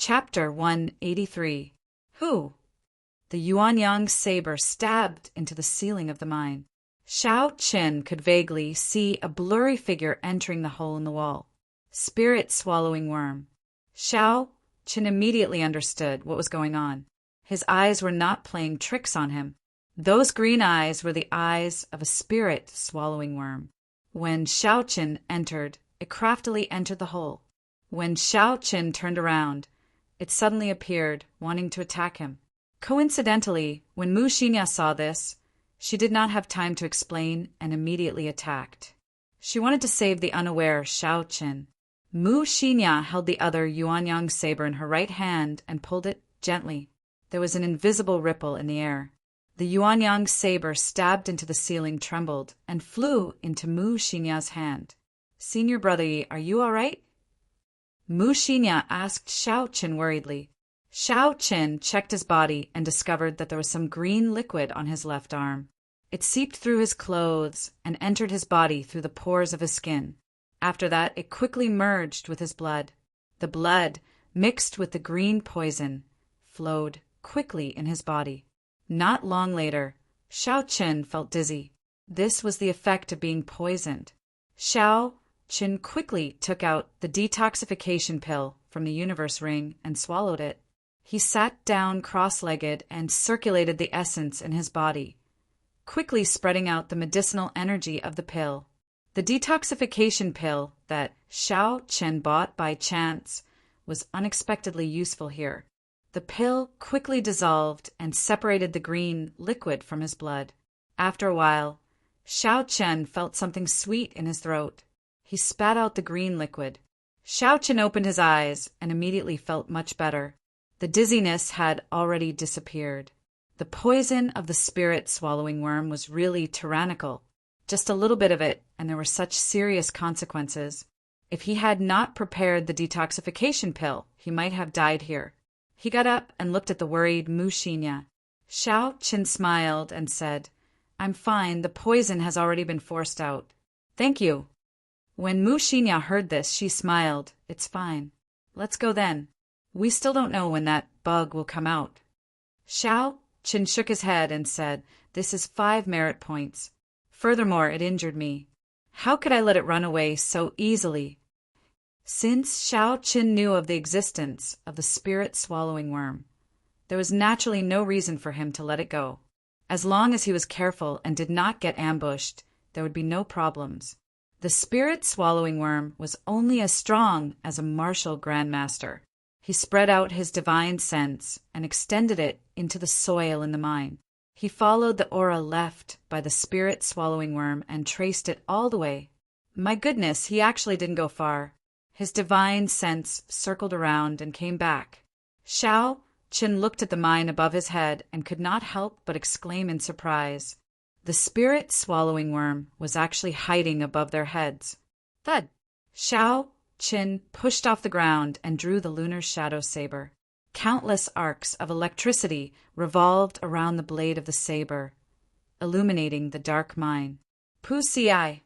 Chapter 183. Who? The Yuanyang saber stabbed into the ceiling of the mine. Shao Qin could vaguely see a blurry figure entering the hole in the wall. Spirit swallowing worm. Shao Qin immediately understood what was going on. His eyes were not playing tricks on him. Those green eyes were the eyes of a spirit swallowing worm. When Shao Qin entered, it craftily entered the hole. When Shao Qin turned around, it suddenly appeared, wanting to attack him. Coincidentally, when Mu Xinya saw this, she did not have time to explain and immediately attacked. She wanted to save the unaware Shao Qin. Mu Xinya held the other Yuanyang saber in her right hand and pulled it gently. There was an invisible ripple in the air. The Yuanyang saber stabbed into the ceiling, trembled, and flew into Mu Xinya's hand. "Senior brother Yi, are you all right?" Mu Xinya asked Shao Qin worriedly. Shao Qin checked his body and discovered that there was some green liquid on his left arm. It seeped through his clothes and entered his body through the pores of his skin. After that, it quickly merged with his blood. The blood, mixed with the green poison, flowed quickly in his body. Not long later, Shao Qin felt dizzy. This was the effect of being poisoned. Shao Qin quickly took out the detoxification pill from the universe ring and swallowed it. He sat down cross-legged and circulated the essence in his body, quickly spreading out the medicinal energy of the pill. The detoxification pill that Shao Qin bought by chance was unexpectedly useful here. The pill quickly dissolved and separated the green liquid from his blood. After a while, Shao Qin felt something sweet in his throat. He spat out the green liquid. Shao Qin opened his eyes and immediately felt much better. The dizziness had already disappeared. The poison of the spirit swallowing worm was really tyrannical. Just a little bit of it, and there were such serious consequences. If he had not prepared the detoxification pill, he might have died here. He got up and looked at the worried Mu Xinya. Shao Qin smiled and said, "I'm fine. The poison has already been forced out." "Thank you." When Mu Xinya heard this, she smiled. "It's fine. Let's go then. We still don't know when that bug will come out." Shao Qin shook his head and said, "This is 5 merit points. Furthermore, it injured me. How could I let it run away so easily?" Since Shao Qin knew of the existence of the spirit swallowing worm, there was naturally no reason for him to let it go. As long as he was careful and did not get ambushed, there would be no problems. The spirit swallowing worm was only as strong as a martial grandmaster. He spread out his divine sense and extended it into the soil in the mine. He followed the aura left by the spirit swallowing worm and traced it all the way. My goodness, he actually didn't go far. His divine sense circled around and came back. Shao Qin looked at the mine above his head and could not help but exclaim in surprise. The spirit swallowing worm was actually hiding above their heads. Thud! Shao Qin pushed off the ground and drew the lunar shadow saber. Countless arcs of electricity revolved around the blade of the saber, illuminating the dark mine. Pu-si-ai!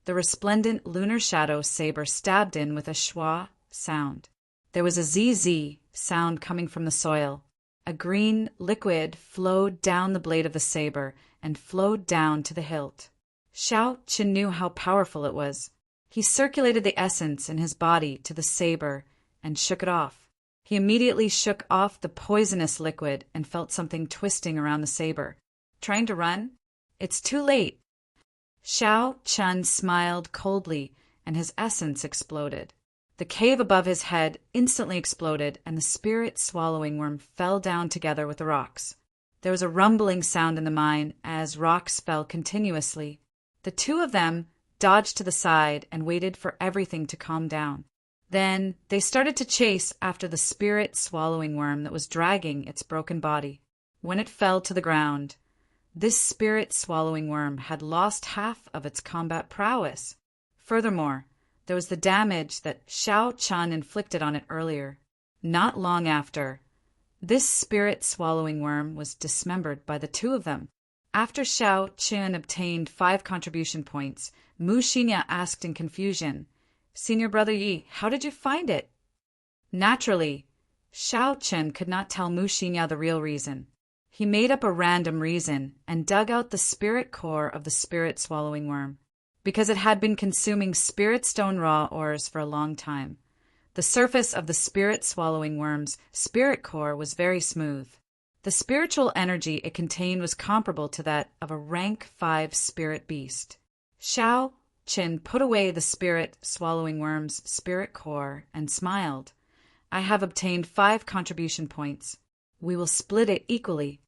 The resplendent lunar shadow saber stabbed in with a schwa sound. There was a zzz sound coming from the soil. A green liquid flowed down the blade of the saber and flowed down to the hilt. Shao Qin knew how powerful it was. He circulated the essence in his body to the saber and shook it off. He immediately shook off the poisonous liquid and felt something twisting around the saber. Trying to run? It's too late. Shao Qin smiled coldly, and his essence exploded. The cave above his head instantly exploded, and the spirit swallowing worm fell down together with the rocks. There was a rumbling sound in the mine as rocks fell continuously. The two of them dodged to the side and waited for everything to calm down. Then they started to chase after the spirit swallowing worm that was dragging its broken body. When it fell to the ground, this spirit swallowing worm had lost half of its combat prowess. Furthermore, there was the damage that Shao Qin inflicted on it earlier. Not long after, this spirit swallowing worm was dismembered by the two of them. After Shao Qin obtained 5 contribution points, Mu Xinya asked in confusion, "Senior brother Yi, how did you find it?" Naturally, Xiao Chen could not tell Mu Xinya the real reason. He made up a random reason and dug out the spirit core of the spirit-swallowing worm. Because it had been consuming spirit stone raw ores for a long time, the surface of the spirit-swallowing worm's spirit core was very smooth. The spiritual energy it contained was comparable to that of a rank 5 spirit beast. Xiao Chen put away the spirit-swallowing worm's spirit core and smiled. I have obtained 5 contribution points. We will split it equally.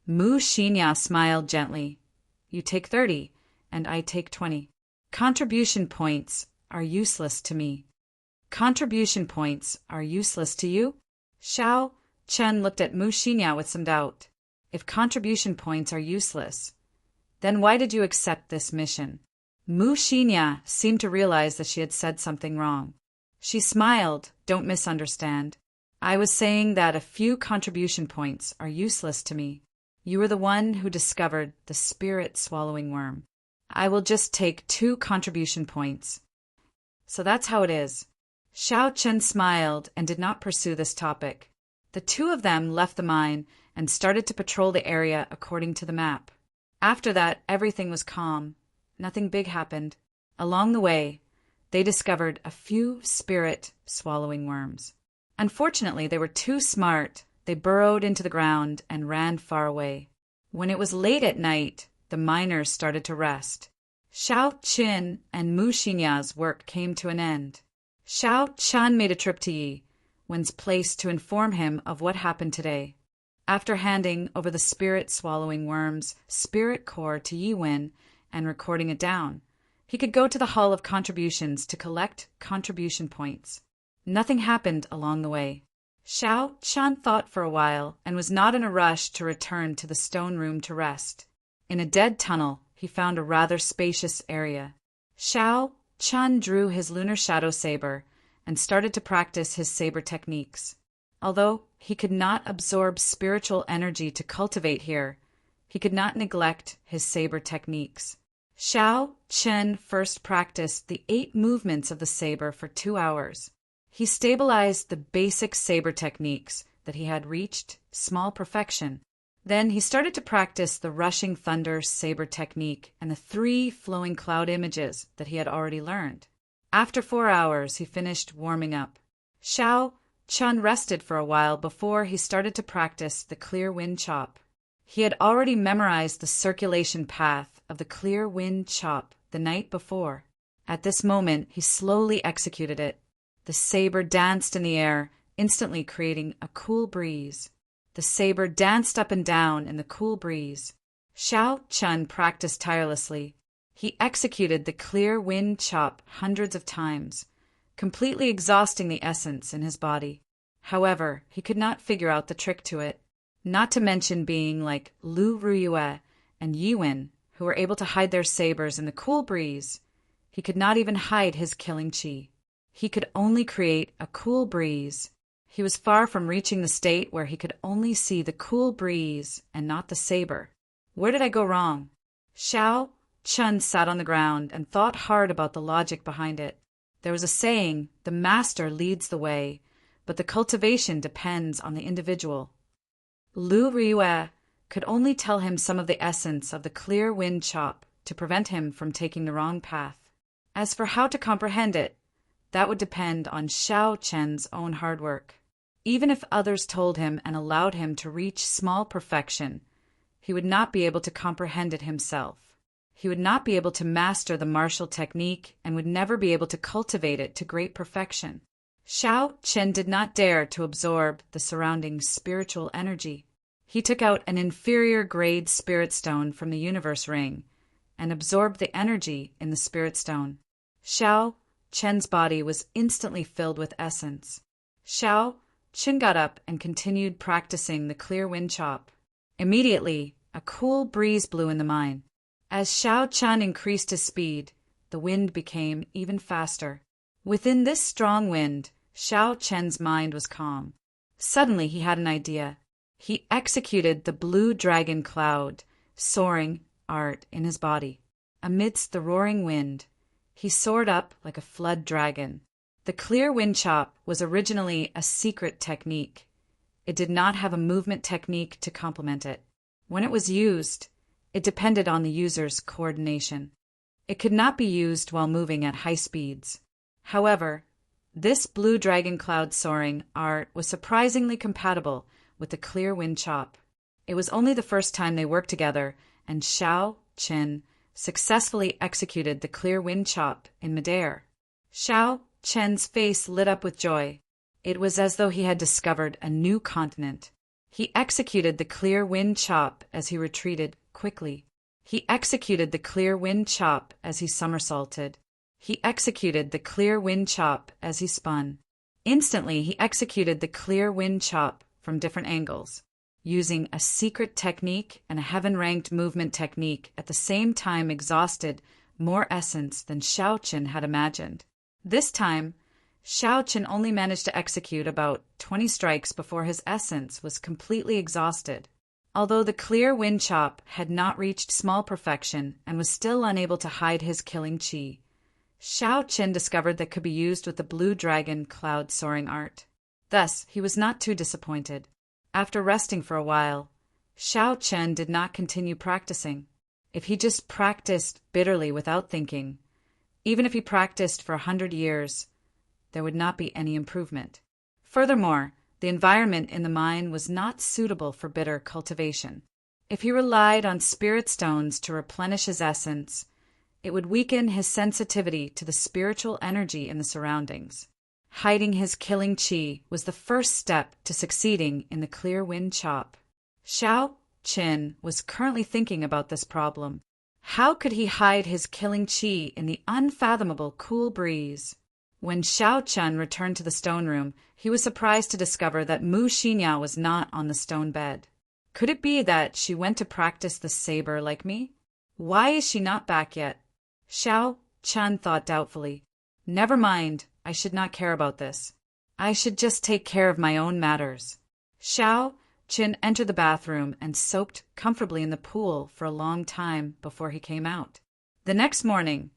Mu Xinya smiled gently. You take 30, and I take 20. Contribution points are useless to me. Contribution points are useless to you? Xiao Chen looked at Mu Xinya with some doubt. If contribution points are useless, then why did you accept this mission? Mu Xinya seemed to realize that she had said something wrong. She smiled. Don't misunderstand. I was saying that a few contribution points are useless to me. You were the one who discovered the spirit-swallowing worm. I will just take 2 contribution points. So that's how it is. Xiao Chen smiled and did not pursue this topic. The two of them left the mine and started to patrol the area according to the map. After that, everything was calm. Nothing big happened. Along the way, they discovered a few spirit-swallowing worms. Unfortunately, they were too smart. They burrowed into the ground and ran far away. When it was late at night, the miners started to rest. Xiao Chen and Mu Xinya's work came to an end. Xiao Chen made a trip to Yi Wen's place to inform him of what happened today. After handing over the spirit-swallowing worm's spirit core to Yi Wen and recording it down, he could go to the Hall of Contributions to collect contribution points. Nothing happened along the way. Xiao Chen thought for a while and was not in a rush to return to the stone room to rest. In a dead tunnel, he found a rather spacious area. Xiao Chen drew his lunar shadow saber and started to practice his saber techniques. Although he could not absorb spiritual energy to cultivate here, he could not neglect his saber techniques. Xiao Chen first practiced the 8 movements of the saber for 2 hours. He stabilized the basic saber techniques that he had reached small perfection. Then he started to practice the rushing thunder saber technique and the 3 flowing cloud images that he had already learned. After 4 hours, he finished warming up. Xiao Chen rested for a while before he started to practice the clear wind chop. He had already memorized the circulation path of the clear wind chop the night before. At this moment, he slowly executed it. The saber danced in the air, instantly creating a cool breeze. The saber danced up and down in the cool breeze. Xiao Chen practiced tirelessly. He executed the clear wind chop hundreds of times, completely exhausting the essence in his body. However, he could not figure out the trick to it, not to mention being like Lu Ruyue and Yi Wen, who were able to hide their sabers in the cool breeze. He could not even hide his killing chi. He could only create a cool breeze. He was far from reaching the state where he could only see the cool breeze and not the saber. Where did I go wrong? Xiao Chen sat on the ground and thought hard about the logic behind it. There was a saying, the master leads the way, but the cultivation depends on the individual. Lu Riyue could only tell him some of the essence of the clear wind chop to prevent him from taking the wrong path. As for how to comprehend it, that would depend on Xiao Chen's own hard work. Even if others told him and allowed him to reach small perfection, he would not be able to comprehend it himself. He would not be able to master the martial technique and would never be able to cultivate it to great perfection. Xiao Chen did not dare to absorb the surrounding spiritual energy. He took out an inferior grade spirit stone from the universe ring and absorbed the energy in the spirit stone. Xiao Chen's body was instantly filled with essence. Xiao Chen got up and continued practicing the clear wind chop. Immediately, a cool breeze blew in the mine. As Xiao Chen increased his speed, the wind became even faster. Within this strong wind, Xiao Chen's mind was calm. Suddenly he had an idea. He executed the blue dragon cloud, soaring art in his body. Amidst the roaring wind, he soared up like a flood dragon. The clear wind chop was originally a secret technique. It did not have a movement technique to complement it. When it was used, it depended on the user's coordination. It could not be used while moving at high speeds. However, this blue dragon cloud soaring art was surprisingly compatible with the clear wind chop. It was only the first time they worked together, and Xiao Qin successfully executed the clear wind chop in midair. Xiao Qin's face lit up with joy. It was as though he had discovered a new continent. He executed the clear wind chop as he retreated quickly. He executed the clear wind chop as he somersaulted. He executed the clear wind chop as he spun. Instantly, he executed the clear wind chop from different angles, using a secret technique and a heaven-ranked movement technique at the same time exhausted more essence than Xiao Qin had imagined. This time, Xiao Qin only managed to execute about 20 strikes before his essence was completely exhausted. Although the clear wind chop had not reached small perfection and was still unable to hide his killing chi, Xiao Qin discovered that could be used with the blue dragon cloud soaring art. Thus, he was not too disappointed. After resting for a while, Xiao Qin did not continue practicing. If he just practiced bitterly without thinking, even if he practiced for 100 years, there would not be any improvement. Furthermore, the environment in the mine was not suitable for bitter cultivation. If he relied on spirit stones to replenish his essence, it would weaken his sensitivity to the spiritual energy in the surroundings. Hiding his killing chi was the first step to succeeding in the clear wind chop. Xiao Qin was currently thinking about this problem. How could he hide his killing chi in the unfathomable cool breeze? When Xiao Qin returned to the stone room, he was surprised to discover that Mu Xinya was not on the stone bed. Could it be that she went to practice the saber like me? Why is she not back yet? Xiao Qin thought doubtfully. Never mind, I should not care about this. I should just take care of my own matters. Xiao Qin entered the bathroom and soaked comfortably in the pool for a long time before he came out. The next morning,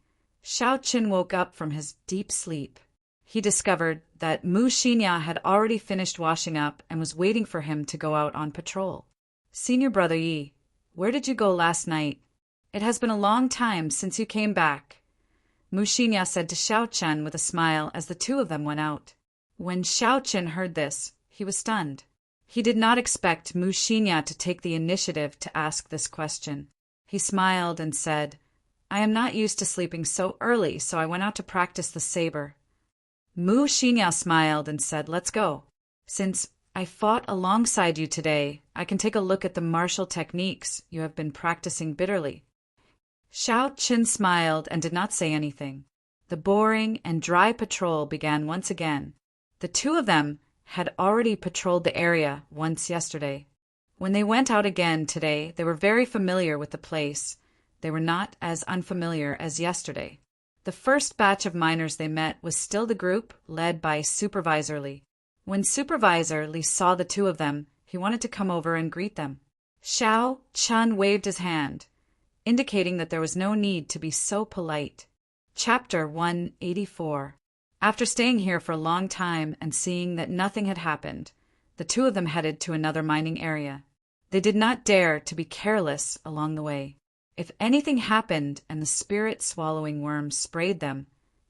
Xiao Qin woke up from his deep sleep. He discovered that Mu Xinya had already finished washing up and was waiting for him to go out on patrol. Senior Brother Yi, where did you go last night? It has been a long time since you came back, Mu Xinya said to Xiao Qin with a smile as the two of them went out. When Xiao Qin heard this, he was stunned. He did not expect Mu Xinya to take the initiative to ask this question. He smiled and said, I am not used to sleeping so early, so I went out to practice the saber. Mu Xinya smiled and said, Let's go. Since I fought alongside you today, I can take a look at the martial techniques you have been practicing bitterly. Xiao Qin smiled and did not say anything. The boring and dry patrol began once again. The two of them had already patrolled the area once yesterday. When they went out again today, they were very familiar with the place. They were not as unfamiliar as yesterday. The first batch of miners they met was still the group led by Supervisor Li. When Supervisor Li saw the two of them, he wanted to come over and greet them. Xiao Qin waved his hand, indicating that there was no need to be so polite. Chapter 184. After staying here for a long time and seeing that nothing had happened, the two of them headed to another mining area. They did not dare to be careless along the way. If anything happened and the spirit-swallowing worm sprayed them,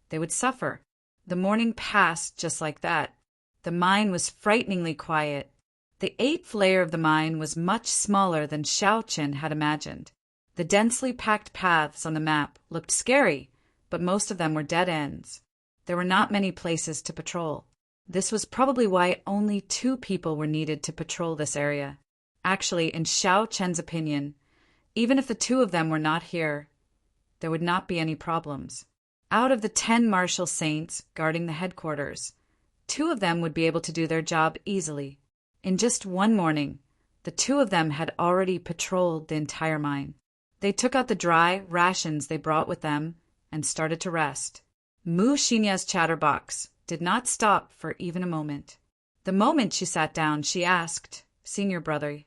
they would suffer. The morning passed just like that. The mine was frighteningly quiet. The eighth layer of the mine was much smaller than Xiao Qin had imagined. The densely packed paths on the map looked scary, but most of them were dead ends. There were not many places to patrol. This was probably why only 2 people were needed to patrol this area. Actually, in Xiao Qin's opinion, even if the 2 of them were not here, there would not be any problems. Out of the 10 martial saints guarding the headquarters, 2 of them would be able to do their job easily. In just one morning, the 2 of them had already patrolled the entire mine. They took out the dry rations they brought with them and started to rest. Mu Xinya's chatterbox did not stop for even a moment. The moment she sat down, she asked, Senior Brother,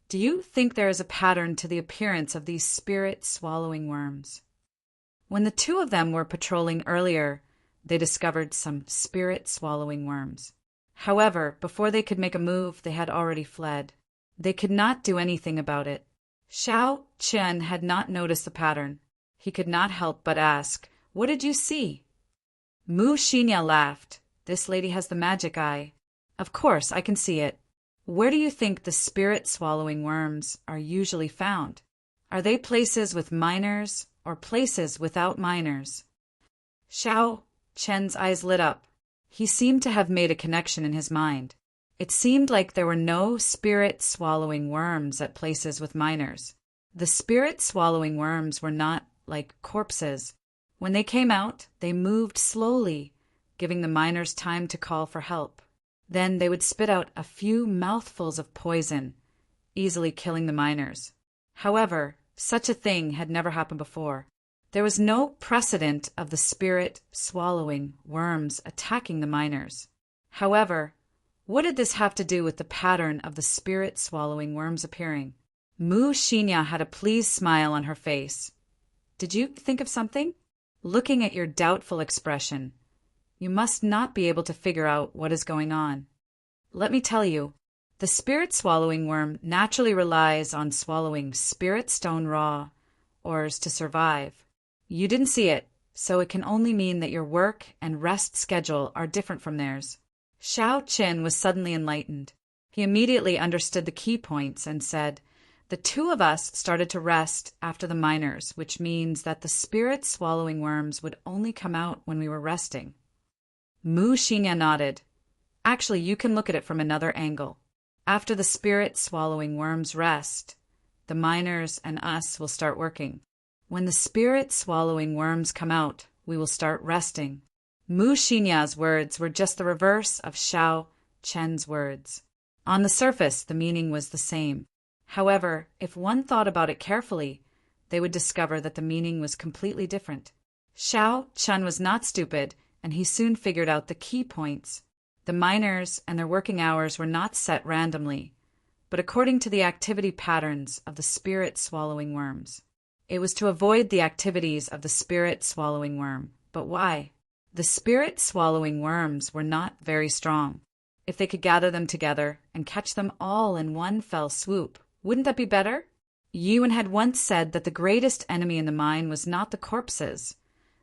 do you think there is a pattern to the appearance of these spirit-swallowing worms? When the 2 of them were patrolling earlier, they discovered some spirit-swallowing worms. However, before they could make a move, they had already fled. They could not do anything about it. Xiao Chen had not noticed the pattern. He could not help but ask, "What did you see?" Mu Xinya laughed. "This lady has the magic eye. Of course, I can see it. Where do you think the spirit-swallowing worms are usually found? Are they places with miners or places without miners?" Xiao Chen's eyes lit up. He seemed to have made a connection in his mind. It seemed like there were no spirit-swallowing worms at places with miners. The spirit-swallowing worms were not like corpses. When they came out, they moved slowly, giving the miners time to call for help. Then they would spit out a few mouthfuls of poison, easily killing the miners. However, such a thing had never happened before. There was no precedent of the spirit-swallowing worms attacking the miners. However, what did this have to do with the pattern of the spirit-swallowing worms appearing? Mu Xinya had a pleased smile on her face. "Did you think of something? Looking at your doubtful expression, you must not be able to figure out what is going on. Let me tell you, the spirit-swallowing worm naturally relies on swallowing spirit stone raw ores to survive. You didn't see it, so it can only mean that your work and rest schedule are different from theirs." Xiao Qin was suddenly enlightened. He immediately understood the key points and said, "The two of us started to rest after the miners, which means that the spirit-swallowing worms would only come out when we were resting." Mu Xinya nodded. "Actually, you can look at it from another angle. After the spirit-swallowing worms rest, the miners and us will start working. When the spirit-swallowing worms come out, we will start resting." Mu Xinya's words were just the reverse of Xiao Chen's words. On the surface, the meaning was the same. However, if one thought about it carefully, they would discover that the meaning was completely different. Xiao Chen was not stupid, and he soon figured out the key points. The miners and their working hours were not set randomly, but according to the activity patterns of the spirit-swallowing worms. It was to avoid the activities of the spirit-swallowing worm. But why? The spirit-swallowing worms were not very strong. If they could gather them together and catch them all in one fell swoop, wouldn't that be better? Yuan had once said that the greatest enemy in the mine was not the corpses,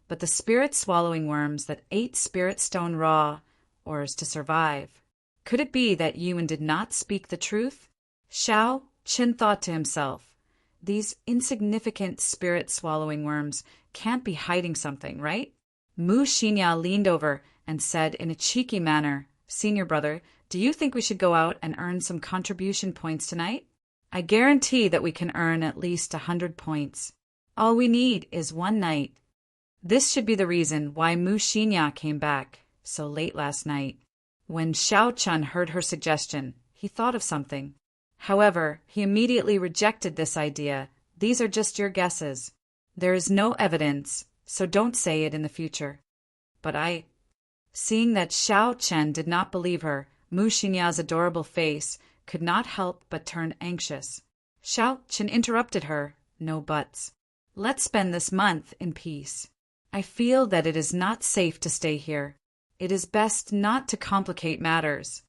but the spirit-swallowing worms that ate spirit stone raw ores to survive. Could it be that Yuan did not speak the truth? Xiao Qin thought to himself, "These insignificant spirit-swallowing worms can't be hiding something, right?" Mu Xinya leaned over and said in a cheeky manner, "Senior brother, do you think we should go out and earn some contribution points tonight? I guarantee that we can earn at least 100 points. All we need is one night." This should be the reason why Mu Xinya came back so late last night. When Xiao Chun heard her suggestion, he thought of something. However, he immediately rejected this idea. "These are just your guesses. There is no evidence, so don't say it in the future." But Seeing that Xiao Chen did not believe her, Mu Xinya's adorable face could not help but turn anxious. Xiao Chen interrupted her. "No buts. Let's spend this month in peace. I feel that it is not safe to stay here. It is best not to complicate matters."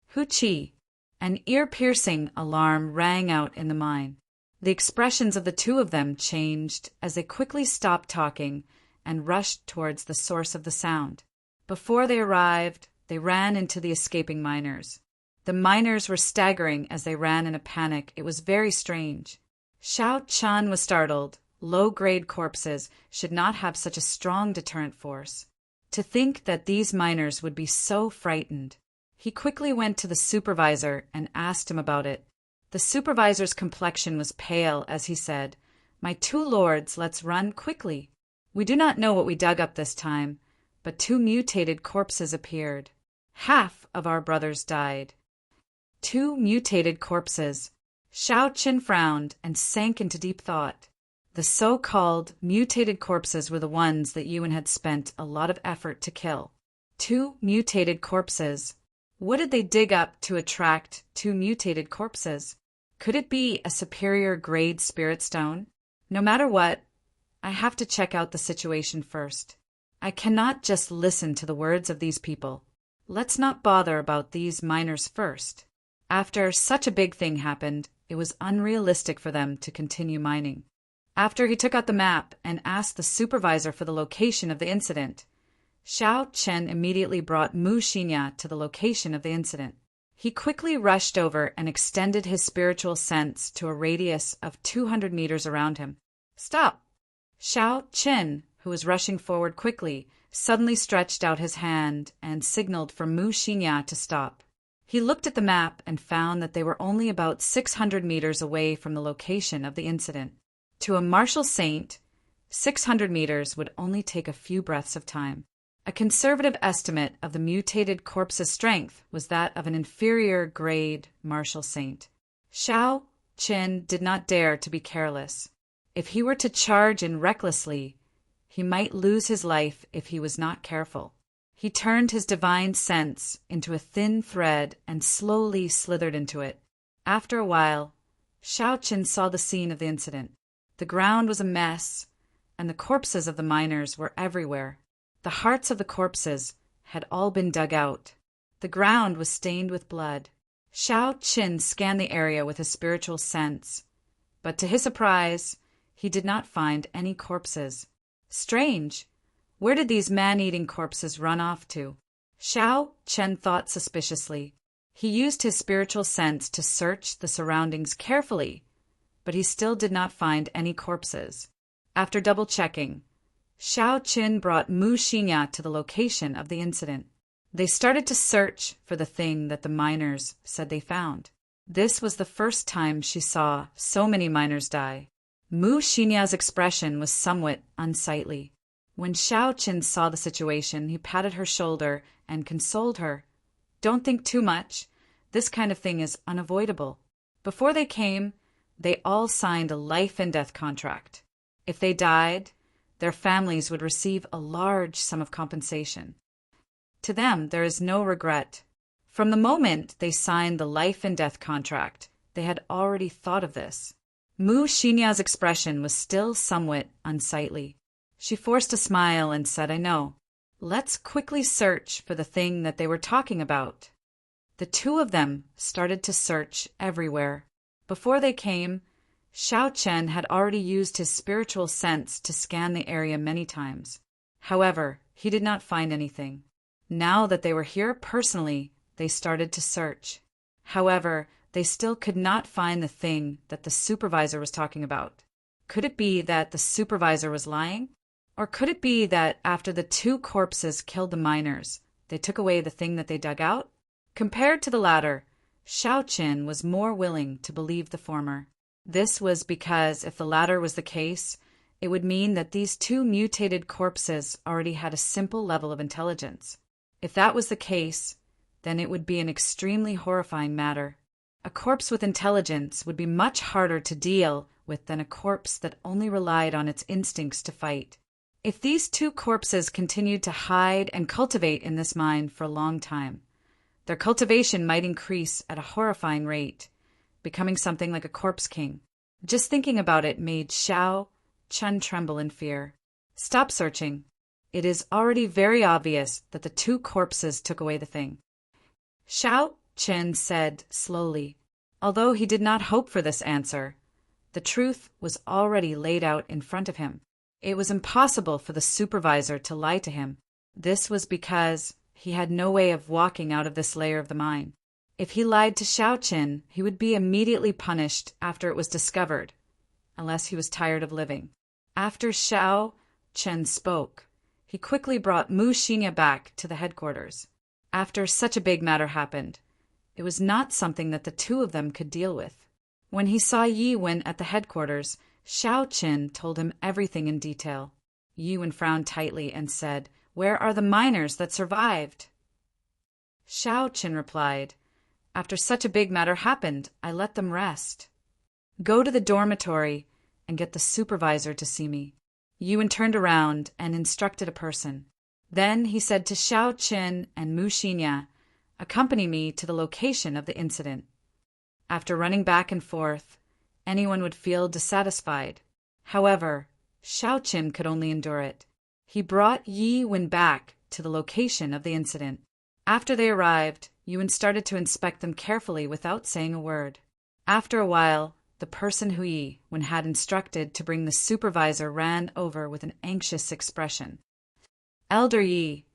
Hu Qi. An ear-piercing alarm rang out in the mine. The expressions of the two of them changed as they quickly stopped talking and rushed towards the source of the sound. Before they arrived, they ran into the escaping miners. The miners were staggering as they ran in a panic. It was very strange. Xiao Chan was startled. Low-grade corpses should not have such a strong deterrent force. To think that these miners would be so frightened. He quickly went to the supervisor and asked him about it. The supervisor's complexion was pale as he said, "My two lords, let's run quickly. We do not know what we dug up this time, but 2 mutated corpses appeared. Half of our brothers died." 2 mutated corpses. Xiao Qin frowned and sank into deep thought. The so-called mutated corpses were the ones that Yuan had spent a lot of effort to kill. 2 mutated corpses. What did they dig up to attract 2 mutated corpses? Could it be a superior grade spirit stone? No matter what, I have to check out the situation first. I cannot just listen to the words of these people. Let's not bother about these miners first. After such a big thing happened, it was unrealistic for them to continue mining. After he took out the map and asked the supervisor for the location of the incident, Xiao Chen immediately brought Mu Xinya to the location of the incident. He quickly rushed over and extended his spiritual sense to a radius of 200 meters around him. Stop! Xiao Chen, who was rushing forward quickly, suddenly stretched out his hand and signaled for Mu Xinya to stop. He looked at the map and found that they were only about 600 meters away from the location of the incident. To a martial saint, 600 meters would only take a few breaths of time. A conservative estimate of the mutated corpse's strength was that of an inferior grade martial saint. Xiao Chen did not dare to be careless. If he were to charge in recklessly, he might lose his life if he was not careful. He turned his divine sense into a thin thread and slowly slithered into it. After a while, Xiao Chen saw the scene of the incident. The ground was a mess, and the corpses of the miners were everywhere. The hearts of the corpses had all been dug out. The ground was stained with blood. Xiao Chen scanned the area with his spiritual sense, but to his surprise, he did not find any corpses. Strange! Where did these man-eating corpses run off to? Xiao Chen thought suspiciously. He used his spiritual sense to search the surroundings carefully, but he still did not find any corpses. After double-checking, Xiao Chen brought Mu Xinya to the location of the incident. They started to search for the thing that the miners said they found. This was the first time she saw so many miners die. Mu Xinya's expression was somewhat unsightly. When Xiao Chen saw the situation, he patted her shoulder and consoled her. Don't think too much. This kind of thing is unavoidable. Before they came, they all signed a life and death contract. If they died, their families would receive a large sum of compensation. To them, there is no regret. From the moment they signed the life and death contract, they had already thought of this. Mu Xinya's expression was still somewhat unsightly. She forced a smile and said, I know. Let's quickly search for the thing that they were talking about. The two of them started to search everywhere. Before they came, Xiao Chen had already used his spiritual sense to scan the area many times. However, he did not find anything. Now that they were here personally, they started to search. However, they still could not find the thing that the supervisor was talking about. Could it be that the supervisor was lying? Or could it be that after the two corpses killed the miners, they took away the thing that they dug out? Compared to the latter, Xiao Chen was more willing to believe the former. This was because if the latter was the case, it would mean that these two mutated corpses already had a simple level of intelligence. If that was the case, then it would be an extremely horrifying matter. A corpse with intelligence would be much harder to deal with than a corpse that only relied on its instincts to fight. If these two corpses continued to hide and cultivate in this mine for a long time, their cultivation might increase at a horrifying rate, becoming something like a corpse king. Just thinking about it made Xiao Chen tremble in fear. Stop searching. It is already very obvious that the two corpses took away the thing. Xiao Chen said slowly. Although he did not hope for this answer, the truth was already laid out in front of him. It was impossible for the supervisor to lie to him. This was because he had no way of walking out of this layer of the mine. If he lied to Xiao Chen, he would be immediately punished after it was discovered, unless he was tired of living. After Xiao Chen spoke, he quickly brought Mu Xinya back to the headquarters. After such a big matter happened, it was not something that the two of them could deal with. When he saw Yi Wen at the headquarters, Xiao Chen told him everything in detail. Yi Wen frowned tightly and said, "Where are the miners that survived?" Xiao Chen replied, "After such a big matter happened, I let them rest. Go to the dormitory and get the supervisor to see me." Yi Wen turned around and instructed a person. Then he said to Xiao Chen and Mu Xinya, "Accompany me to the location of the incident." After running back and forth, anyone would feel dissatisfied. However, Xiao Chen could only endure it. He brought Yi Wen back to the location of the incident. After they arrived, Yi Wen started to inspect them carefully without saying a word. After a while, the person who Yi Wen had instructed to bring the supervisor ran over with an anxious expression. Elder Yi,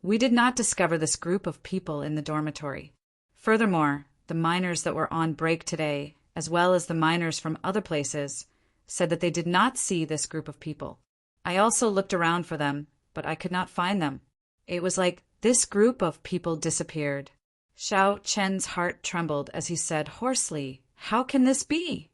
we did not discover this group of people in the dormitory. Furthermore, the miners that were on break today, as well as the miners from other places, said that they did not see this group of people. I also looked around for them, but I could not find them. It was like this group of people disappeared. Xiao Chen's heart trembled as he said hoarsely, "How can this be?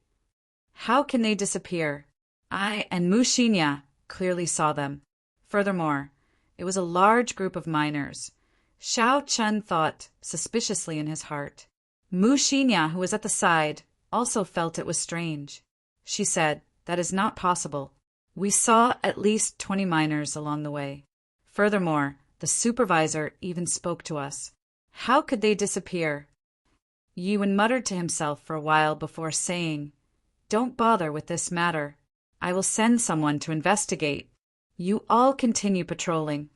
How can they disappear? I and Mu Xinya clearly saw them. Furthermore, it was a large group of miners." Xiao Chen thought suspiciously in his heart. Mu Xinya, who was at the side, also felt it was strange. She said, "That is not possible. We saw at least 20 miners along the way. Furthermore, the supervisor even spoke to us. How could they disappear?" Yi Wen muttered to himself for a while before saying, "Don't bother with this matter. I will send someone to investigate. You all continue patrolling."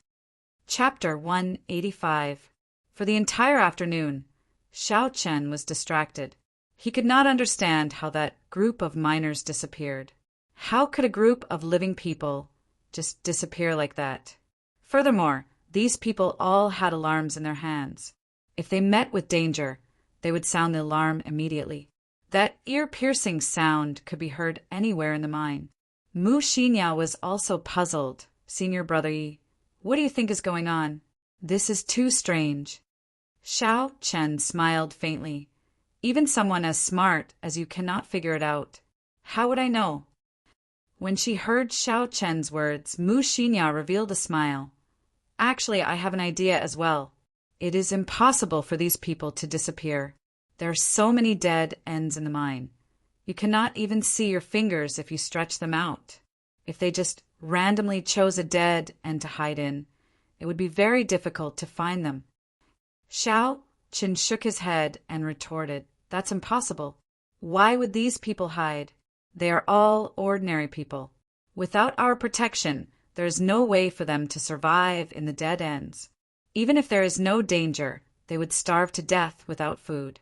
Chapter 185. For the entire afternoon, Xiao Chen was distracted. He could not understand how that group of miners disappeared. How could a group of living people just disappear like that? Furthermore, these people all had alarms in their hands. If they met with danger, they would sound the alarm immediately. That ear-piercing sound could be heard anywhere in the mine. Mu Xinya was also puzzled. "Senior brother Yi, what do you think is going on? This is too strange." Xiao Chen smiled faintly. "Even someone as smart as you cannot figure it out. How would I know?" When she heard Xiao Chen's words, Mu Xinya revealed a smile. "Actually, I have an idea as well. It is impossible for these people to disappear. There are so many dead ends in the mine. You cannot even see your fingers if you stretch them out. If they just randomly chose a dead end to hide in, it would be very difficult to find them." Xiao Chen shook his head and retorted, "That's impossible. Why would these people hide? They are all ordinary people. Without our protection, there is no way for them to survive in the dead ends. Even if there is no danger, they would starve to death without food."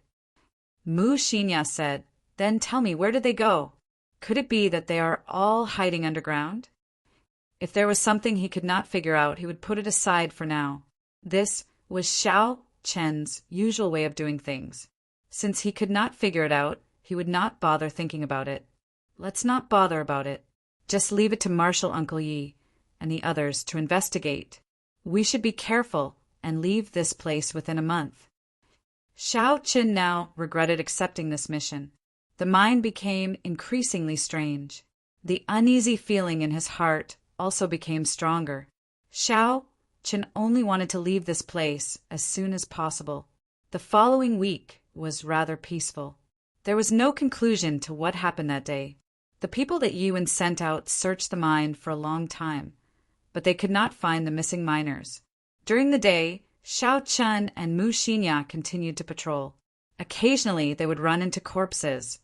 Mu Xinya said, "Then tell me, where did they go? Could it be that they are all hiding underground?" If there was something he could not figure out, he would put it aside for now. This was Xiao Chen's usual way of doing things. Since he could not figure it out, he would not bother thinking about it. Let's not bother about it. Just leave it to Marshal Uncle Yi and the others to investigate. We should be careful and leave this place within a month. Xiao Chen now regretted accepting this mission. The mine became increasingly strange. The uneasy feeling in his heart also became stronger. Xiao Chen only wanted to leave this place as soon as possible. The following week was rather peaceful. There was no conclusion to what happened that day. The people that Yi Wen sent out searched the mine for a long time, but they could not find the missing miners. During the day, Xiao Chen and Mu Xinya continued to patrol. Occasionally, they would run into corpses,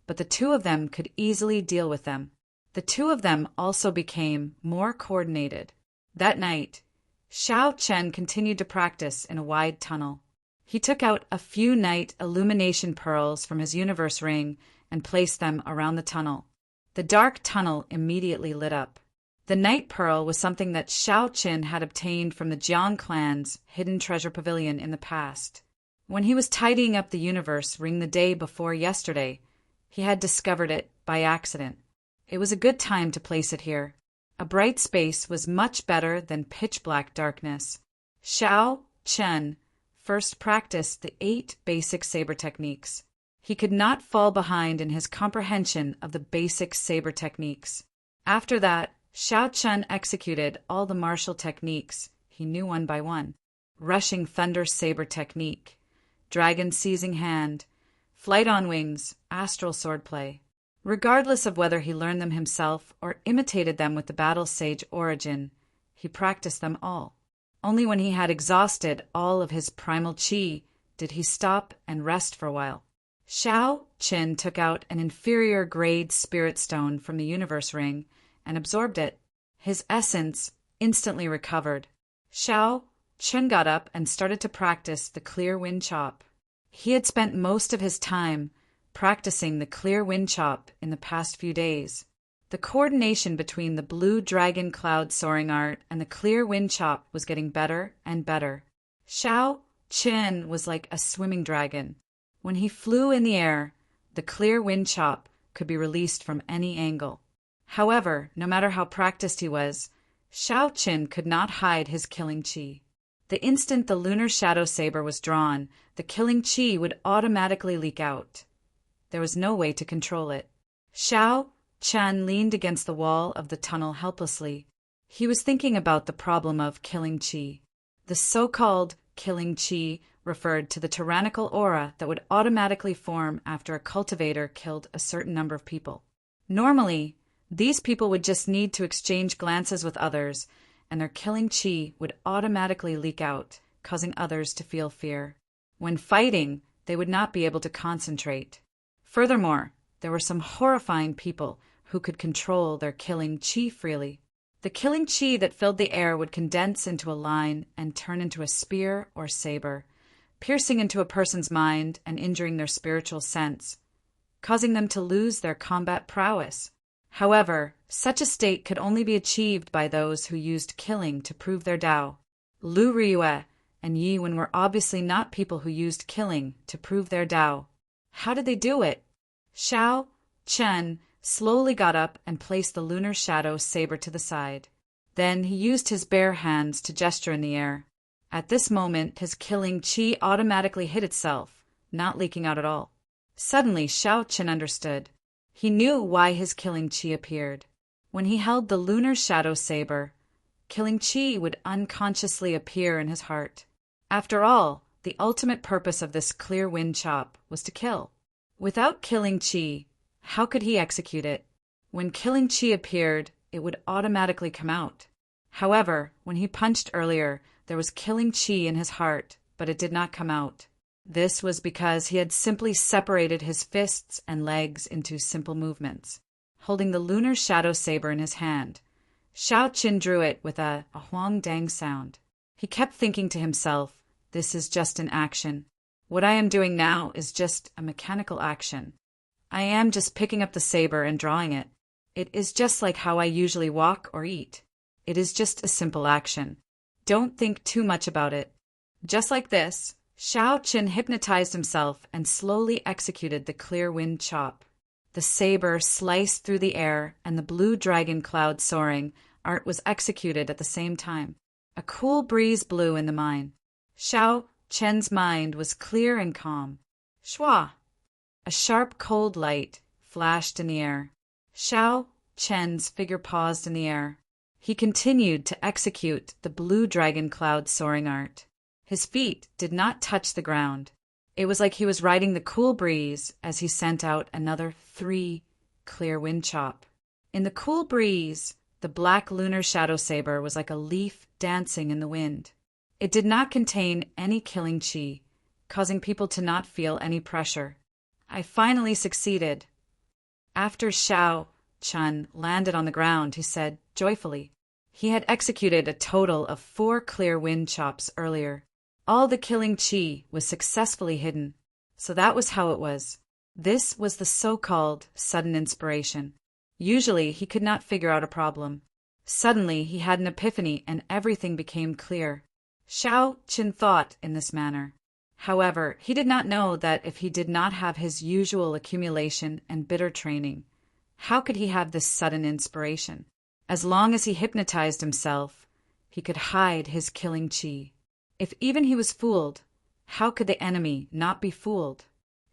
but the two of them could easily deal with them. The two of them also became more coordinated. That night, Xiao Chen continued to practice in a wide tunnel. He took out a few night illumination pearls from his universe ring and placed them around the tunnel. The dark tunnel immediately lit up. The night pearl was something that Xiao Chen had obtained from the Jiang clan's hidden treasure pavilion in the past. When he was tidying up the universe ring the day before yesterday, he had discovered it by accident. It was a good time to place it here. A bright space was much better than pitch-black darkness. Xiao Chen first practiced the 8 basic saber techniques. He could not fall behind in his comprehension of the basic saber techniques. After that, Xiao Chen executed all the martial techniques he knew one by one. Rushing thunder saber technique, dragon seizing hand, flight on wings, astral swordplay. Regardless of whether he learned them himself or imitated them with the battle sage origin, he practiced them all. Only when he had exhausted all of his primal qi did he stop and rest for a while. Xiao Chen took out an inferior grade spirit stone from the universe ring and absorbed it. His essence instantly recovered. Xiao Chen got up and started to practice the clear wind chop. He had spent most of his time practicing the clear wind chop in the past few days. The coordination between the blue dragon cloud soaring art and the clear wind chop was getting better and better. Xiao Chen was like a swimming dragon. When he flew in the air, the clear wind chop could be released from any angle. However, no matter how practiced he was, Xiao Chen could not hide his killing chi. The instant the lunar shadow saber was drawn, the killing chi would automatically leak out. There was no way to control it. Xiao Chen leaned against the wall of the tunnel helplessly. He was thinking about the problem of killing chi. The so-called killing chi referred to the tyrannical aura that would automatically form after a cultivator killed a certain number of people. Normally, these people would just need to exchange glances with others, and their killing chi would automatically leak out, causing others to feel fear. When fighting, they would not be able to concentrate. Furthermore, there were some horrifying people who could control their killing chi freely. The killing chi that filled the air would condense into a line and turn into a spear or saber, piercing into a person's mind and injuring their spiritual sense, causing them to lose their combat prowess. However, such a state could only be achieved by those who used killing to prove their Dao. Lu Riyue and Yi Wen were obviously not people who used killing to prove their Dao. How did they do it? Xiao Chen slowly got up and placed the lunar shadow saber to the side. Then he used his bare hands to gesture in the air. At this moment, his killing chi automatically hid itself, not leaking out at all. Suddenly, Xiao Chen understood. He knew why his killing chi appeared. When he held the lunar shadow saber, killing chi would unconsciously appear in his heart. After all, the ultimate purpose of this clear wind chop was to kill. Without killing chi, how could he execute it? When killing chi appeared, it would automatically come out. However, when he punched earlier, there was killing chi in his heart, but it did not come out. This was because he had simply separated his fists and legs into simple movements. Holding the lunar shadow saber in his hand, Xiao Chen drew it with a huang dang sound. He kept thinking to himself, this is just an action. What I am doing now is just a mechanical action. I am just picking up the saber and drawing it. It is just like how I usually walk or eat. It is just a simple action. Don't think too much about it. Just like this, Xiao Chen hypnotized himself and slowly executed the clear wind chop. The saber sliced through the air and the blue dragon cloud soaring art was executed at the same time. A cool breeze blew in the mine. Xiao Chen's mind was clear and calm. Shua! A sharp cold light flashed in the air. Xiao Chen's figure paused in the air. He continued to execute the blue dragon cloud soaring art. His feet did not touch the ground. It was like he was riding the cool breeze as he sent out another 3 clear wind chop. In the cool breeze, the black lunar shadow saber was like a leaf dancing in the wind. It did not contain any killing chi, causing people to not feel any pressure. I finally succeeded. After Xiao Chen landed on the ground, he said joyfully. He had executed a total of 4 clear wind chops earlier. All the killing chi was successfully hidden. So that was how it was. This was the so-called sudden inspiration. Usually he could not figure out a problem. Suddenly he had an epiphany and everything became clear. Xiao Chen thought in this manner. However, he did not know that if he did not have his usual accumulation and bitter training, how could he have this sudden inspiration? As long as he hypnotized himself, he could hide his killing chi. If even he was fooled, how could the enemy not be fooled?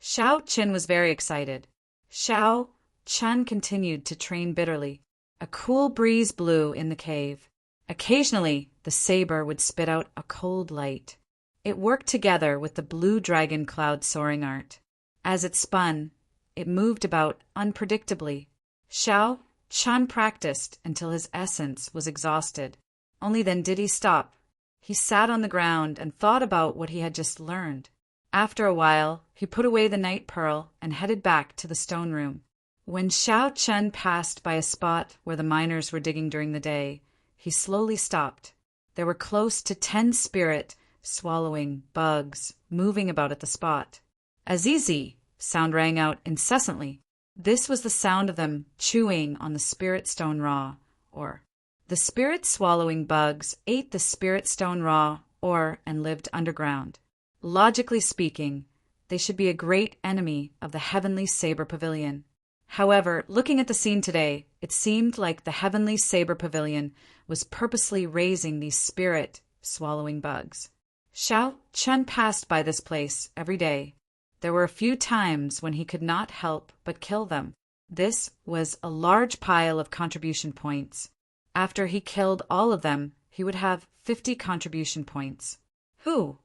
Xiao Chen was very excited. Xiao Chen continued to train bitterly. A cool breeze blew in the cave. Occasionally, the saber would spit out a cold light. It worked together with the blue dragon cloud soaring art. As it spun, it moved about unpredictably. Xiao Chen practiced until his essence was exhausted. Only then did he stop. He sat on the ground and thought about what he had just learned. After a while, he put away the night pearl and headed back to the stone room. When Xiao Chen passed by a spot where the miners were digging during the day, he slowly stopped. There were close to 10 spirit-swallowing bugs moving about at the spot. Azizi! Sound rang out incessantly. This was the sound of them chewing on the spirit stone raw, or the spirit-swallowing bugs ate the spirit stone raw, and lived underground. Logically speaking, they should be a great enemy of the Heavenly Saber Pavilion. However, looking at the scene today, it seemed like the Heavenly Saber Pavilion was purposely raising these spirit-swallowing bugs. Xiao Chen passed by this place every day. There were a few times when he could not help but kill them. This was a large pile of contribution points. After he killed all of them, he would have 50 contribution points. Who?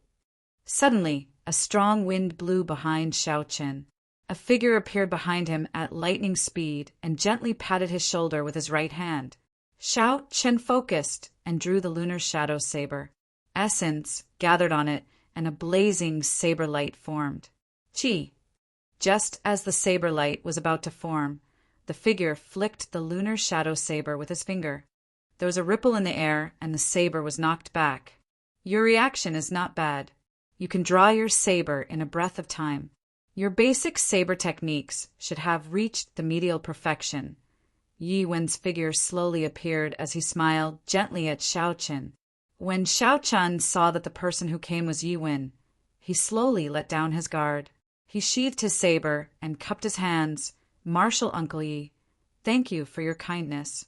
Suddenly, a strong wind blew behind Xiao Chen. A figure appeared behind him at lightning speed and gently patted his shoulder with his right hand. Xiao Chen focused and drew the lunar shadow saber. Essence gathered on it, and a blazing saber light formed. Chi! Just as the saber light was about to form, the figure flicked the lunar shadow saber with his finger. There was a ripple in the air, and the saber was knocked back. Your reaction is not bad. You can draw your saber in a breath of time. Your basic saber techniques should have reached the medial perfection. Yi Wen's figure slowly appeared as he smiled gently at Xiao Chen. When Xiao Chen saw that the person who came was Yi Wen, he slowly let down his guard. He sheathed his saber and cupped his hands. Martial Uncle Yi, thank you for your kindness.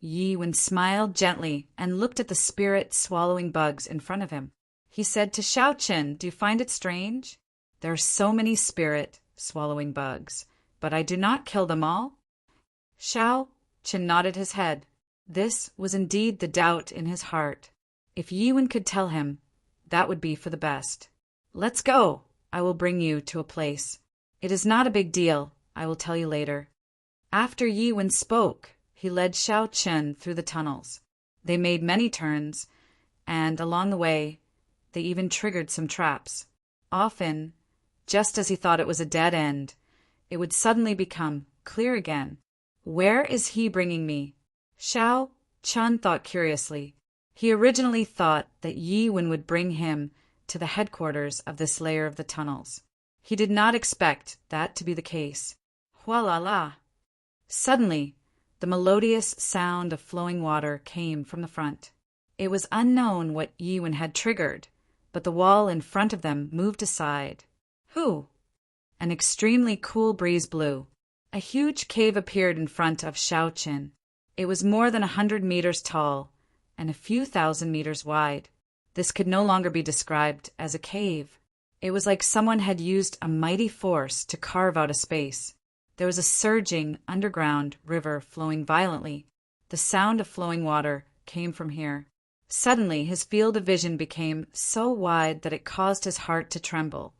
Yi Wen smiled gently and looked at the spirit-swallowing bugs in front of him. He said to Xiao Chen, do you find it strange? There are so many spirit-swallowing bugs, but I do not kill them all. Xiao Chen nodded his head. This was indeed the doubt in his heart. If Yi Wen could tell him, that would be for the best. Let's go. I will bring you to a place. It is not a big deal. I will tell you later. After Yi Wen spoke, he led Xiao Chen through the tunnels. They made many turns, and along the way, they even triggered some traps. Often, just as he thought it was a dead end, it would suddenly become clear again. Where is he bringing me? Xiao Chen thought curiously. He originally thought that Yi Wen would bring him to the headquarters of this layer of the tunnels. He did not expect that to be the case. Hua-la-la! Suddenly, the melodious sound of flowing water came from the front. It was unknown what Yi Wen had triggered, but the wall in front of them moved aside. Who? An extremely cool breeze blew. A huge cave appeared in front of Xiao Chen. It was more than 100 meters tall and a few thousand meters wide. This could no longer be described as a cave. It was like someone had used a mighty force to carve out a space. There was a surging underground river flowing violently. The sound of flowing water came from here. Suddenly, his field of vision became so wide that it caused his heart to tremble.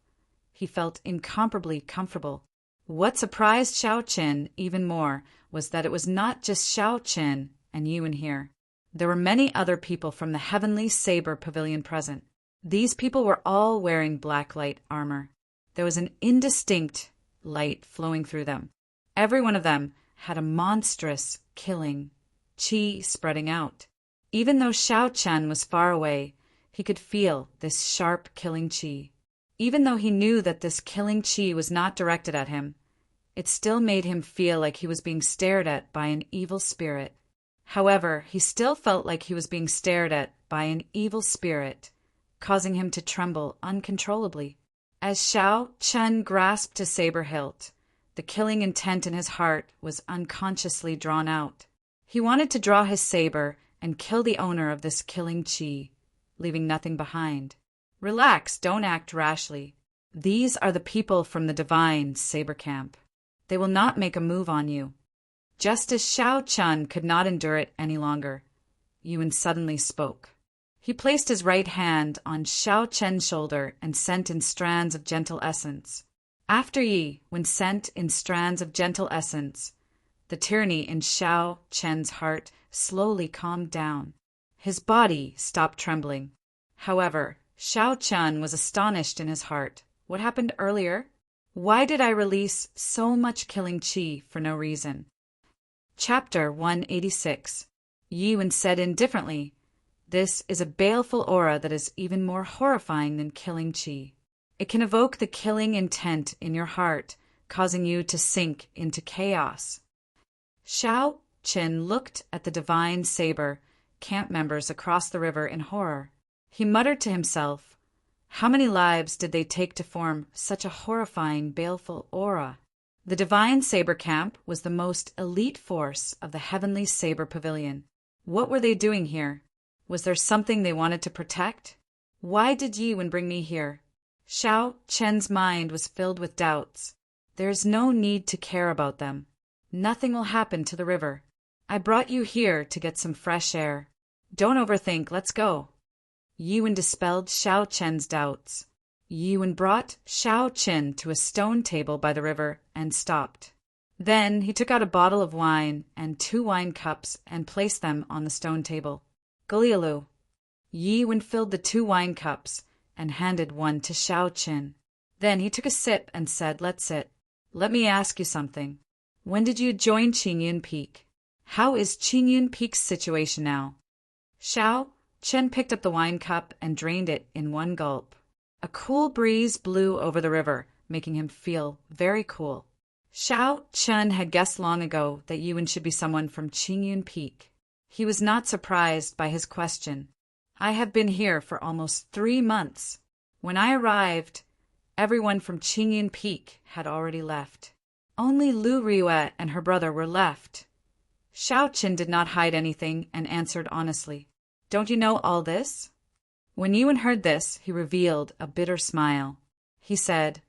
He felt incomparably comfortable. What surprised Xiao Chen even more was that it was not just Xiao Chen and Yi Wen here. There were many other people from the Heavenly Saber Pavilion present. These people were all wearing black light armor. There was an indistinct light flowing through them. Every one of them had a monstrous, killing qi spreading out. Even though Xiao Chen was far away, he could feel this sharp, killing qi. Even though he knew that this killing qi was not directed at him, it still made him feel like he was being stared at by an evil spirit. However, he still felt like he was being stared at by an evil spirit, causing him to tremble uncontrollably. As Xiao Chen grasped his saber hilt, the killing intent in his heart was unconsciously drawn out. He wanted to draw his saber and kill the owner of this killing qi, leaving nothing behind. Relax, don't act rashly. These are the people from the divine saber camp. They will not make a move on you. Just as Xiao Chen could not endure it any longer, Yi Wen suddenly spoke. He placed his right hand on Xiao Chen's shoulder and sent in strands of gentle essence. After Yi Wen sent in strands of gentle essence, the tyranny in Xiao Chen's heart slowly calmed down. His body stopped trembling. However, Xiao Chen was astonished in his heart. What happened earlier? Why did I release so much killing qi for no reason? Chapter 186. Yiwen said indifferently, "This is a baleful aura that is even more horrifying than killing qi. It can evoke the killing intent in your heart, causing you to sink into chaos." Xiao Qin looked at the divine saber camp members across the river in horror. He muttered to himself, how many lives did they take to form such a horrifying, baleful aura? The divine saber camp was the most elite force of the heavenly saber pavilion. What were they doing here? Was there something they wanted to protect? Why did Yiwen bring me here? Xiao Chen's mind was filled with doubts. There is no need to care about them. Nothing will happen to the river. I brought you here to get some fresh air. Don't overthink, let's go. Yiwen dispelled Xiao Chen's doubts. Yiwen brought Xiao Chen to a stone table by the river and stopped. Then he took out a bottle of wine and 2 wine cups and placed them on the stone table. Galialu. Yiwen filled the 2 wine cups and handed one to Xiao Chen. Then he took a sip and said, "Let's sit. Let me ask you something. When did you join Qingyun Peak? How is Qingyun Peak's situation now?" Xiao Chen picked up the wine cup and drained it in one gulp. A cool breeze blew over the river, making him feel very cool. Xiao Chen had guessed long ago that Yiwen should be someone from Qingyun Peak. He was not surprised by his question. "I have been here for almost 3 months. When I arrived, everyone from Qingyun Peak had already left. Only Lu Riyue and her brother were left." Xiao Chen did not hide anything and answered honestly, "Don't you know all this?" When Yiwen heard this, he revealed a bitter smile. He said,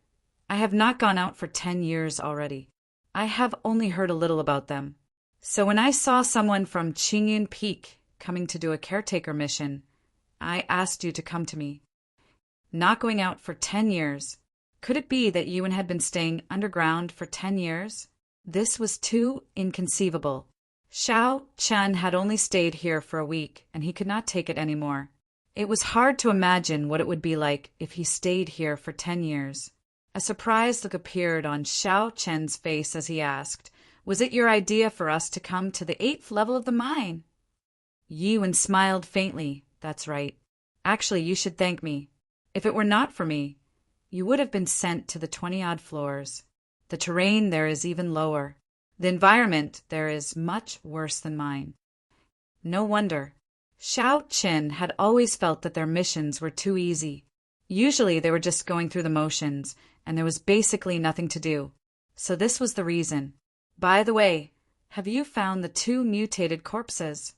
"I have not gone out for 10 years already. I have only heard a little about them. So when I saw someone from Qingyun Peak coming to do a caretaker mission, I asked you to come to me." Not going out for 10 years. Could it be that Yiwen had been staying underground for 10 years? This was too inconceivable. Xiao Chen had only stayed here for a week, and he could not take it anymore. It was hard to imagine what it would be like if he stayed here for 10 years. A surprised look appeared on Xiao Chen's face as he asked, "Was it your idea for us to come to the 8th level of the mine?" Yiwen smiled faintly. "That's right. Actually, you should thank me. If it were not for me, you would have been sent to the 20-odd floors. The terrain there is even lower. The environment there is much worse than mine." No wonder. Xiao Chen had always felt that their missions were too easy. Usually they were just going through the motions, and there was basically nothing to do. So this was the reason. "By the way, have you found the 2 mutated corpses?"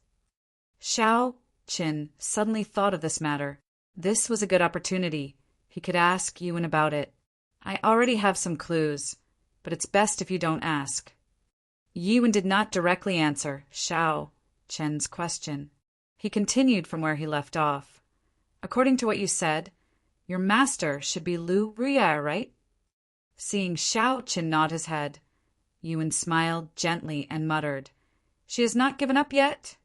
Xiao Chen suddenly thought of this matter. This was a good opportunity. He could ask Yiwen about it. "I already have some clues, but it's best if you don't ask." Yiwen did not directly answer Xiao Chen's question. He continued from where he left off. "According to what you said, your master should be Lu Riyue, right?" Seeing Xiao Chen nod his head, Yiwen smiled gently and muttered, "She has not given up yet?"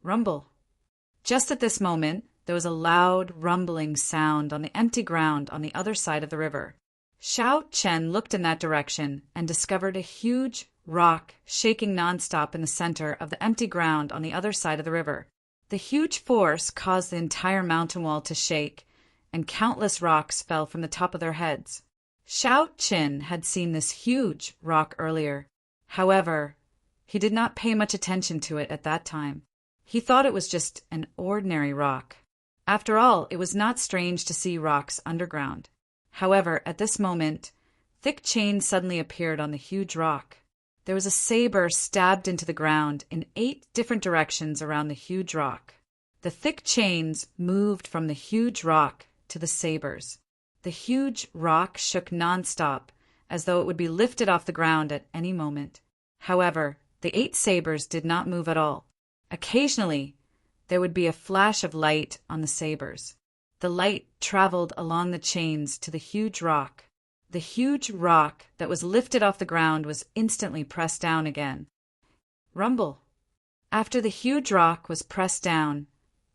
Rumble. Just at this moment, there was a loud rumbling sound on the empty ground on the other side of the river. Xiao Chen looked in that direction and discovered a huge rock shaking nonstop in the center of the empty ground on the other side of the river. The huge force caused the entire mountain wall to shake, and countless rocks fell from the top of their heads. Xiao Chen had seen this huge rock earlier. However, he did not pay much attention to it at that time. He thought it was just an ordinary rock. After all, it was not strange to see rocks underground. However, at this moment, thick chains suddenly appeared on the huge rock. There was a saber stabbed into the ground in 8 different directions around the huge rock. The thick chains moved from the huge rock to the sabers. The huge rock shook nonstop, as though it would be lifted off the ground at any moment. However, the 8 sabers did not move at all. Occasionally, there would be a flash of light on the sabers. The light traveled along the chains to the huge rock. The huge rock that was lifted off the ground was instantly pressed down again. Rumble. After the huge rock was pressed down,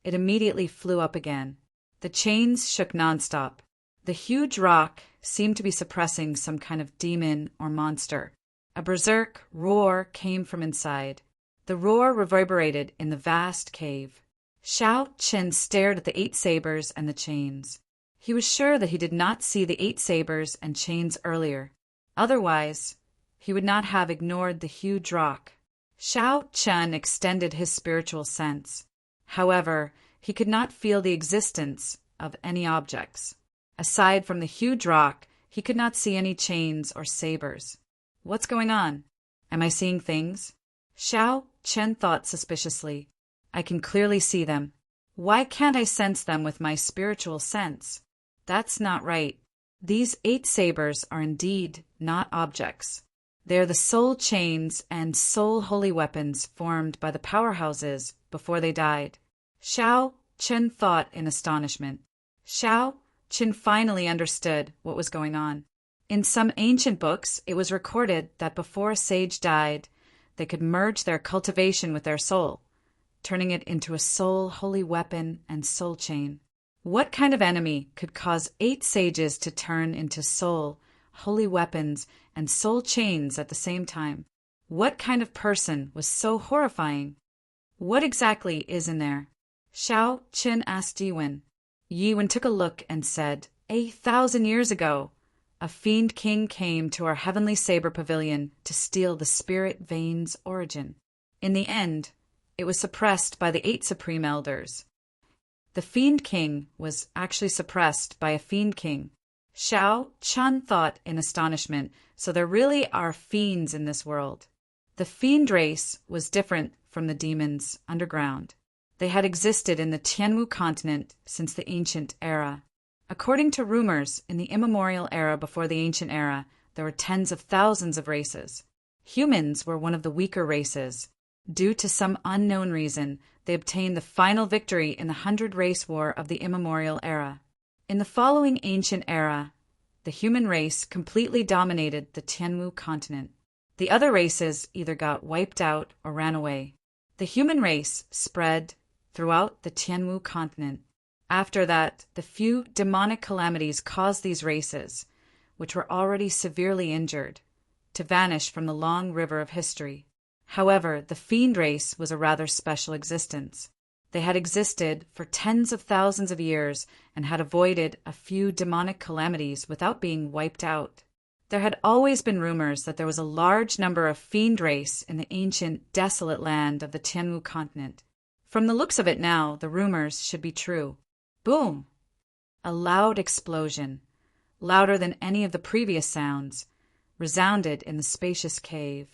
it immediately flew up again. The chains shook nonstop. The huge rock seemed to be suppressing some kind of demon or monster. A berserk roar came from inside. The roar reverberated in the vast cave. Shao Chen stared at the 8 sabers and the chains. He was sure that he did not see the 8 sabers and chains earlier. Otherwise, he would not have ignored the huge rock. Shao Chen extended his spiritual sense. However, he could not feel the existence of any objects. Aside from the huge rock, he could not see any chains or sabers. What's going on? Am I seeing things? Shao Chen thought suspiciously. I can clearly see them. Why can't I sense them with my spiritual sense? That's not right. These 8 sabers are indeed not objects. They are the soul chains and soul holy weapons formed by the powerhouses before they died. Shao Chen thought in astonishment. Shao Chen finally understood what was going on. In some ancient books, it was recorded that before a sage died, they could merge their cultivation with their soul, turning it into a soul holy weapon and soul chain. What kind of enemy could cause 8 sages to turn into soul holy weapons and soul chains at the same time? What kind of person was so horrifying? What exactly is in there? Shao Chen asked Yiwen. Yiwen took a look and said, 1,000 years ago, a fiend king came to our heavenly saber pavilion to steal the spirit vein's origin. In the end, it was suppressed by the 8 supreme elders. The fiend king was actually suppressed by a fiend king. Shao Chen thought in astonishment, so there really are fiends in this world. The fiend race was different from the demons underground. They had existed in the Tianwu continent since the ancient era. According to rumors, in the immemorial era before the ancient era, there were tens of thousands of races. Humans were one of the weaker races. Due to some unknown reason, they obtained the final victory in the 100-race war of the immemorial era. In the following ancient era, the human race completely dominated the Tianwu continent. The other races either got wiped out or ran away. The human race spread throughout the Tianwu continent. After that, the few demonic calamities caused these races, which were already severely injured, to vanish from the long river of history. However, the fiend race was a rather special existence. They had existed for tens of thousands of years and had avoided a few demonic calamities without being wiped out. There had always been rumors that there was a large number of fiend race in the ancient, desolate land of the Tianwu continent. From the looks of it now, the rumors should be true. Boom! A loud explosion, louder than any of the previous sounds, resounded in the spacious cave.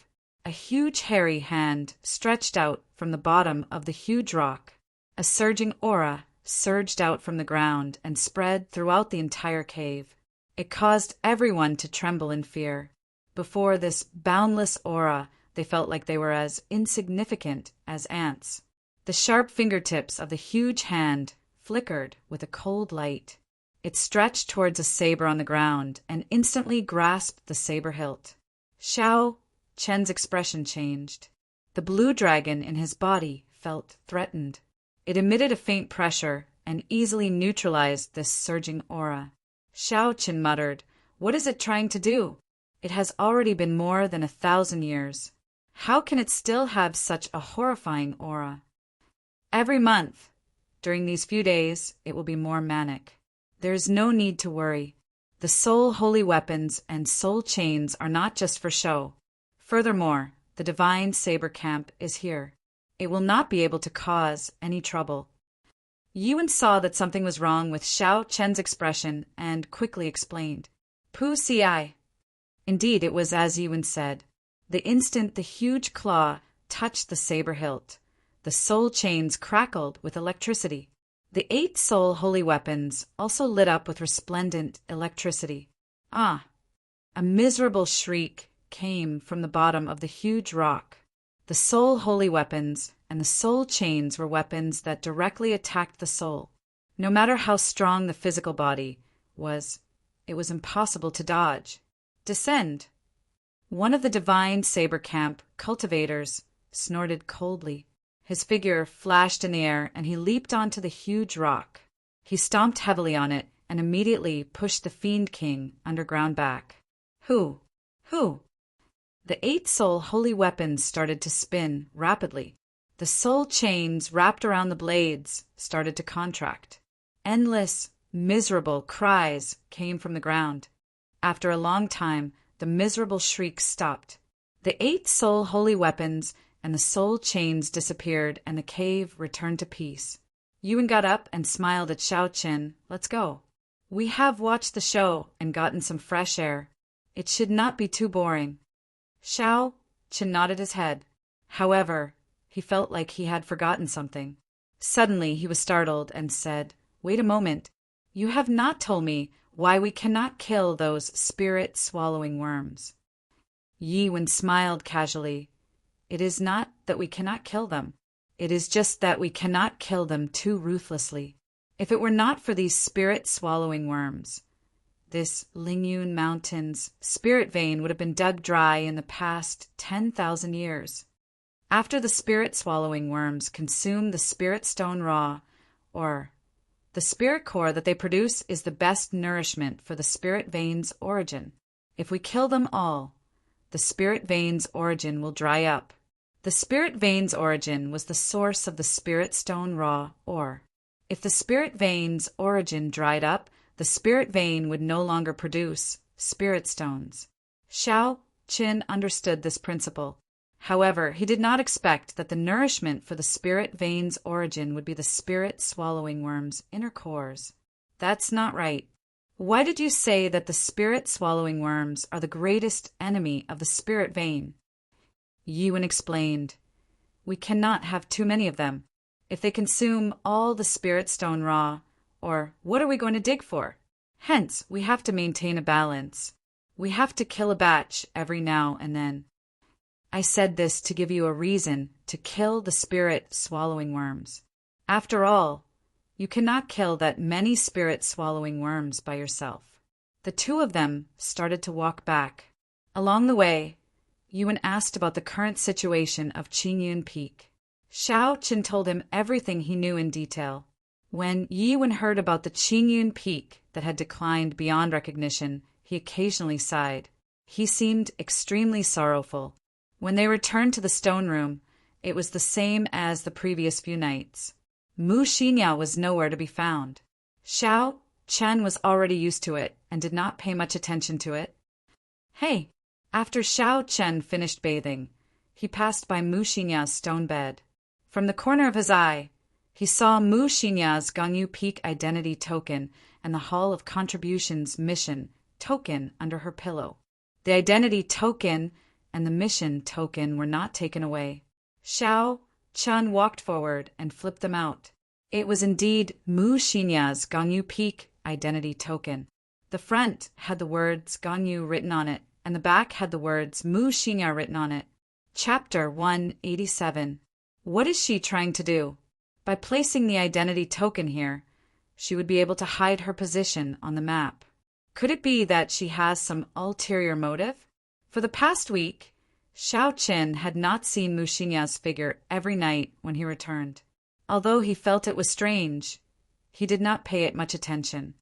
A huge hairy hand stretched out from the bottom of the huge rock. A surging aura surged out from the ground and spread throughout the entire cave. It caused everyone to tremble in fear. Before this boundless aura, they felt like they were as insignificant as ants. The sharp fingertips of the huge hand flickered with a cold light. It stretched towards a saber on the ground and instantly grasped the saber hilt. Shao Chen's expression changed. The blue dragon in his body felt threatened. It emitted a faint pressure and easily neutralized this surging aura. Shao Chen muttered, "What is it trying to do? It has already been more than 1,000 years. How can it still have such a horrifying aura?" Every month, during these few days, it will be more manic. There is no need to worry. The soul holy weapons and soul chains are not just for show. Furthermore, the divine saber camp is here. It will not be able to cause any trouble. Yuan saw that something was wrong with Shao Chen's expression and quickly explained. Pu Ci. Indeed, it was as Yuan said. The instant the huge claw touched the saber hilt, the soul chains crackled with electricity. The 8 soul holy weapons also lit up with resplendent electricity. Ah! A miserable shriek came from the bottom of the huge rock. The soul holy weapons and the soul chains were weapons that directly attacked the soul. No matter how strong the physical body was, it was impossible to dodge. Descend! One of the divine saber camp cultivators snorted coldly. His figure flashed in the air and he leaped onto the huge rock. He stomped heavily on it and immediately pushed the Fiend King underground back. Who? The 8 soul holy weapons started to spin rapidly. The soul chains wrapped around the blades started to contract. Endless, miserable cries came from the ground. After a long time, the miserable shrieks stopped. The 8 soul holy weapons and the soul chains disappeared, and the cave returned to peace. Yuan got up and smiled at Xiao Qin. Let's go. We have watched the show and gotten some fresh air. It should not be too boring. Xiao Qin nodded his head. However, he felt like he had forgotten something. Suddenly he was startled and said, "Wait a moment. You have not told me why we cannot kill those spirit-swallowing worms." Yuan smiled casually. "It is not that we cannot kill them. It is just that we cannot kill them too ruthlessly. If it were not for these spirit-swallowing worms, this Lingyun Mountain's spirit vein would have been dug dry in the past 10,000 years. After the spirit-swallowing worms consume the spirit stone raw, or the spirit core that they produce is the best nourishment for the spirit vein's origin. If we kill them all, the spirit vein's origin will dry up. The spirit vein's origin was the source of the spirit stone raw ore. If the spirit vein's origin dried up, the spirit vein would no longer produce spirit stones." Xiao Qin understood this principle. However, he did not expect that the nourishment for the spirit vein's origin would be the spirit-swallowing worm's inner cores. "That's not right. Why did you say that the spirit-swallowing worms are the greatest enemy of the spirit vein?" Yuan explained. "We cannot have too many of them. If they consume all the spirit stone raw, or what are we going to dig for? Hence, we have to maintain a balance. We have to kill a batch every now and then. I said this to give you a reason to kill the spirit-swallowing worms. After all, you cannot kill that many spirit-swallowing worms by yourself." The two of them started to walk back. Along the way, Yuan asked about the current situation of Qingyun Peak. Xiao Qin told him everything he knew in detail. When Yuan heard about the Qingyun Peak that had declined beyond recognition, he occasionally sighed. He seemed extremely sorrowful. When they returned to the stone room, it was the same as the previous few nights. Mu Xinya was nowhere to be found. Xiao Chen was already used to it and did not pay much attention to it. Hey! After Xiao Chen finished bathing, he passed by Mu Xinya's stone bed. From the corner of his eye, he saw Mu Xinya's Gongyu Peak identity token and the Hall of Contributions mission token under her pillow. The identity token and the mission token were not taken away. Xiao Chen walked forward and flipped them out. It was indeed Mu Xinya's Gongyu Peak identity token. The front had the words Gongyu written on it, and the back had the words Mu Xinya written on it. Chapter 187. What is she trying to do? By placing the identity token here, she would be able to hide her position on the map. Could it be that she has some ulterior motive? For the past week, Xiao Qin had not seen Mu Xinya's figure every night when he returned. Although he felt it was strange, he did not pay it much attention.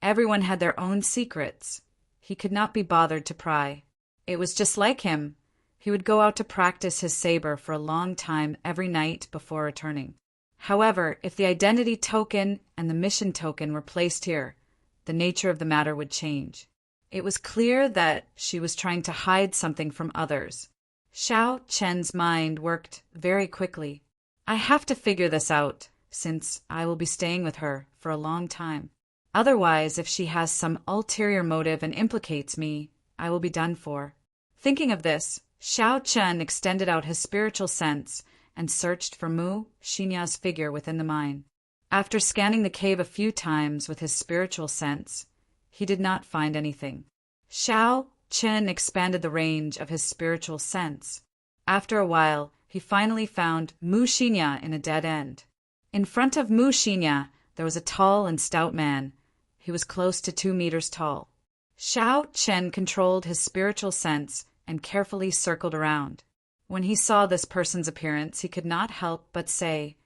Everyone had their own secrets. He could not be bothered to pry. It was just like him. He would go out to practice his saber for a long time every night before returning. However, if the identity token and the mission token were placed here, the nature of the matter would change. It was clear that she was trying to hide something from others. Xiao Chen's mind worked very quickly. I have to figure this out, since I will be staying with her for a long time. Otherwise, if she has some ulterior motive and implicates me, I will be done for. Thinking of this, Xiao Chen extended out his spiritual sense and searched for Mu Xinya's figure within the mine. After scanning the cave a few times with his spiritual sense, he did not find anything. Xiao Chen expanded the range of his spiritual sense. After a while, he finally found Mu Xinya in a dead end. In front of Mu Xinya, there was a tall and stout man. He was close to 2 meters tall. Xiao Chen controlled his spiritual sense and carefully circled around. When he saw this person's appearance, he could not help but say,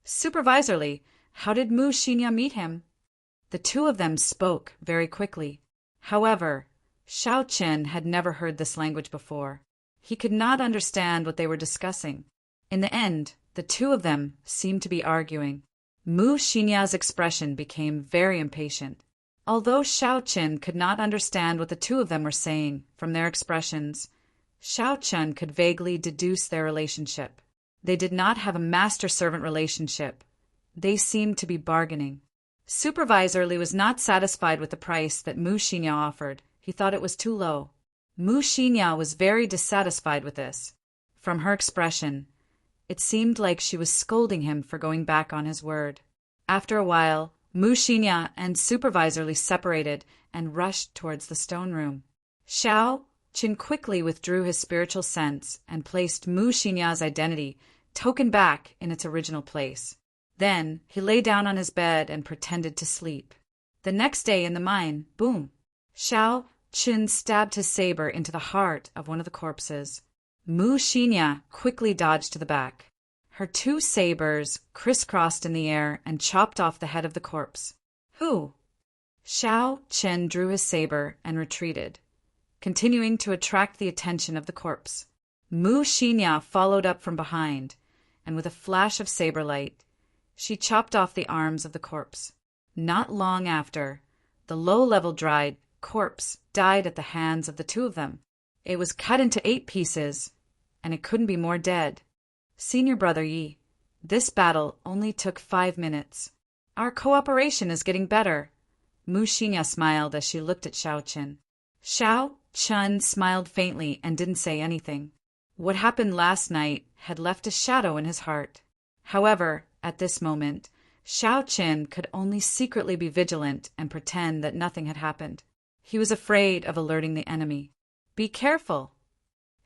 "Supervisorly, how did Mu Xinya meet him?" The two of them spoke very quickly. However, Xiao Chen had never heard this language before. He could not understand what they were discussing. In the end, the two of them seemed to be arguing. Mu Xinya's expression became very impatient. Although Xiao Qin could not understand what the two of them were saying from their expressions, Xiao Chun could vaguely deduce their relationship. They did not have a master-servant relationship. They seemed to be bargaining. Supervisor Li was not satisfied with the price that Mu Xinya offered. He thought it was too low. Mu Xinya was very dissatisfied with this. From her expression, it seemed like she was scolding him for going back on his word. After a while, Mu Xinya and Supervisor Li separated and rushed towards the stone room. Xiao Qin quickly withdrew his spiritual sense and placed Mu Xinya's identity token back in its original place. Then he lay down on his bed and pretended to sleep. The next day in the mine, boom! Xiao Qin stabbed his saber into the heart of one of the corpses. Mu Xinya quickly dodged to the back. Her two sabers crisscrossed in the air and chopped off the head of the corpse. Who? Xiao Qin drew his saber and retreated, continuing to attract the attention of the corpse. Mu Xinya followed up from behind, and with a flash of saber light, she chopped off the arms of the corpse. Not long after, the low-level dried corpse died at the hands of the two of them. It was cut into 8 pieces, and it couldn't be more dead. Senior Brother Yi, this battle only took 5 minutes. Our cooperation is getting better. Mu Xinya smiled as she looked at Xiao Qin. Xiao Qin smiled faintly and didn't say anything. What happened last night had left a shadow in his heart. However, at this moment, Xiao Qin could only secretly be vigilant and pretend that nothing had happened. He was afraid of alerting the enemy. Be careful!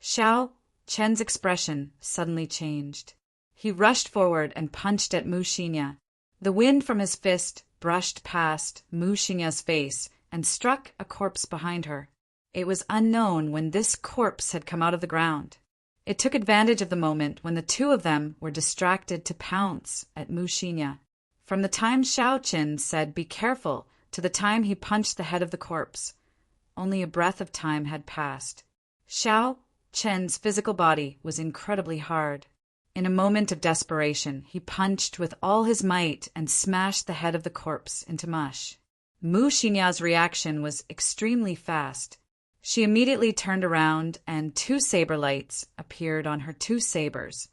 Xiao Qin's expression suddenly changed. He rushed forward and punched at Mu Xinya. The wind from his fist brushed past Mu Xinya's face and struck a corpse behind her. It was unknown when this corpse had come out of the ground. It took advantage of the moment when the two of them were distracted to pounce at Mu Xinya. From the time Xiao Qin said, "Be careful," to the time he punched the head of the corpse, only a breath of time had passed. Xiao Qin's physical body was incredibly hard. In a moment of desperation, he punched with all his might and smashed the head of the corpse into mush. Mu Xinya's reaction was extremely fast. She immediately turned around and 2 saber lights appeared on her 2 sabers,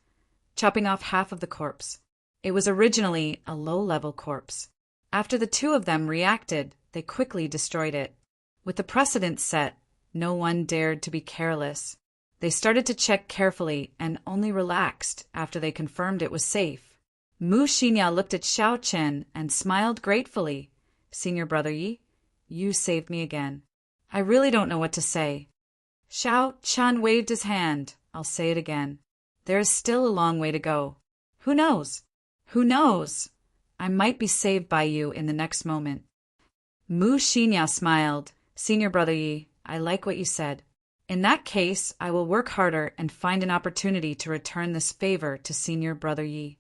chopping off half of the corpse. It was originally a low-level corpse. After the two of them reacted, they quickly destroyed it. With the precedent set, no one dared to be careless. They started to check carefully and only relaxed after they confirmed it was safe. Mu Xinya looked at Xiao Qin and smiled gratefully. Senior Brother Yi, you saved me again. I really don't know what to say. Xiao Qin waved his hand. I'll say it again. There is still a long way to go. Who knows? Who knows? I might be saved by you in the next moment. Mu Xinya smiled. Senior Brother Yi, I like what you said. In that case, I will work harder and find an opportunity to return this favor to Senior Brother Yi.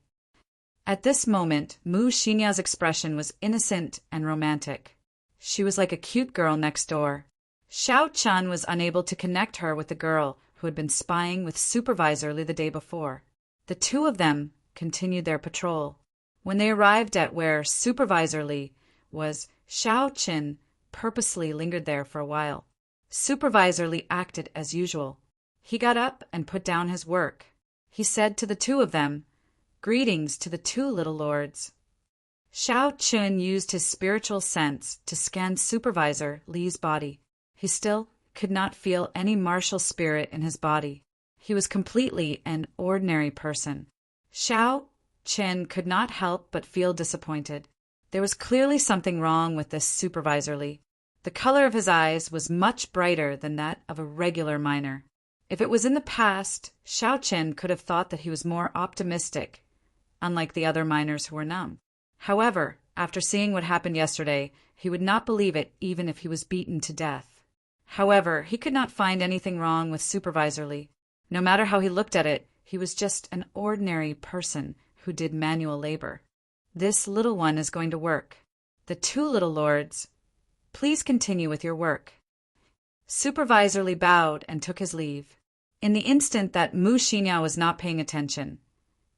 At this moment, Mu Xinya's expression was innocent and romantic. She was like a cute girl next door. Xiao Qin was unable to connect her with the girl who had been spying with Supervisor Li the day before. The two of them continued their patrol. When they arrived at where Supervisor Li was, Xiao Qin purposely lingered there for a while. Supervisor Li acted as usual. He got up and put down his work. He said to the two of them, "Greetings to the 2 little lords." Xiao Qin used his spiritual sense to scan Supervisor Li's body. He still could not feel any martial spirit in his body. He was completely an ordinary person. Xiao Qin could not help but feel disappointed. There was clearly something wrong with this Supervisor Li. The color of his eyes was much brighter than that of a regular miner. If it was in the past, Xiao Qin could have thought that he was more optimistic, unlike the other miners who were numb. However, after seeing what happened yesterday, he would not believe it even if he was beaten to death. However, he could not find anything wrong with Supervisor Li. No matter how he looked at it, he was just an ordinary person who did manual labor. This little one is going to work. The 2 little lords, please continue with your work. Supervisor Li bowed and took his leave. In the instant that Mu Xinya was not paying attention,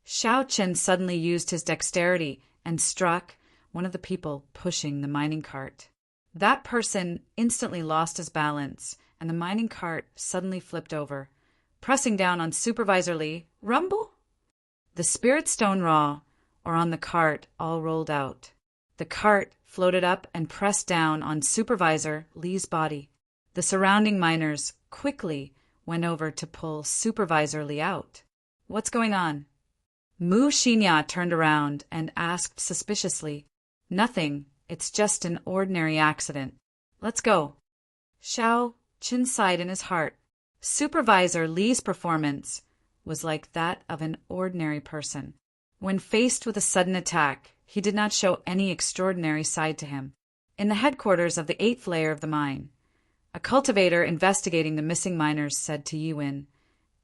Xiao Chen suddenly used his dexterity and struck one of the people pushing the mining cart. That person instantly lost his balance, and the mining cart suddenly flipped over, pressing down on Supervisor Li. Rumble! The spirit stone raw, or on the cart, all rolled out. The cart floated up and pressed down on Supervisor Li's body. The surrounding miners quickly went over to pull Supervisor Li out. What's going on? Mu Xinya turned around and asked suspiciously, Nothing, it's just an ordinary accident. Let's go. Xiao Chen sighed in his heart. Supervisor Li's performance was like that of an ordinary person. When faced with a sudden attack, he did not show any extraordinary side to him. In the headquarters of the 8th layer of the mine, a cultivator investigating the missing miners said to Yiwen,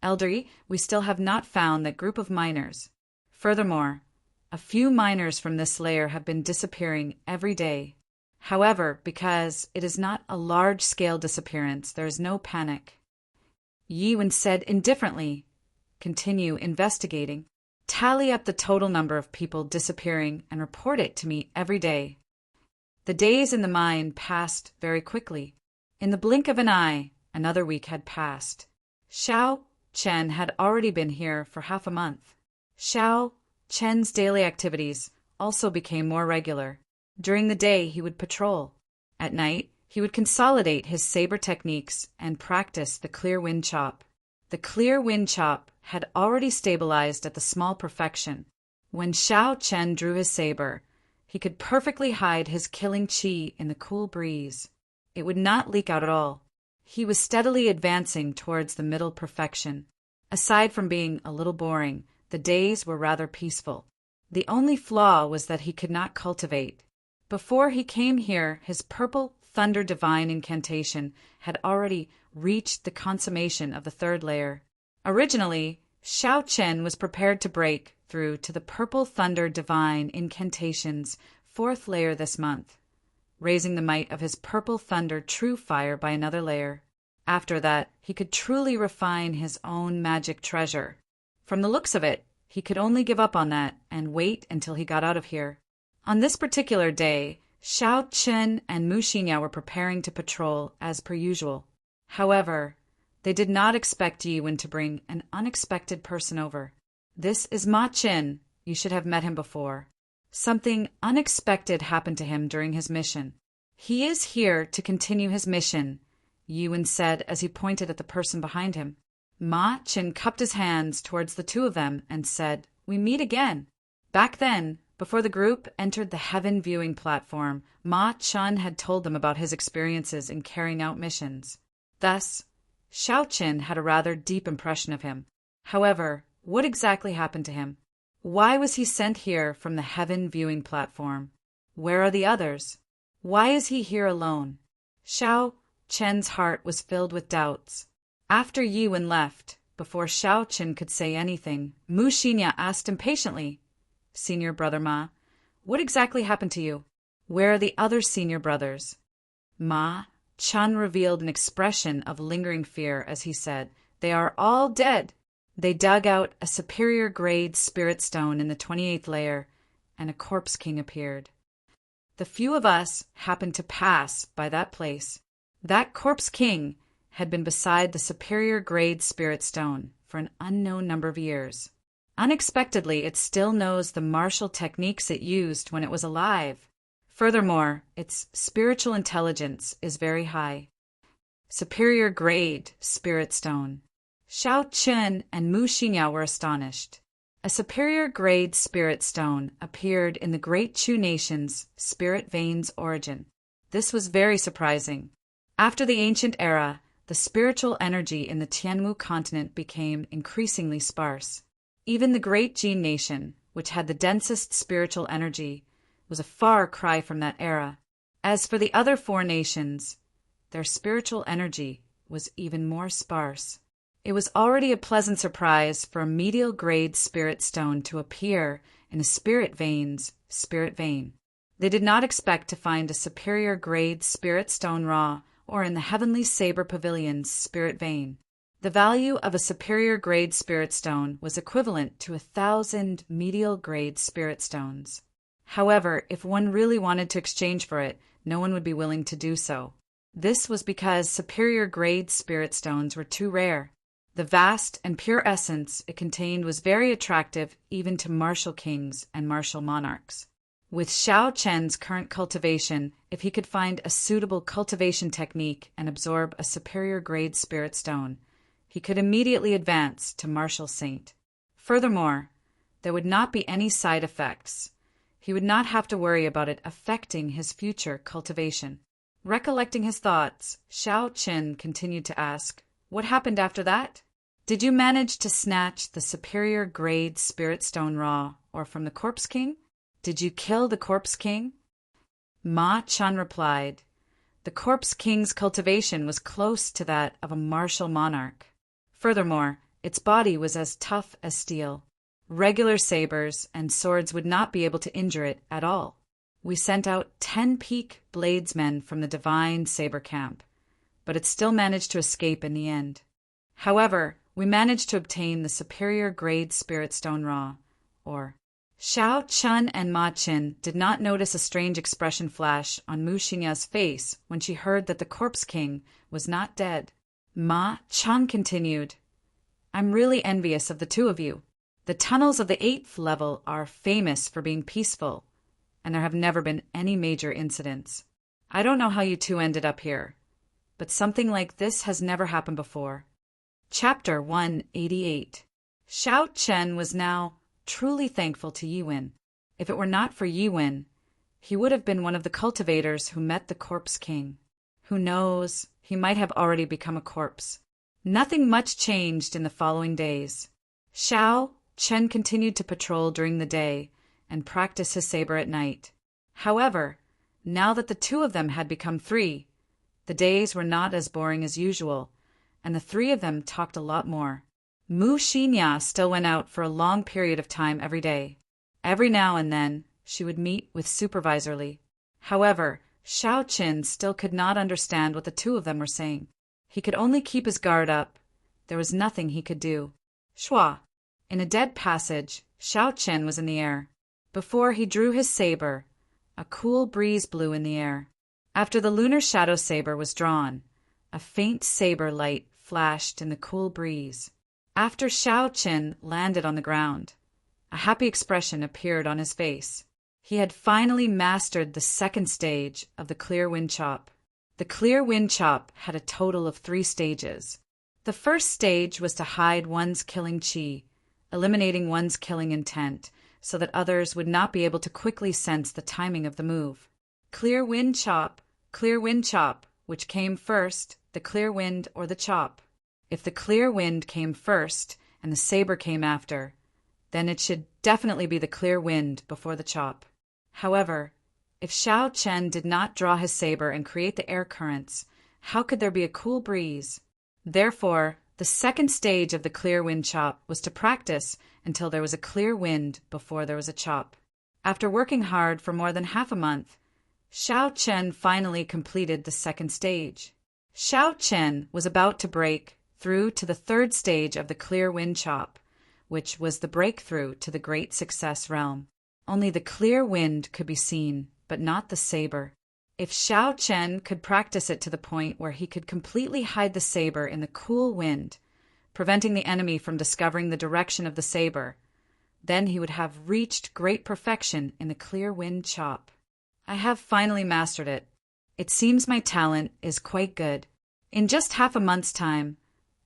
Eldery, we still have not found that group of miners. Furthermore, a few miners from this layer have been disappearing every day. However, because it is not a large-scale disappearance, there is no panic. Yiwen said indifferently, Continue investigating. Tally up the total number of people disappearing and report it to me every day. The days in the mine passed very quickly. In the blink of an eye, another week had passed. Xiao Chen had already been here for half a month. Xiao Chen's daily activities also became more regular. During the day, he would patrol. At night, he would consolidate his saber techniques and practice the clear wind chop. The clear wind chop had already stabilized at the small perfection. When Xiao Chen drew his saber, he could perfectly hide his killing chi in the cool breeze. It would not leak out at all. He was steadily advancing towards the middle perfection. Aside from being a little boring, the days were rather peaceful. The only flaw was that he could not cultivate. Before he came here, his purple thunder divine incantation had already reached the consummation of the 3rd layer. Originally, Xiao Chen was prepared to break through to the purple thunder divine incantation's 4th layer this month, raising the might of his purple thunder true fire by another layer. After that, he could truly refine his own magic treasure. From the looks of it, he could only give up on that and wait until he got out of here. On this particular day, Xiao Chen and Mu Xinya were preparing to patrol as per usual. However, they did not expect Yiwen to bring an unexpected person over. This is Ma Qin. You should have met him before. Something unexpected happened to him during his mission. He is here to continue his mission, Yiwen said as he pointed at the person behind him. Ma Qin cupped his hands towards the two of them and said, We meet again. Back then, before the group entered the heaven viewing platform, Ma Qin had told them about his experiences in carrying out missions. Thus, Xiao Qin had a rather deep impression of him. However, what exactly happened to him? Why was he sent here from the heaven viewing platform? Where are the others? Why is he here alone? Xiao Chen's heart was filled with doubts. After Yiwen left, before Xiao Chen could say anything, Mu Xinya asked impatiently, Senior Brother Ma, what exactly happened to you? Where are the other senior brothers? Ma Chen revealed an expression of lingering fear as he said, They are all dead. They dug out a superior grade spirit stone in the 28th layer, and a corpse king appeared. The few of us happened to pass by that place. That corpse king had been beside the superior grade spirit stone for an unknown number of years. Unexpectedly, it still knows the martial techniques it used when it was alive. Furthermore, its spiritual intelligence is very high. Superior grade spirit stone. Xiao Chen and Mu Xinya were astonished. A superior grade spirit stone appeared in the Great Chu Nation's spirit veins origin. This was very surprising. After the ancient era, the spiritual energy in the Tianmu continent became increasingly sparse. Even the Great Jin Nation, which had the densest spiritual energy, was a far cry from that era. As for the other 4 nations, their spiritual energy was even more sparse. It was already a pleasant surprise for a medial grade spirit stone to appear in a spirit veins spirit vein. They did not expect to find a superior grade spirit stone raw or in the heavenly saber pavilion's spirit vein. The value of a superior grade spirit stone was equivalent to 1,000 medial grade spirit stones. However, if one really wanted to exchange for it, no one would be willing to do so. This was because superior grade spirit stones were too rare. The vast and pure essence it contained was very attractive even to martial kings and martial monarchs. With Xiao Chen's current cultivation, if he could find a suitable cultivation technique and absorb a superior grade spirit stone, he could immediately advance to martial saint. Furthermore, there would not be any side effects. He would not have to worry about it affecting his future cultivation. Recollecting his thoughts, Xiao Chen continued to ask, "What happened after that? Did you manage to snatch the superior grade spirit stone raw or from the Corpse King? Did you kill the Corpse King?" Ma Chun replied, "The Corpse King's cultivation was close to that of a martial monarch. Furthermore, its body was as tough as steel. Regular sabers and swords would not be able to injure it at all. We sent out 10 peak bladesmen from the divine saber camp, but it still managed to escape in the end. However, we managed to obtain the superior grade spirit stone raw, or..." Xiao Chun and Ma Qin did not notice a strange expression flash on Mu Xinya's face when she heard that the Corpse King was not dead. Ma Chun continued, "I'm really envious of the two of you. The tunnels of the 8th level are famous for being peaceful, and there have never been any major incidents. I don't know how you two ended up here, but something like this has never happened before." Chapter 188. Xiao Chen was now truly thankful to Yiwen. If it were not for Yiwen, he would have been one of the cultivators who met the Corpse King. Who knows, he might have already become a corpse. Nothing much changed in the following days. Xiao Chen continued to patrol during the day and practice his saber at night. However, now that the two of them had become 3, the days were not as boring as usual, and the 3 of them talked a lot more. Mu Xinya still went out for a long period of time every day. Every now and then, she would meet with Supervisor Li. However, Xiao Qin still could not understand what the two of them were saying. He could only keep his guard up. There was nothing he could do. Shua. In a dead passage, Xiao Qin was in the air. Before he drew his saber, a cool breeze blew in the air. After the lunar shadow saber was drawn, a faint saber light flashed in the cool breeze. After Xiao Qin landed on the ground, a happy expression appeared on his face. He had finally mastered the 2nd stage of the Clear Wind Chop. The Clear Wind Chop had a total of 3 stages. The first stage was to hide one's killing chi, eliminating one's killing intent, so that others would not be able to quickly sense the timing of the move. Clear Wind Chop, which came first, the clear wind or the chop? If the clear wind came first and the saber came after, then it should definitely be the clear wind before the chop. However, if Xiao Chen did not draw his saber and create the air currents, how could there be a cool breeze? Therefore, the 2nd stage of the clear wind chop was to practice until there was a clear wind before there was a chop. After working hard for more than half a month, Xiao Chen finally completed the 2nd stage. Xiao Chen was about to break through to the 3rd stage of the clear wind chop, which was the breakthrough to the great success realm. Only the clear wind could be seen, but not the saber. If Xiao Chen could practice it to the point where he could completely hide the saber in the cool wind, preventing the enemy from discovering the direction of the saber, then he would have reached great perfection in the clear wind chop. I have finally mastered it. It seems my talent is quite good. In just half a month's time,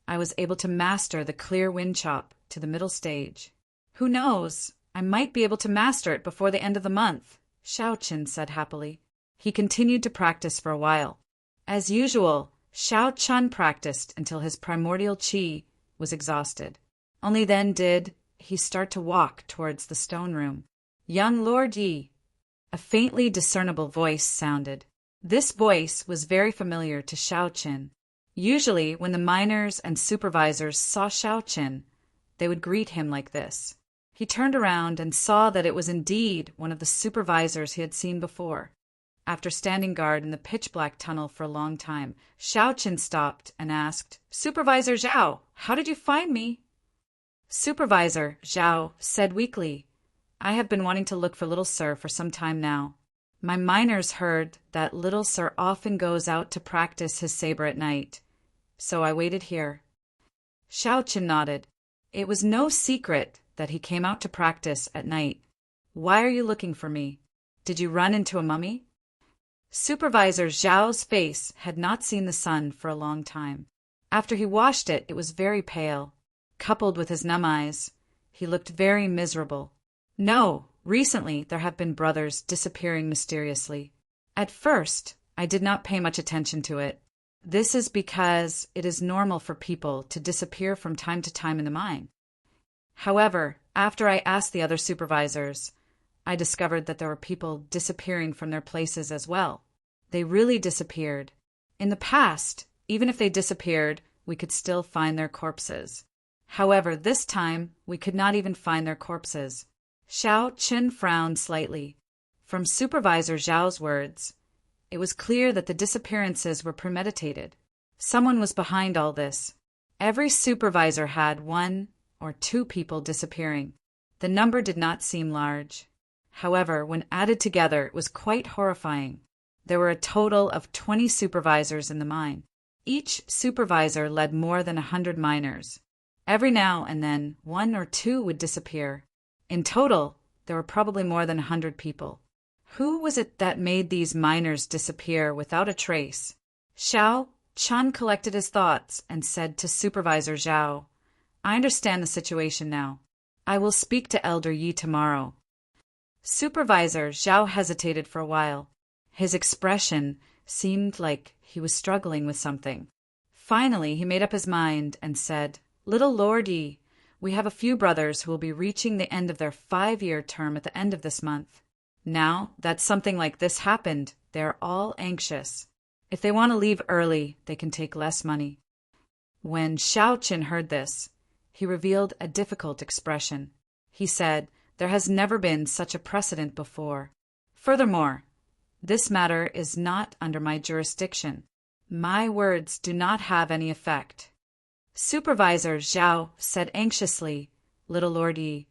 I was able to master the clear wind chop to the middle stage. Who knows, I might be able to master it before the end of the month, Xiao Chen said happily. He continued to practice for a while. As usual, Xiao Chen practiced until his primordial qi was exhausted. Only then did he start to walk towards the stone room. "Young Lord Yi," a faintly discernible voice sounded. This voice was very familiar to Xiao Chen. Usually, when the miners and supervisors saw Xiao Chen, they would greet him like this. He turned around and saw that it was indeed one of the supervisors he had seen before. After standing guard in the pitch-black tunnel for a long time, Xiao Qin stopped and asked, "Supervisor Zhao, how did you find me?" Supervisor Zhao said weakly, "I have been wanting to look for Little Sir for some time now. My miners heard that Little Sir often goes out to practice his saber at night, so I waited here." Xiao Qin nodded. It was no secret that he came out to practice at night. "Why are you looking for me? Did you run into a mummy?" Supervisor Zhao's face had not seen the sun for a long time. After he washed it, it was very pale. Coupled with his numb eyes, he looked very miserable. "No, recently there have been brothers disappearing mysteriously. At first, I did not pay much attention to it. This is because it is normal for people to disappear from time to time in the mine. However, after I asked the other supervisors, I discovered that there were people disappearing from their places as well. They really disappeared. In the past, even if they disappeared, we could still find their corpses. However, this time, we could not even find their corpses." Xiao Qin frowned slightly. From Supervisor Zhao's words, it was clear that the disappearances were premeditated. Someone was behind all this. Every supervisor had 1 or 2 people disappearing. The number did not seem large. However, when added together, it was quite horrifying. There were a total of 20 supervisors in the mine. Each supervisor led more than 100 miners. Every now and then, 1 or 2 would disappear. In total, there were probably more than 100 people. Who was it that made these miners disappear without a trace? Xiao Qin collected his thoughts and said to Supervisor Zhao, "I understand the situation now. I will speak to Elder Yi tomorrow." Supervisor Zhao hesitated for a while. His expression seemed like he was struggling with something. Finally, he made up his mind and said, "Little Lord Yi, we have a few brothers who will be reaching the end of their 5-year term at the end of this month. Now that something like this happened, they are all anxious. If they want to leave early, they can take less money." When Xiao Qin heard this, he revealed a difficult expression. He said, "There has never been such a precedent before. Furthermore, this matter is not under my jurisdiction. My words do not have any effect." Supervisor Zhao said anxiously, "Little Lord Yi,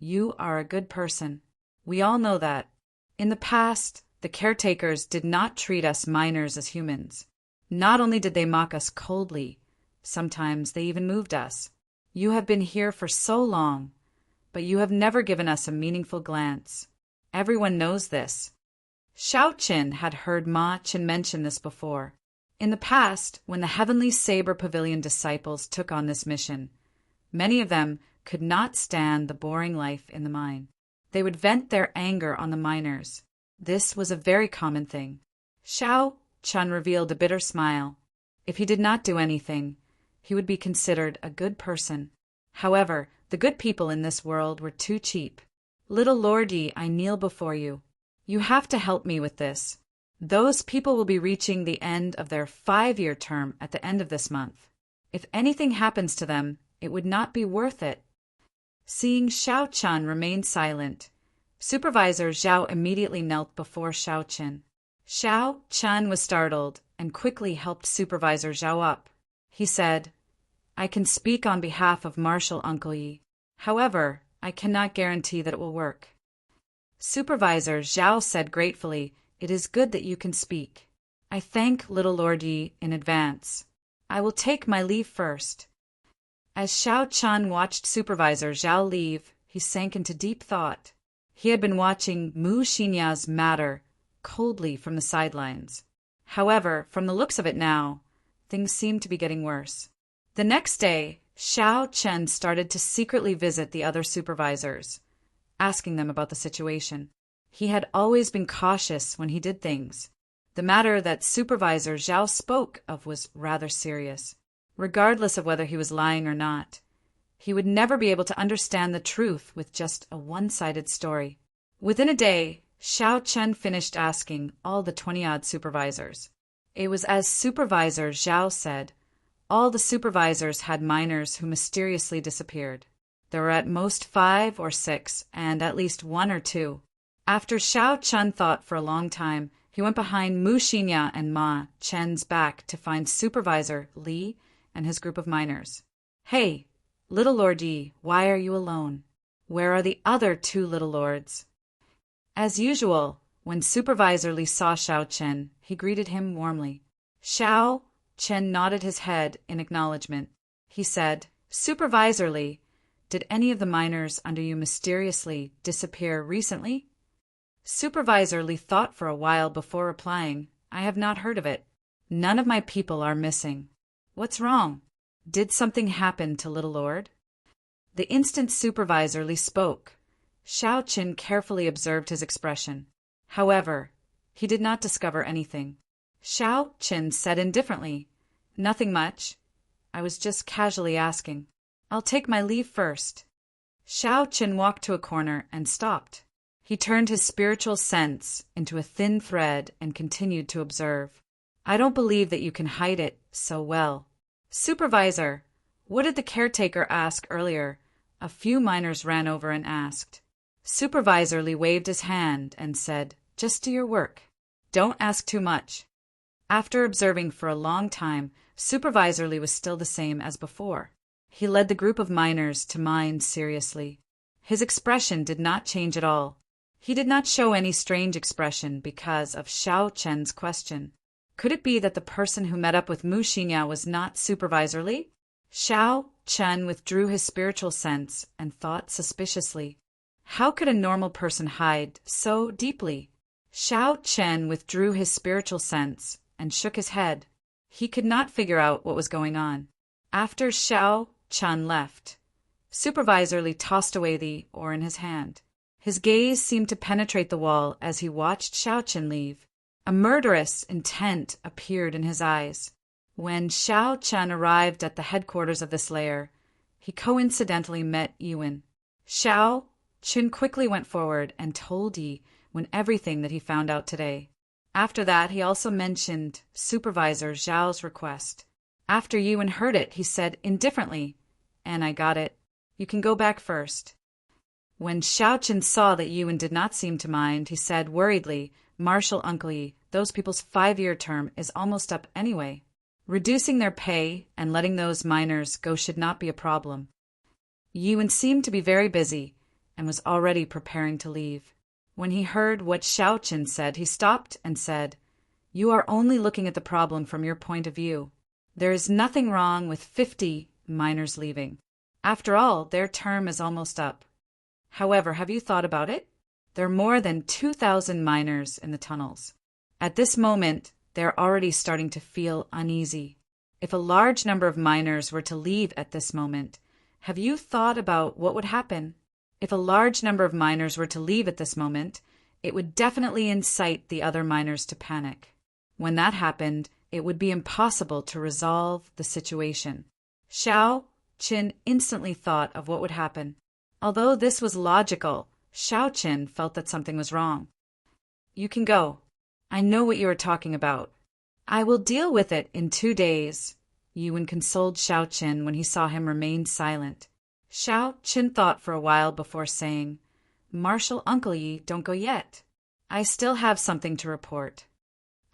you are a good person. We all know that. In the past, the caretakers did not treat us miners as humans. Not only did they mock us coldly, sometimes they even moved us. You have been here for so long, but you have never given us a meaningful glance. Everyone knows this." Xiao Qin had heard Ma Qin mention this before. In the past, when the Heavenly Saber Pavilion disciples took on this mission, many of them could not stand the boring life in the mine. They would vent their anger on the miners. This was a very common thing. Xiao Qin revealed a bitter smile. If he did not do anything, he would be considered a good person. However, the good people in this world were too cheap. "Little Lord Yi, I kneel before you. You have to help me with this. Those people will be reaching the end of their 5-year term at the end of this month. If anything happens to them, it would not be worth it." Seeing Xiao Qin remain silent, Supervisor Zhao immediately knelt before Xiao Qin. Xiao Qin was startled and quickly helped Supervisor Zhao up. He said, "I can speak on behalf of Marshal Uncle Yi. However, I cannot guarantee that it will work." Supervisor Zhao said gratefully, "It is good that you can speak. I thank Little Lord Yi in advance. I will take my leave first." As Xiao Qin watched Supervisor Zhao leave, he sank into deep thought. He had been watching Mu Xinya's matter coldly from the sidelines. However, from the looks of it now, things seemed to be getting worse. The next day, Xiao Qin started to secretly visit the other supervisors, asking them about the situation. He had always been cautious when he did things. The matter that Supervisor Zhao spoke of was rather serious. Regardless of whether he was lying or not, he would never be able to understand the truth with just a one-sided story. Within a day, Xiao Qin finished asking all the 20-odd supervisors. It was as Supervisor Zhao said. All the supervisors had miners who mysteriously disappeared. There were at most 5 or 6, and at least 1 or 2. After Xiao Qin thought for a long time, He went behind Mu Xinya and Ma Chen's back to find Supervisor Li and his group of miners. "Hey, little Lord Yi, why are you alone? Where are the other two little lords?" As usual, when Supervisor Li saw Xiao Chen, he greeted him warmly. Xiao Chen nodded his head in acknowledgement. He said, "Supervisor Li, did any of the miners under you mysteriously disappear recently?" Supervisor Li thought for a while before replying, "I have not heard of it. None of my people are missing. What's wrong? Did something happen to Little Lord?" The instant Supervisor Li spoke, Xiao Chen carefully observed his expression. However, he did not discover anything. Xiao Chen said indifferently, "Nothing much. I was just casually asking. I'll take my leave first." Xiao Chen walked to a corner and stopped. He turned his spiritual sense into a thin thread and continued to observe. "I don't believe that you can hide it so well. Supervisor, what did the caretaker ask earlier?" A few miners ran over and asked. Supervisor Li waved his hand and said, "Just do your work. Don't ask too much." After observing for a long time, Supervisor Li was still the same as before. He led the group of miners to mine seriously. His expression did not change at all. He did not show any strange expression because of Xiao Chen's question. Could it be that the person who met up with Mu Xinya was not Supervisor Li? Xiao Chen withdrew his spiritual sense and thought suspiciously. How could a normal person hide so deeply? Xiao Chen withdrew his spiritual sense and shook his head. He could not figure out what was going on. After Xiao Chen left, Supervisor Li tossed away the oar in his hand. His gaze seemed to penetrate the wall as he watched Xiao Chen leave. A murderous intent appeared in his eyes. When Xiao Chen arrived at the headquarters of this lair, he coincidentally met Yuan. Xiao Chen quickly went forward and told Yi everything that he found out today. After that, he also mentioned Supervisor Zhao's request. After Yuan heard it, he said indifferently, "And I got it. You can go back first." When Xiao Chen saw that Yuan did not seem to mind, he said worriedly, "Marshal Uncle Yi, those people's 5-year term is almost up anyway. Reducing their pay and letting those miners go should not be a problem." Yuan seemed to be very busy and was already preparing to leave. When he heard what Xiao Chen said, he stopped and said, "You are only looking at the problem from your point of view. There is nothing wrong with 50 miners leaving. After all, their term is almost up. However, have you thought about it? There are more than 2,000 miners in the tunnels. At this moment, they're already starting to feel uneasy. If a large number of miners were to leave at this moment, have you thought about what would happen? If a large number of miners were to leave at this moment, it would definitely incite the other miners to panic. When that happened, it would be impossible to resolve the situation." Xiao Chen instantly thought of what would happen. Although this was logical, Xiao Chen felt that something was wrong. "You can go. I know what you are talking about. I will deal with it in 2 days." Yuan consoled Xiao Chen when he saw him remain silent. Xiao Chen thought for a while before saying, "Marshal Uncle Yi, don't go yet. I still have something to report."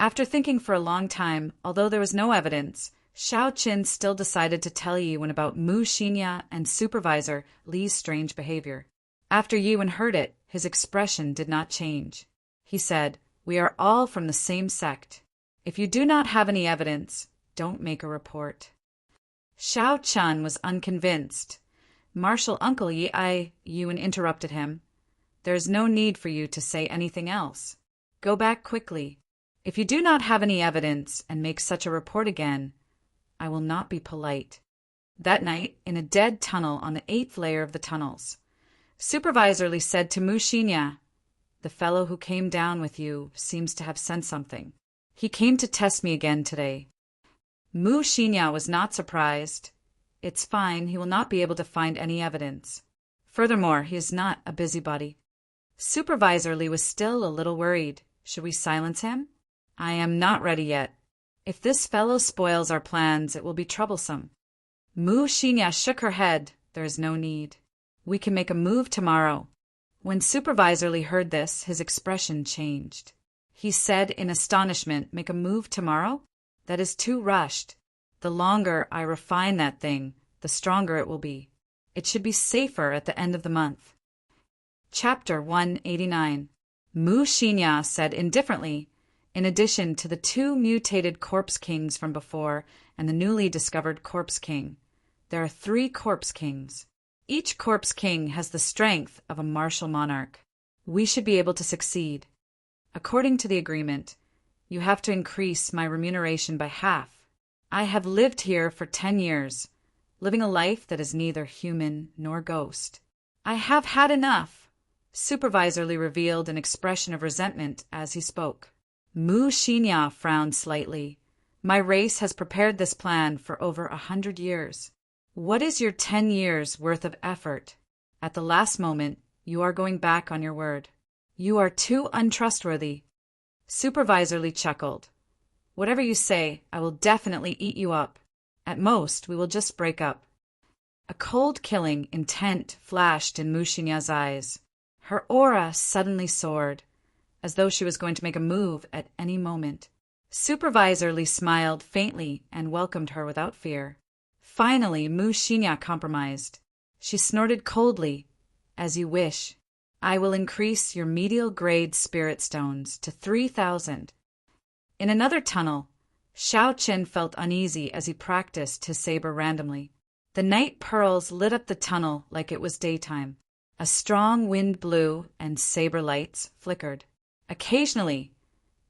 After thinking for a long time, although there was no evidence, Xiao Chen still decided to tell Yuan about Mu Xinya and Supervisor Li's strange behavior. After Yuan heard it, his expression did not change. He said, "We are all from the same sect. If you do not have any evidence, don't make a report." Xiao Chen was unconvinced. "Marshal Uncle Yi, Yuan interrupted him. "There is no need for you to say anything else. Go back quickly. If you do not have any evidence and make such a report again, I will not be polite." That night, in a dead tunnel on the 8th layer of the tunnels, Supervisor Li said to Mu Xinya, "The fellow who came down with you seems to have sensed something. He came to test me again today." Mu Xinya was not surprised. "It's fine, he will not be able to find any evidence. Furthermore, he is not a busybody." Supervisor Li was still a little worried. "Should we silence him?" "I am not ready yet. If this fellow spoils our plans, it will be troublesome." Mu Xinya shook her head. "There is no need. We can make a move tomorrow." When Supervisor Li heard this, his expression changed. he said in astonishment. Make a move tomorrow? That is too rushed. The longer I refine that thing, the stronger it will be. It should be safer at the end of the month. Chapter 189. Mu Xinya said indifferently, in addition to the 2 mutated Corpse Kings from before and the newly discovered Corpse King, there are 3 Corpse Kings. Each Corpse King has the strength of a martial monarch. We should be able to succeed. According to the agreement, you have to increase my remuneration by half. I have lived here for 10 years, living a life that is neither human nor ghost. I have had enough. Supervisorly revealed an expression of resentment as he spoke. Mu Xinya frowned slightly. My race has prepared this plan for over 100 years. What is your 10 years' worth of effort? At the last moment, you are going back on your word. You are too untrustworthy. Supervisorly chuckled. Whatever you say, I will definitely eat you up. At most, we will just break up. A cold killing intent flashed in Mu Xinya's eyes. Her aura suddenly soared, as though she was going to make a move at any moment. Supervisorly smiled faintly and welcomed her without fear. Finally, Mu Xinya compromised. She snorted coldly. As you wish. I will increase your medial grade spirit stones to 3,000. In another tunnel, Xiao Qin felt uneasy as he practiced his saber randomly. The night pearls lit up the tunnel like it was daytime. A strong wind blew and saber lights flickered. Occasionally,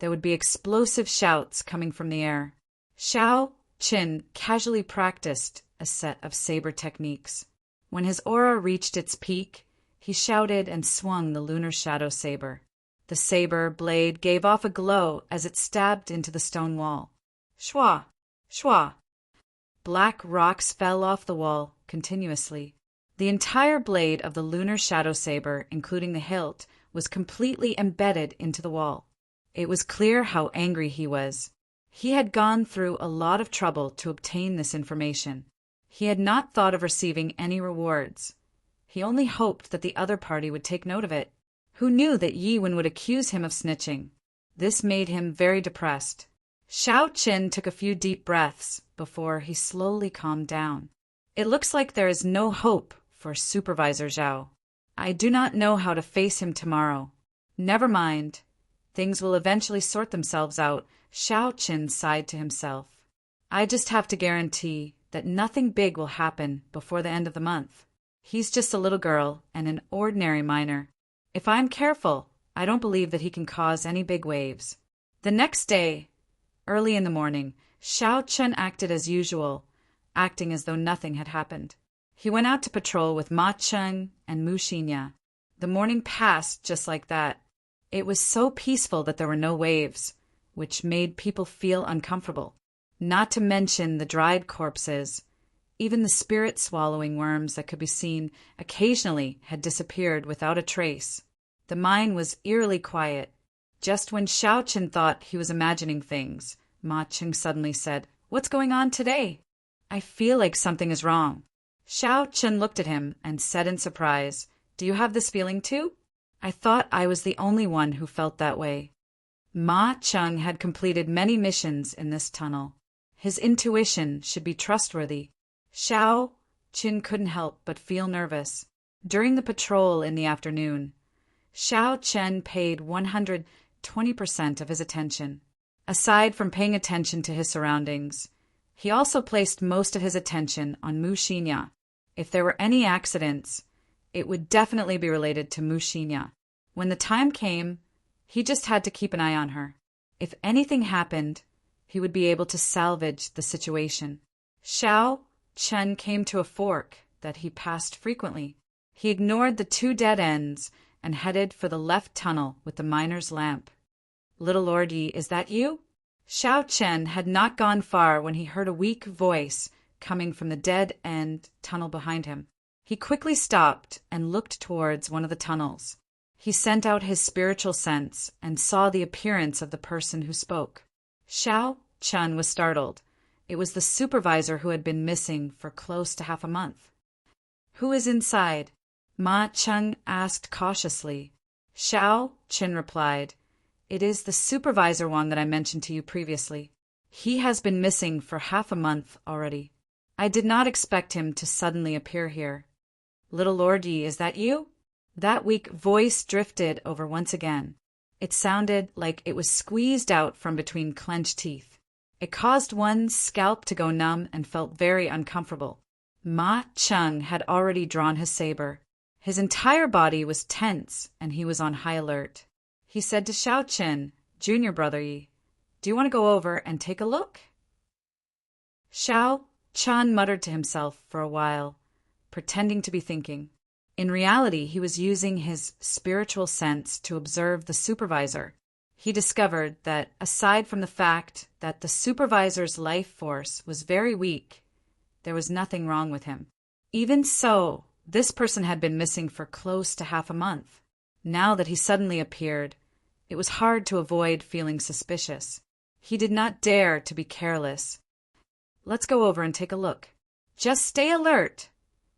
there would be explosive shouts coming from the air. Xiao Qin casually practiced a set of saber techniques. When his aura reached its peak, he shouted and swung the lunar shadow saber. The saber blade gave off a glow as it stabbed into the stone wall. Shwa! Shwa! Black rocks fell off the wall continuously. The entire blade of the lunar shadow saber, including the hilt, was completely embedded into the wall. It was clear how angry he was. He had gone through a lot of trouble to obtain this information. He had not thought of receiving any rewards. He only hoped that the other party would take note of it. Who knew that Yi Wen would accuse him of snitching? This made him very depressed. Xiao Qin took a few deep breaths before he slowly calmed down. It looks like there is no hope for Supervisor Zhao. I do not know how to face him tomorrow. Never mind. Things will eventually sort themselves out, Xiao Qin sighed to himself. I just have to guarantee that nothing big will happen before the end of the month. He's just a little girl and an ordinary miner. If I'm careful, I don't believe that he can cause any big waves. The next day, early in the morning, Xiao Qin acted as usual, acting as though nothing had happened. He went out to patrol with Ma Cheng and Mu Xinya. The morning passed just like that. It was so peaceful that there were no waves, which made people feel uncomfortable. Not to mention the dried corpses. Even the spirit-swallowing worms that could be seen occasionally had disappeared without a trace. The mine was eerily quiet. Just when Xiao Qin thought he was imagining things, Ma Cheng suddenly said, "What's going on today? I feel like something is wrong." Xiao Qin looked at him and said in surprise, "Do you have this feeling too? I thought I was the only one who felt that way." Ma Cheng had completed many missions in this tunnel. His intuition should be trustworthy. Xiao Qin couldn't help but feel nervous. During the patrol in the afternoon, Xiao Qin paid 120% of his attention. Aside from paying attention to his surroundings, he also placed most of his attention on Mu Xinya. If there were any accidents, it would definitely be related to Mu Xinya. When the time came, he just had to keep an eye on her. If anything happened, he would be able to salvage the situation. Xiao Qin came to a fork that he passed frequently. He ignored the 2 dead ends and headed for the left tunnel with the miner's lamp. "Little Lord Yi, is that you?" Xiao Qin had not gone far when he heard a weak voice coming from the dead-end tunnel behind him. He quickly stopped and looked towards one of the tunnels. He sent out his spiritual sense and saw the appearance of the person who spoke. Xiao Qin was startled. It was the supervisor who had been missing for close to half a month. "Who is inside?" Ma Cheng asked cautiously. Xiao Qin replied, It is the supervisor Wang that I mentioned to you previously. He has been missing for half a month already. I did not expect him to suddenly appear here. Little Lord Yi, is that you? That weak voice drifted over once again. It sounded like it was squeezed out from between clenched teeth. It caused one's scalp to go numb and felt very uncomfortable. Ma Cheng had already drawn his saber. His entire body was tense, and he was on high alert. He said to Xiao Qin, "Junior brother Yi, do you want to go over and take a look?" Xiao Chen muttered to himself for a while, pretending to be thinking. In reality, he was using his spiritual sense to observe the supervisor. He discovered that, aside from the fact that the supervisor's life force was very weak, there was nothing wrong with him. Even so, this person had been missing for close to half a month. Now that he suddenly appeared, it was hard to avoid feeling suspicious. He did not dare to be careless. "Let's go over and take a look. Just stay alert."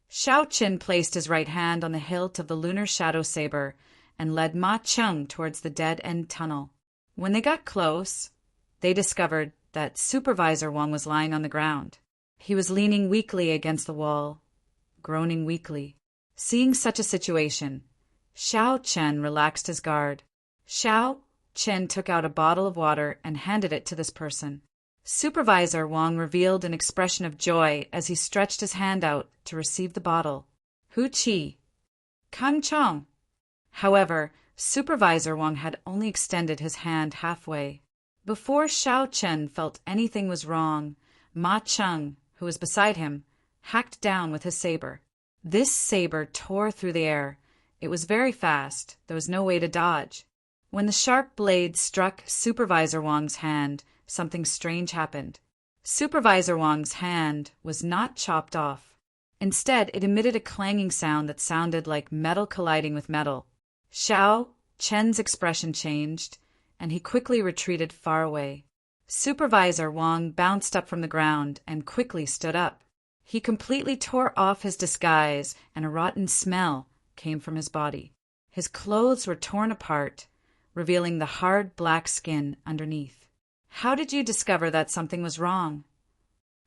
Xiao Qin placed his right hand on the hilt of the lunar shadow saber and led Ma Cheng towards the dead-end tunnel. When they got close, they discovered that Supervisor Wang was lying on the ground. He was leaning weakly against the wall, groaning weakly. Seeing such a situation, Xiao Chen relaxed his guard. Xiao Chen took out a bottle of water and handed it to this person. Supervisor Wang revealed an expression of joy as he stretched his hand out to receive the bottle. "Hu Qi, Kang Chong." However, Supervisor Wang had only extended his hand halfway. Before Xiao Chen felt anything was wrong, Ma Cheng, who was beside him, hacked down with his saber. This saber tore through the air. It was very fast. There was no way to dodge. When the sharp blade struck Supervisor Wang's hand, something strange happened. Supervisor Wang's hand was not chopped off. Instead, it emitted a clanging sound that sounded like metal colliding with metal. Xiao Chen's expression changed, and he quickly retreated far away. Supervisor Wang bounced up from the ground and quickly stood up. He completely tore off his disguise, and a rotten smell came from his body. His clothes were torn apart, revealing the hard black skin underneath. "How did you discover that something was wrong?"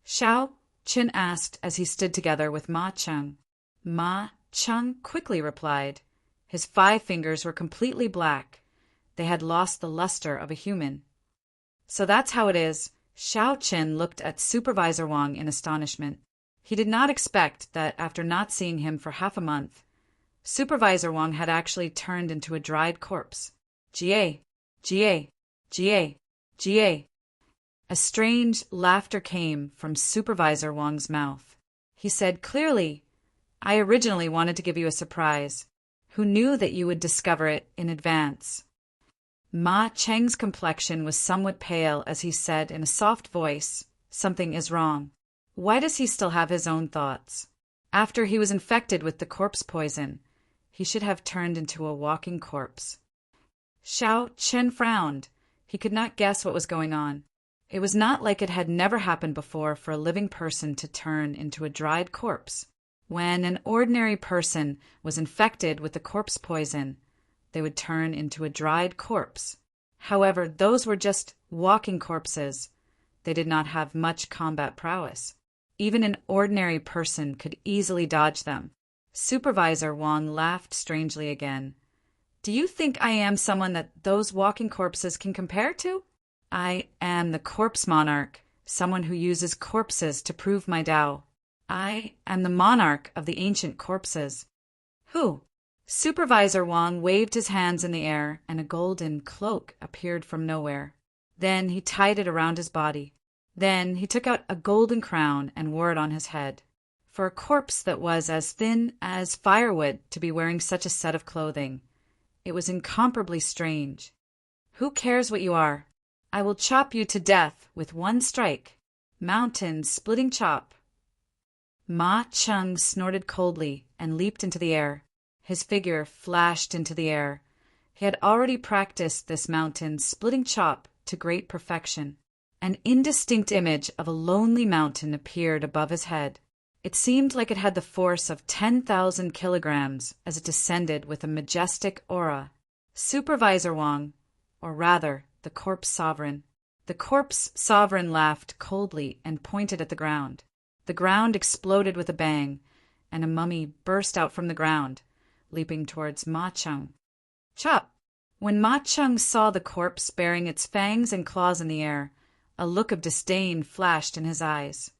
Xiao Qin asked as he stood together with Ma Cheng. Ma Cheng quickly replied. His 5 fingers were completely black. They had lost the luster of a human. "So that's how it is." Xiao Qin looked at Supervisor Wang in astonishment. He did not expect that after not seeing him for half a month, Supervisor Wang had actually turned into a dried corpse. "Jie, Jie, Jie, Jie." A strange laughter came from Supervisor Wang's mouth. He said clearly, "I originally wanted to give you a surprise. Who knew that you would discover it in advance?" Ma Cheng's complexion was somewhat pale as he said in a soft voice, "Something is wrong. Why does he still have his own thoughts? After he was infected with the corpse poison, he should have turned into a walking corpse." Xiao Chen frowned. He could not guess what was going on. It was not like it had never happened before for a living person to turn into a dried corpse. When an ordinary person was infected with the corpse poison, they would turn into a dried corpse. However, those were just walking corpses. They did not have much combat prowess. Even an ordinary person could easily dodge them. Supervisor Wang laughed strangely again. "Do you think I am someone that those walking corpses can compare to? I am the corpse monarch, someone who uses corpses to prove my Tao. I am the monarch of the ancient corpses." "Who?" Supervisor Wang waved his hands in the air, and a golden cloak appeared from nowhere. Then he tied it around his body. Then he took out a golden crown and wore it on his head. For a corpse that was as thin as firewood to be wearing such a set of clothing, it was incomparably strange. "Who cares what you are? I will chop you to death with one strike. Mountain splitting chop." Ma Cheng snorted coldly and leaped into the air. His figure flashed into the air. He had already practiced this mountain splitting chop to great perfection. An indistinct image of a lonely mountain appeared above his head. It seemed like it had the force of 10,000 kilograms as it descended with a majestic aura. Supervisor Wang, or rather, the corpse sovereign. The corpse sovereign laughed coldly and pointed at the ground. The ground exploded with a bang, and a mummy burst out from the ground, leaping towards Ma Cheng. Chop! When Ma Cheng saw the corpse bearing its fangs and claws in the air, a look of disdain flashed in his eyes.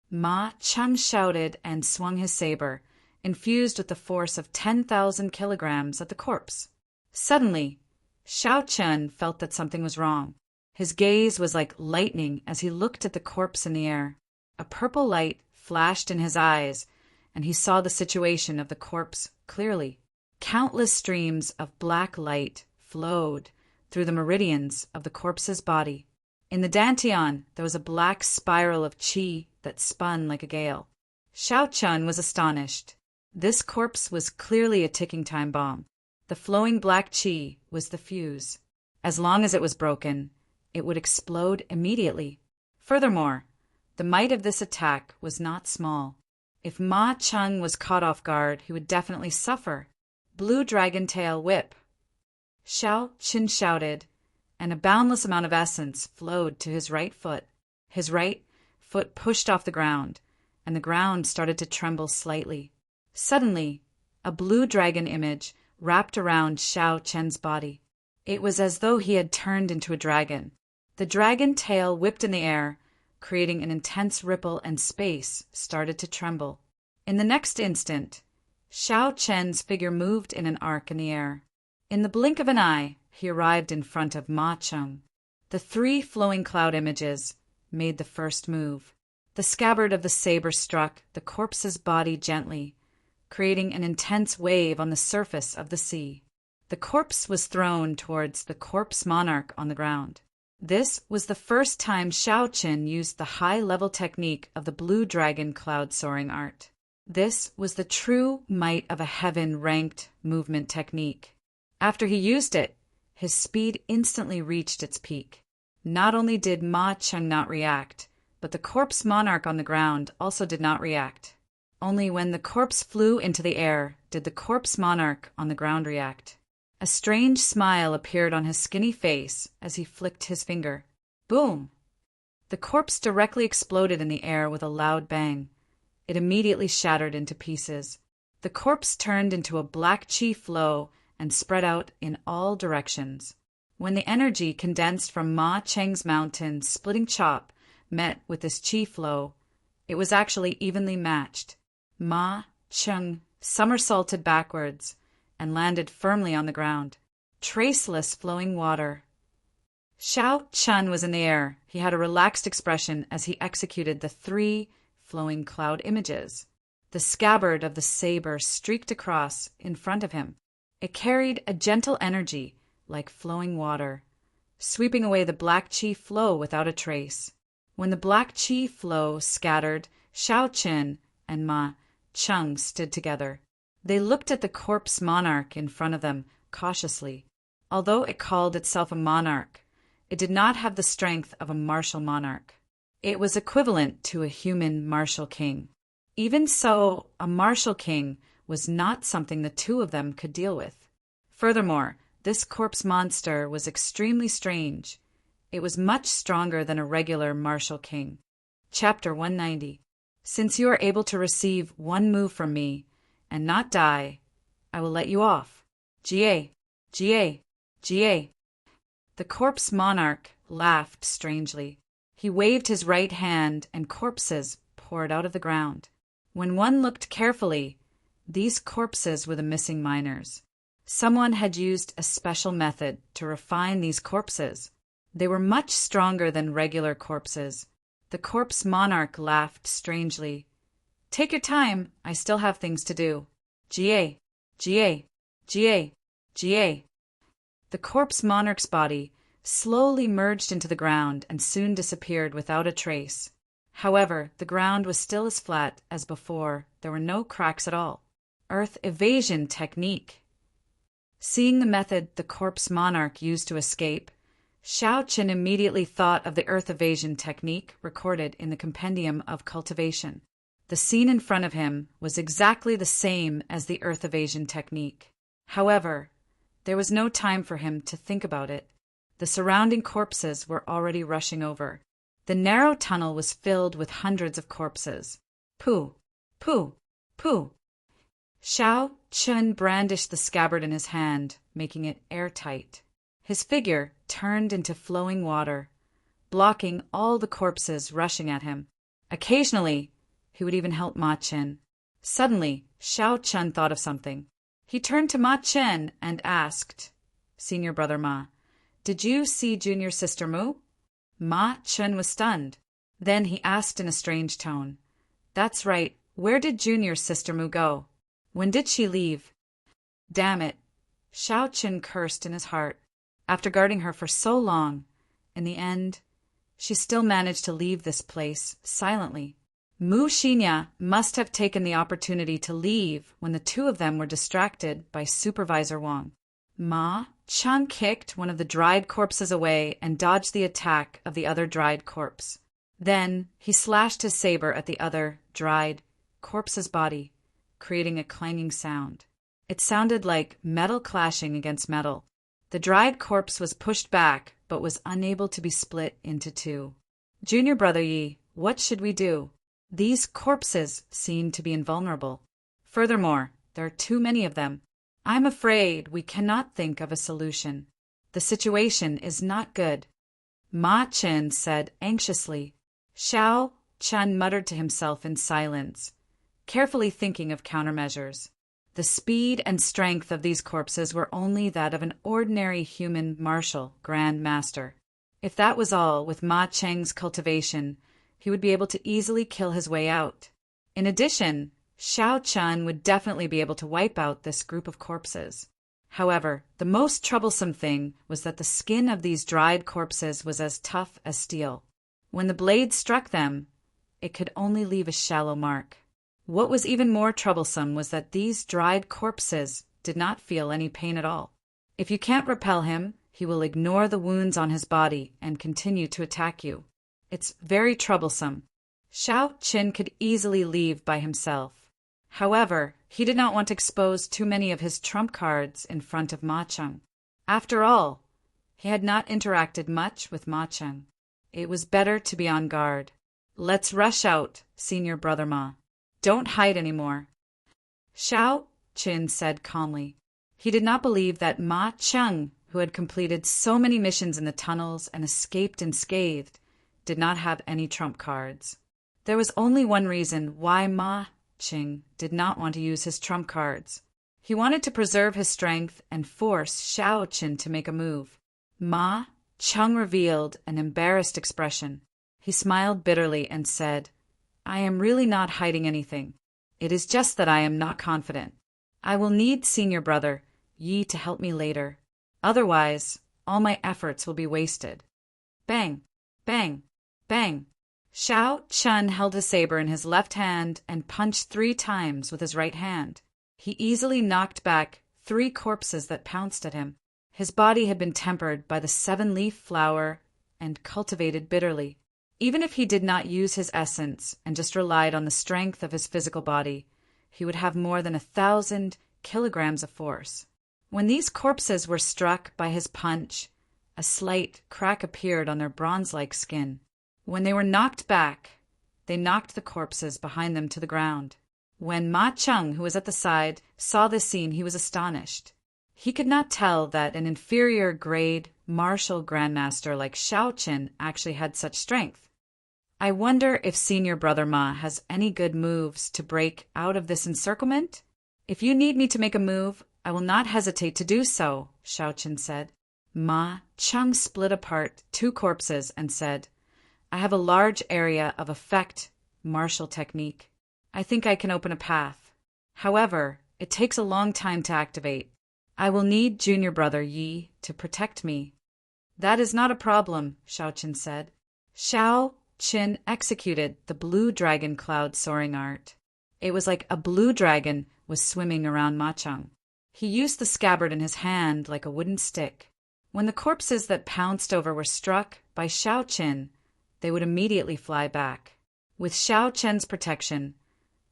Ma Cheng shouted and swung his saber, infused with the force of 10,000 kilograms, at the corpse. Suddenly, Xiao Chen felt that something was wrong. His gaze was like lightning as he looked at the corpse in the air. A purple light flashed in his eyes, and he saw the situation of the corpse clearly. Countless streams of black light flowed through the meridians of the corpse's body. In the dantian, there was a black spiral of qi that spun like a gale. Xiao Chen was astonished. This corpse was clearly a ticking time bomb. The flowing black qi was the fuse. As long as it was broken, it would explode immediately. Furthermore, the might of this attack was not small. If Ma Cheng was caught off guard, he would definitely suffer. Blue dragon tail whip! Xiao Chen shouted, and a boundless amount of essence flowed to his right foot. His right foot pushed off the ground, and the ground started to tremble slightly. Suddenly, a blue dragon image wrapped around Xiao Chen's body. It was as though he had turned into a dragon. The dragon tail whipped in the air, creating an intense ripple, and space started to tremble. In the next instant, Xiao Chen's figure moved in an arc in the air. In the blink of an eye, he arrived in front of Ma Cheng. The three flowing cloud images made the first move. The scabbard of the saber struck the corpse's body gently, creating an intense wave on the surface of the sea. The corpse was thrown towards the corpse monarch on the ground. This was the first time Xiao Chen used the high-level technique of the blue dragon cloud soaring art. This was the true might of a heaven-ranked movement technique. After he used it, his speed instantly reached its peak. Not only did Ma Cheng not react, but the corpse monarch on the ground also did not react. Only when the corpse flew into the air did the corpse monarch on the ground react. A strange smile appeared on his skinny face as he flicked his finger. Boom! The corpse directly exploded in the air with a loud bang. It immediately shattered into pieces. The corpse turned into a black qi flow and spread out in all directions. When the energy condensed from Ma Cheng's mountain splitting chop met with this qi flow, it was actually evenly matched. Ma Cheng somersaulted backwards and landed firmly on the ground. Traceless flowing water. Xiao Chen was in the air. He had a relaxed expression as he executed the three flowing cloud images. The scabbard of the saber streaked across in front of him. It carried a gentle energy like flowing water, sweeping away the black qi flow without a trace. When the black qi flow scattered, Xiao Chen and Ma Cheng stood together. They looked at the corpse monarch in front of them cautiously. Although it called itself a monarch, it did not have the strength of a martial monarch. It was equivalent to a human martial king. Even so, a martial king was not something the two of them could deal with. Furthermore, this corpse monster was extremely strange. It was much stronger than a regular martial king. Chapter 190. Since you are able to receive one move from me and not die, I will let you off. Jie, Jie, Jie. The corpse monarch laughed strangely. He waved his right hand and corpses poured out of the ground. When one looked carefully, these corpses were the missing miners. Someone had used a special method to refine these corpses. They were much stronger than regular corpses. The corpse monarch laughed strangely. Take your time, I still have things to do. Jie, Jie, Jie, Jie. The corpse monarch's body slowly merged into the ground and soon disappeared without a trace. However, the ground was still as flat as before. There were no cracks at all. Earth evasion technique. Seeing the method the corpse monarch used to escape, Xiao Chen immediately thought of the earth evasion technique recorded in the Compendium of Cultivation. The scene in front of him was exactly the same as the earth evasion technique. However, there was no time for him to think about it. The surrounding corpses were already rushing over. The narrow tunnel was filled with hundreds of corpses. Pooh! Pooh! Pooh! Xiao Chun brandished the scabbard in his hand, making it airtight. His figure turned into flowing water, blocking all the corpses rushing at him. Occasionally, he would even help Ma Chen. Suddenly, Xiao Chun thought of something. He turned to Ma Chen and asked, "Senior brother Ma, did you see junior sister Mu?" Ma Chen was stunned. Then he asked in a strange tone, "That's right, where did junior sister Mu go? When did she leave?" Damn it, Xiao Chen cursed in his heart. After guarding her for so long, in the end, she still managed to leave this place silently. Mu Xinya must have taken the opportunity to leave when the two of them were distracted by Supervisor Wang. Ma Cheng kicked one of the dried corpses away and dodged the attack of the other dried corpse. Then he slashed his saber at the other dried corpse's body, creating a clanging sound. It sounded like metal clashing against metal. The dried corpse was pushed back, but was unable to be split into two. "Junior brother Yi, what should we do? These corpses seem to be invulnerable. Furthermore, there are too many of them. I'm afraid we cannot think of a solution. The situation is not good," Ma Chen said anxiously. Xiao Chen muttered to himself in silence, carefully thinking of countermeasures. The speed and strength of these corpses were only that of an ordinary human martial grand master. If that was all, with Ma Cheng's cultivation, he would be able to easily kill his way out. In addition, Xiao Chun would definitely be able to wipe out this group of corpses. However, the most troublesome thing was that the skin of these dried corpses was as tough as steel. When the blade struck them, it could only leave a shallow mark. What was even more troublesome was that these dried corpses did not feel any pain at all. If you can't repel him, he will ignore the wounds on his body and continue to attack you. It's very troublesome. Xiao Qin could easily leave by himself. However, he did not want to expose too many of his trump cards in front of Ma Cheng. After all, he had not interacted much with Ma Cheng. It was better to be on guard. "Let's rush out, senior brother Ma. Don't hide anymore," Xiao Qin said calmly. He did not believe that Ma Cheng, who had completed so many missions in the tunnels and escaped unscathed, did not have any trump cards. There was only one reason why Ma Cheng did not want to use his trump cards. He wanted to preserve his strength and force Xiao Qin to make a move. Ma Cheng revealed an embarrassed expression. He smiled bitterly and said, "I am really not hiding anything. It is just that I am not confident. I will need senior brother Yi to help me later. Otherwise, all my efforts will be wasted." Bang! Bang! Bang! Xiao Chun held his saber in his left hand and punched 3 times with his right hand. He easily knocked back 3 corpses that pounced at him. His body had been tempered by the 7-leaf flower and cultivated bitterly. Even if he did not use his essence and just relied on the strength of his physical body, he would have more than 1,000 kilograms of force. When these corpses were struck by his punch, a slight crack appeared on their bronze-like skin. When they were knocked back, they knocked the corpses behind them to the ground. When Ma Cheng, who was at the side, saw this scene, he was astonished. He could not tell that an inferior grade martial grandmaster like Xiao Qin actually had such strength. "I wonder if senior brother Ma has any good moves to break out of this encirclement? If you need me to make a move, I will not hesitate to do so," Xiao Qin said. Ma Cheng split apart 2 corpses and said, "I have a large area of effect martial technique. I think I can open a path. However, it takes a long time to activate. I will need junior brother Yi to protect me." "That is not a problem," Xiao Qin said. Xiao Qin executed the blue dragon cloud soaring art. It was like a blue dragon was swimming around Ma Cheng. He used the scabbard in his hand like a wooden stick. When the corpses that pounced over were struck by Xiao Qin, they would immediately fly back. With Xiao Qin's protection,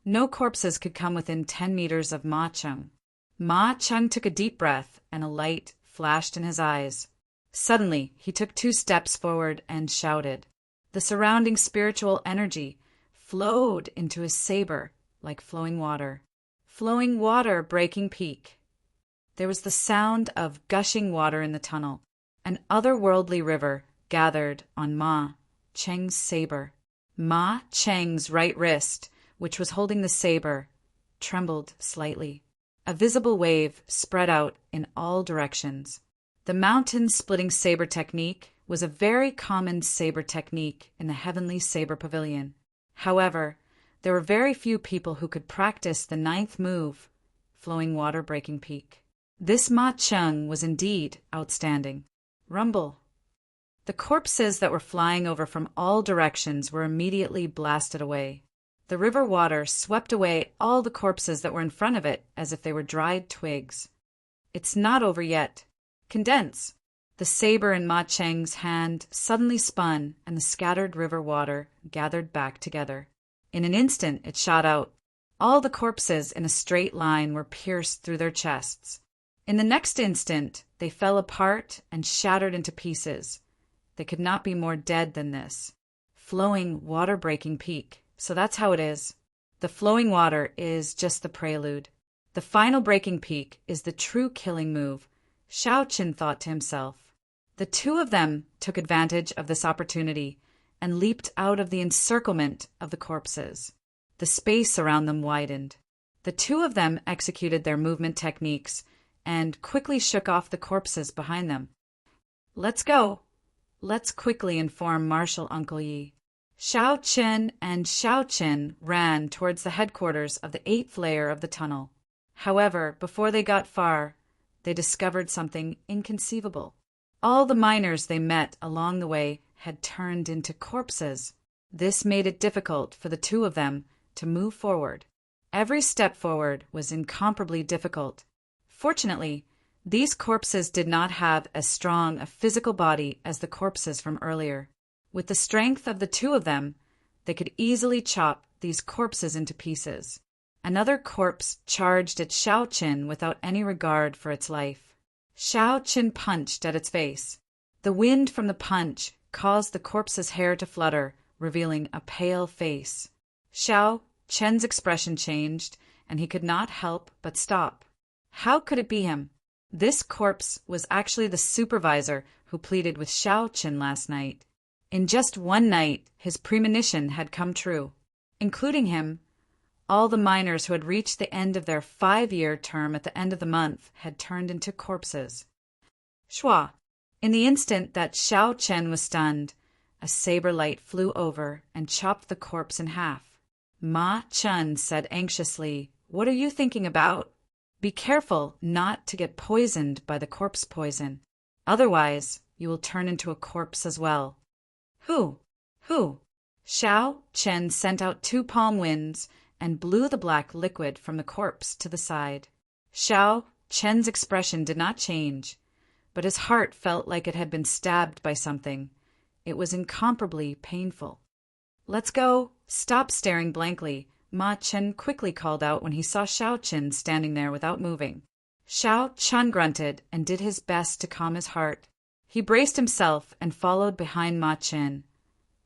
no corpses could come within 10 meters of Ma Cheng. Ma Cheng took a deep breath and a light flashed in his eyes. Suddenly, he took 2 steps forward and shouted. The surrounding spiritual energy flowed into his saber like flowing water breaking peak. There was the sound of gushing water in the tunnel. An otherworldly river gathered on Ma Cheng's saber. Ma Cheng's right wrist, which was holding the saber, trembled slightly. A visible wave spread out in all directions. The mountain-splitting saber technique was a very common saber technique in the Heavenly Saber Pavilion. However, there were very few people who could practice the 9th move, flowing water breaking peak. This Ma Cheng was indeed outstanding. Rumble. The corpses that were flying over from all directions were immediately blasted away. The river water swept away all the corpses that were in front of it as if they were dried twigs. It's not over yet. Condense. The saber in Ma Cheng's hand suddenly spun, and the scattered river water gathered back together. In an instant it shot out. All the corpses in a straight line were pierced through their chests. In the next instant they fell apart and shattered into pieces. They could not be more dead than this. Flowing water-breaking peak. So that's how it is. The flowing water is just the prelude. The final breaking peak is the true killing move, Shao Qin thought to himself. The 2 of them took advantage of this opportunity and leaped out of the encirclement of the corpses. The space around them widened. The 2 of them executed their movement techniques and quickly shook off the corpses behind them. Let's go. Let's quickly inform Marshal Uncle Yi. Shao Qin and Shao Qin ran towards the headquarters of the 8th layer of the tunnel. However, before they got far, they discovered something inconceivable. All the miners they met along the way had turned into corpses. This made it difficult for the 2 of them to move forward. Every step forward was incomparably difficult. Fortunately, these corpses did not have as strong a physical body as the corpses from earlier. With the strength of the 2 of them, they could easily chop these corpses into pieces. Another corpse charged at Shao Qin without any regard for its life. Shao Qin punched at its face. The wind from the punch caused the corpse's hair to flutter, revealing a pale face. Shao Qin's expression changed, and he could not help but stop. How could it be him? This corpse was actually the supervisor who pleaded with Shao Qin last night. In just one night, his premonition had come true. Including him, all the miners who had reached the end of their 5-year term at the end of the month had turned into corpses. Shua! In the instant that Shao Chen was stunned, a saber light flew over and chopped the corpse in half. Ma Chun said anxiously, "What are you thinking about? Be careful not to get poisoned by the corpse poison. Otherwise, you will turn into a corpse as well." Who? Shao Chen sent out 2 palm winds and blew the black liquid from the corpse to the side. Shao Chen's expression did not change, but his heart felt like it had been stabbed by something. It was incomparably painful. "Let's go. Stop staring blankly," Ma Chen quickly called out when he saw Shao Chen standing there without moving. Shao Chen grunted and did his best to calm his heart. He braced himself and followed behind Ma Chen,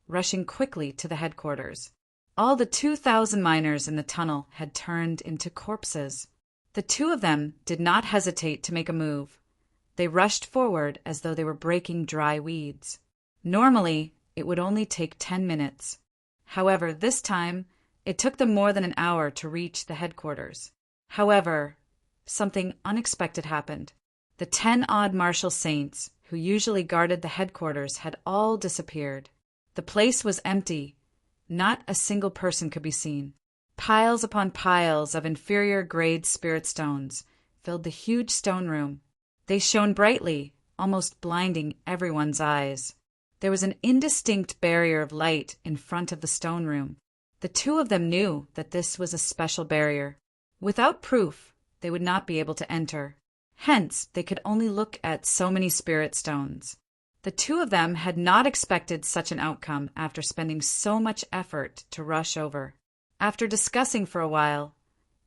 rushing quickly to the headquarters. All the 2,000 miners in the tunnel had turned into corpses. The 2 of them did not hesitate to make a move. They rushed forward as though they were breaking dry weeds. Normally, it would only take 10 minutes. However, this time, it took them more than an hour to reach the headquarters. However, something unexpected happened. The 10-odd martial saints, who usually guarded the headquarters, had all disappeared. The place was empty. Not a single person could be seen. Piles upon piles of inferior-grade spirit stones filled the huge stone room. They shone brightly, almost blinding everyone's eyes. There was an indistinct barrier of light in front of the stone room. The 2 of them knew that this was a special barrier. Without proof, they would not be able to enter. Hence, they could only look at so many spirit stones. The 2 of them had not expected such an outcome after spending so much effort to rush over. After discussing for a while,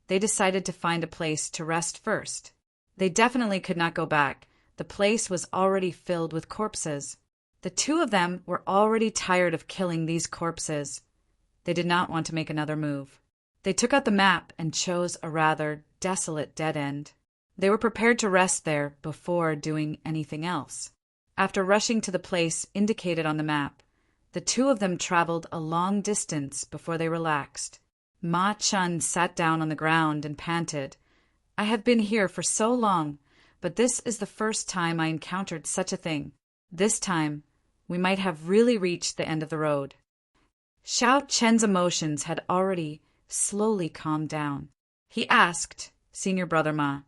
they decided to find a place to rest first. They definitely could not go back, The place was already filled with corpses. The two of them were already tired of killing these corpses. They did not want to make another move. They took out the map and chose a rather desolate dead end. They were prepared to rest there before doing anything else. After rushing to the place indicated on the map, the two of them traveled a long distance before they relaxed. Ma Chun sat down on the ground and panted. I have been here for so long, but this is the first time I encountered such a thing. This time, we might have really reached the end of the road. Xiao Chen's emotions had already slowly calmed down. He asked, Senior Brother Ma,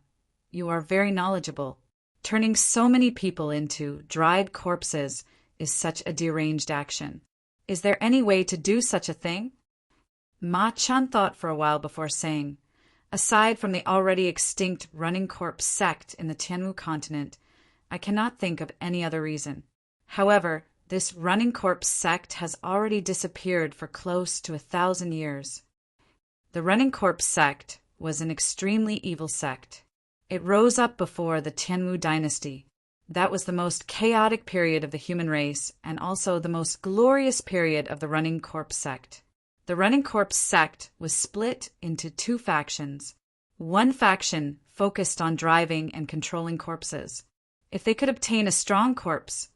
you are very knowledgeable. Turning so many people into dried corpses is such a deranged action. Is there any way to do such a thing? Ma Chun thought for a while before saying, aside from the already extinct running corpse sect in the Tianwu continent, I cannot think of any other reason. However, this running corpse sect has already disappeared for close to 1,000 years. The running corpse sect was an extremely evil sect. It rose up before the Tianwu dynasty. That was the most chaotic period of the human race and also the most glorious period of the running corpse sect. The running corpse sect was split into two factions. One faction focused on driving and controlling corpses. If they could obtain a strong corpse,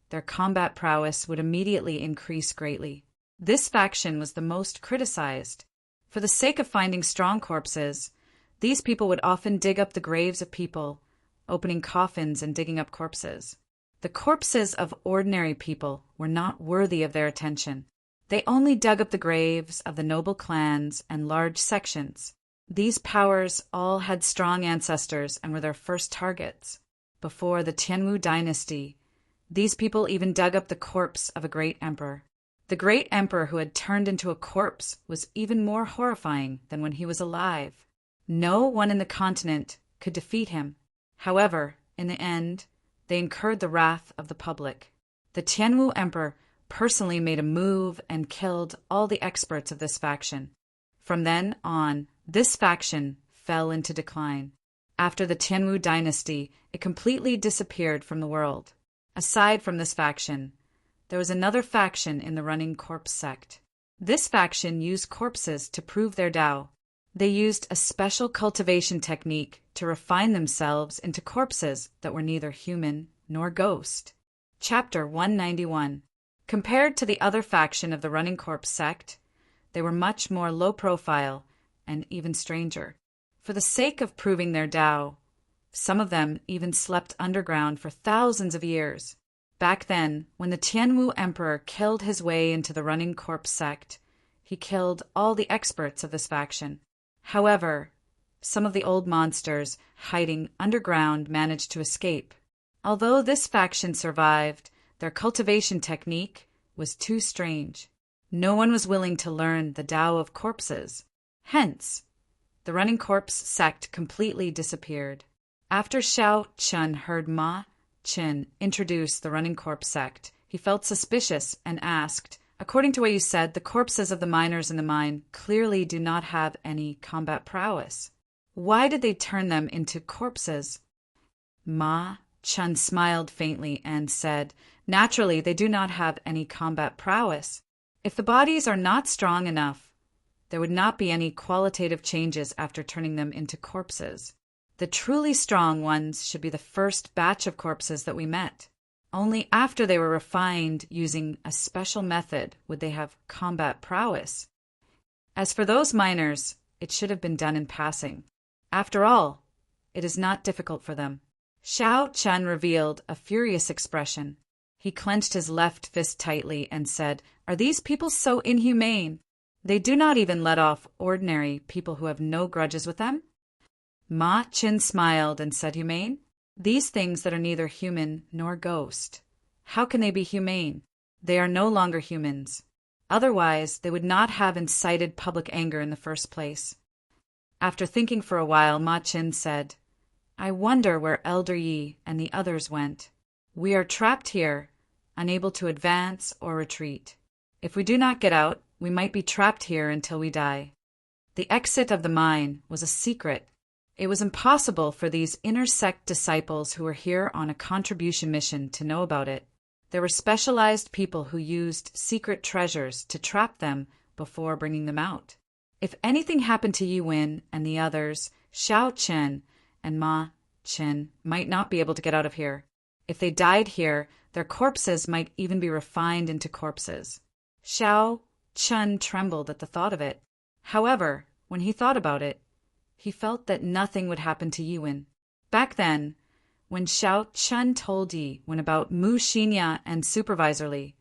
their combat prowess would immediately increase greatly. This faction was the most criticized. For the sake of finding strong corpses, these people would often dig up the graves of people, opening coffins and digging up corpses. The corpses of ordinary people were not worthy of their attention. They only dug up the graves of the noble clans and large sections. These powers all had strong ancestors and were their first targets. Before the Tianwu dynasty, these people even dug up the corpse of a great emperor. The great emperor who had turned into a corpse was even more horrifying than when he was alive. No one in the continent could defeat him. However, in the end, they incurred the wrath of the public. The Tianwu emperor personally made a move and killed all the experts of this faction. From then on, this faction fell into decline. After the Tianwu dynasty, it completely disappeared from the world. Aside from this faction, there was another faction in the running corpse sect. This faction used corpses to prove their Tao. They used a special cultivation technique to refine themselves into corpses that were neither human nor ghost. Chapter 191. Compared to the other faction of the running corpse sect, they were much more low profile and even stranger. For the sake of proving their Tao, some of them even slept underground for thousands of years. Back then, when the Tianwu emperor killed his way into the running corpse sect, he killed all the experts of this faction. However, some of the old monsters hiding underground managed to escape. Although this faction survived, their cultivation technique was too strange. No one was willing to learn the Tao of corpses. Hence, the running corpse sect completely disappeared. After Xiao Chun heard Ma Chin introduce the running corpse sect, he felt suspicious and asked, according to what you said, the corpses of the miners in the mine clearly do not have any combat prowess. Why did they turn them into corpses? Ma Chun smiled faintly and said, naturally, they do not have any combat prowess. If the bodies are not strong enough, there would not be any qualitative changes after turning them into corpses. The truly strong ones should be the first batch of corpses that we met. Only after they were refined using a special method would they have combat prowess. As for those miners, it should have been done in passing. After all, it is not difficult for them. Xiao Chun revealed a furious expression. He clenched his left fist tightly and said, are these people so inhumane? They do not even let off ordinary people who have no grudges with them? Ma Chin smiled and said, humane? These things that are neither human nor ghost. How can they be humane? They are no longer humans. Otherwise, they would not have incited public anger in the first place. After thinking for a while, Ma Chin said, I wonder where Elder Yi and the others went. We are trapped here, unable to advance or retreat. If we do not get out, we might be trapped here until we die. The exit of the mine was a secret. It was impossible for these inner sect disciples who were here on a contribution mission to know about it. There were specialized people who used secret treasures to trap them before bringing them out. If anything happened to Yuan and the others, Xiao Chen and Ma Chen might not be able to get out of here. If they died here, their corpses might even be refined into corpses. Xiao Chen trembled at the thought of it. However, when he thought about it, he felt that nothing would happen to Yuan. Back then, when Xiao Chen told Yuan about Mu Xinya and Supervisor Li,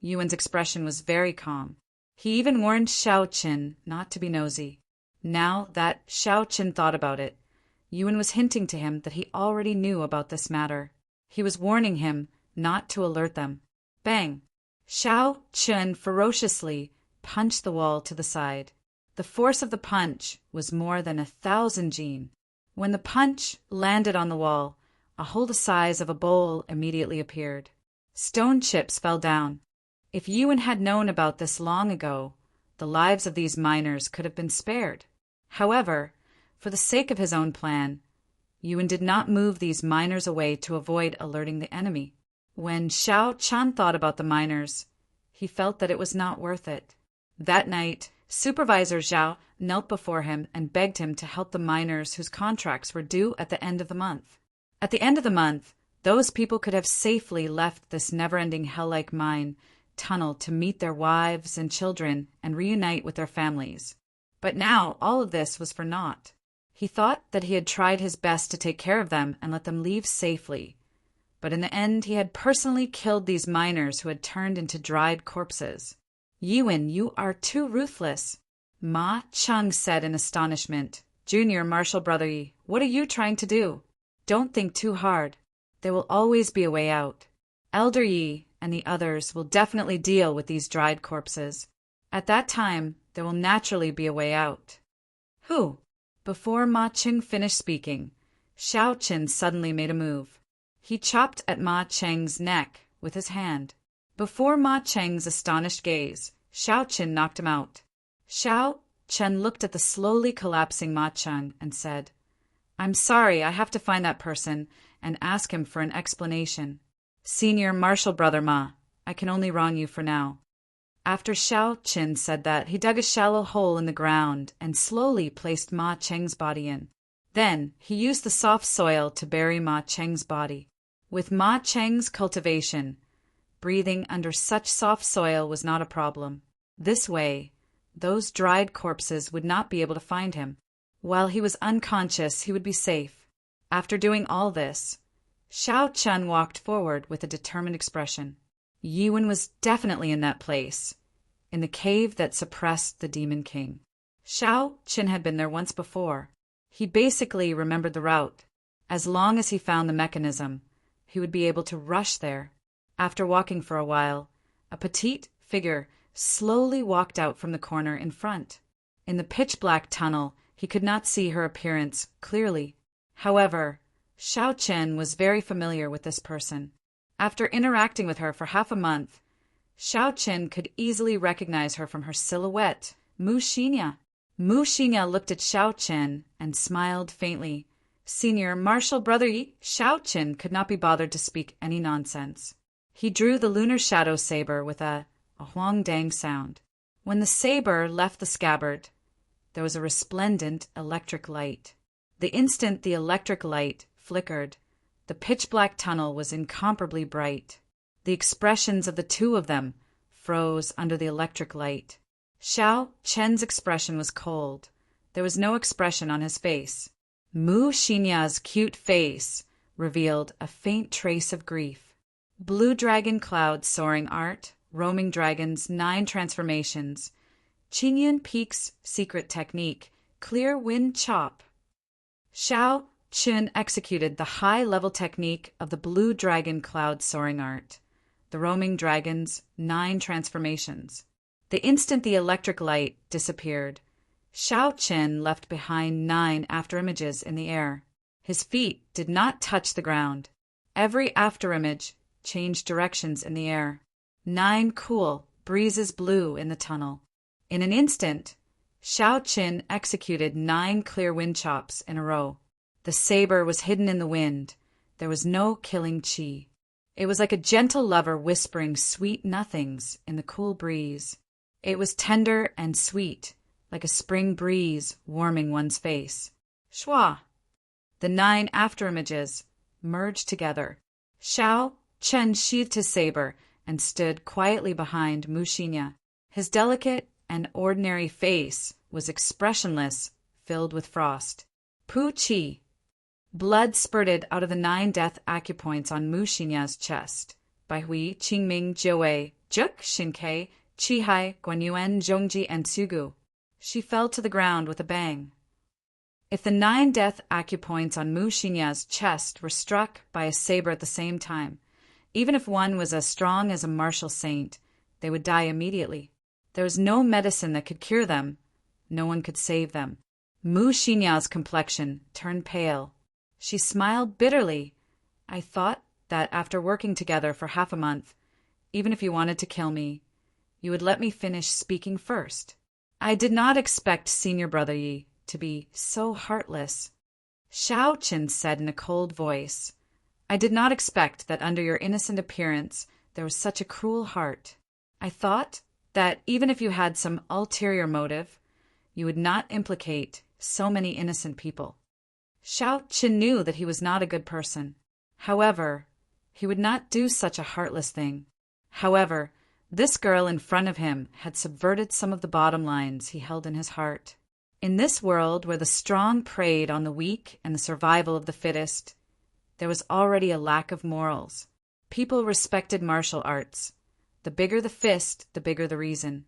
Yuan's expression was very calm. He even warned Xiao Chen not to be nosy. Now that Xiao Chen thought about it, Yuan was hinting to him that he already knew about this matter. He was warning him not to alert them. Bang! Xiao Chen ferociously punched the wall to the side. The force of the punch was more than 1,000 jin. When the punch landed on the wall, a hole the size of a bowl immediately appeared. Stone chips fell down. If Yuan had known about this long ago, the lives of these miners could have been spared. However, for the sake of his own plan, Yuan did not move these miners away to avoid alerting the enemy. When Xiao Chen thought about the miners, he felt that it was not worth it. That night, Supervisor Zhao knelt before him and begged him to help the miners whose contracts were due at the end of the month. At the end of the month, those people could have safely left this never-ending hell-like mine tunnel to meet their wives and children and reunite with their families. But now all of this was for naught. He thought that he had tried his best to take care of them and let them leave safely. But in the end, he had personally killed these miners who had turned into dried corpses. Yuan, you are too ruthless, Ma Cheng said in astonishment. Junior Marshal Brother Yi, what are you trying to do? Don't think too hard. There will always be a way out. Elder Yi and the others will definitely deal with these dried corpses. At that time, there will naturally be a way out. Who? Before Ma Cheng finished speaking, Xiao Chen suddenly made a move. He chopped at Ma Cheng's neck with his hand. Before Ma Cheng's astonished gaze, Xiao Chen knocked him out. Xiao Chen looked at the slowly collapsing Ma Cheng and said, I'm sorry, I have to find that person and ask him for an explanation. Senior Marshal Brother Ma, I can only wrong you for now. After Xiao Chen said that, he dug a shallow hole in the ground and slowly placed Ma Cheng's body in. Then he used the soft soil to bury Ma Cheng's body. With Ma Cheng's cultivation, breathing under such soft soil was not a problem. This way, those dried corpses would not be able to find him. While he was unconscious, he would be safe. After doing all this, Xiao Chen walked forward with a determined expression. Yuan was definitely in that place, in the cave that suppressed the Demon King. Xiao Chen had been there once before. He basically remembered the route. As long as he found the mechanism, he would be able to rush there. After walking for a while, a petite figure slowly walked out from the corner in front. In the pitch-black tunnel, he could not see her appearance clearly. However, Xiao Chen was very familiar with this person. After interacting with her for half a month, Xiao Chen could easily recognize her from her silhouette, Mu Xinya. Mu Xinya looked at Xiao Chen and smiled faintly. Senior Marshal Brother Yi, Xiao Chen could not be bothered to speak any nonsense. He drew the lunar shadow saber with a huang-dang sound. When the saber left the scabbard, there was a resplendent electric light. The instant the electric light flickered, the pitch-black tunnel was incomparably bright. The expressions of the two of them froze under the electric light. Xiao Chen's expression was cold. There was no expression on his face. Mu Xinya's cute face revealed a faint trace of grief. Blue Dragon Cloud Soaring Art, Roaming Dragons 9 Transformations, Qingyun Peak's Secret Technique, Clear Wind Chop. Xiao Chen executed the high-level technique of the Blue Dragon Cloud Soaring Art, the Roaming Dragons 9 Transformations. The instant the electric light disappeared, Xiao Chen left behind 9 afterimages in the air. His feet did not touch the ground. Every afterimage changed directions in the air. 9 cool breezes blew in the tunnel. In an instant, Xiao Qin executed 9 clear wind chops in a row. The saber was hidden in the wind. There was no killing qi. It was like a gentle lover whispering sweet nothings in the cool breeze. It was tender and sweet, like a spring breeze warming one's face. Shua! The 9 afterimages merged together. Xiao Chen sheathed his saber and stood quietly behind Mu Xinya. His delicate and ordinary face was expressionless, filled with frost. Pu Qi. Blood spurted out of the 9 death acupoints on Mu Xinya's chest. Bai Hui, Qingming, Jiawei, Juk, Xinkei, Qihai, Guanyuan, Zhongji, and Sugu. She fell to the ground with a bang. If the 9 death acupoints on Mu Xinya's chest were struck by a saber at the same time, even if one was as strong as a martial saint, they would die immediately. There was no medicine that could cure them. No one could save them. Mu Xinya's complexion turned pale. She smiled bitterly. I thought that after working together for half a month, even if you wanted to kill me, you would let me finish speaking first. I did not expect Senior Brother Yi to be so heartless. Xiao Qin said in a cold voice, I did not expect that under your innocent appearance there was such a cruel heart. I thought that even if you had some ulterior motive, you would not implicate so many innocent people. Xiao Qin knew that he was not a good person. However, he would not do such a heartless thing. However, this girl in front of him had subverted some of the bottom lines he held in his heart. In this world where the strong preyed on the weak and the survival of the fittest, there was already a lack of morals. People respected martial arts. The bigger the fist, the bigger the reason.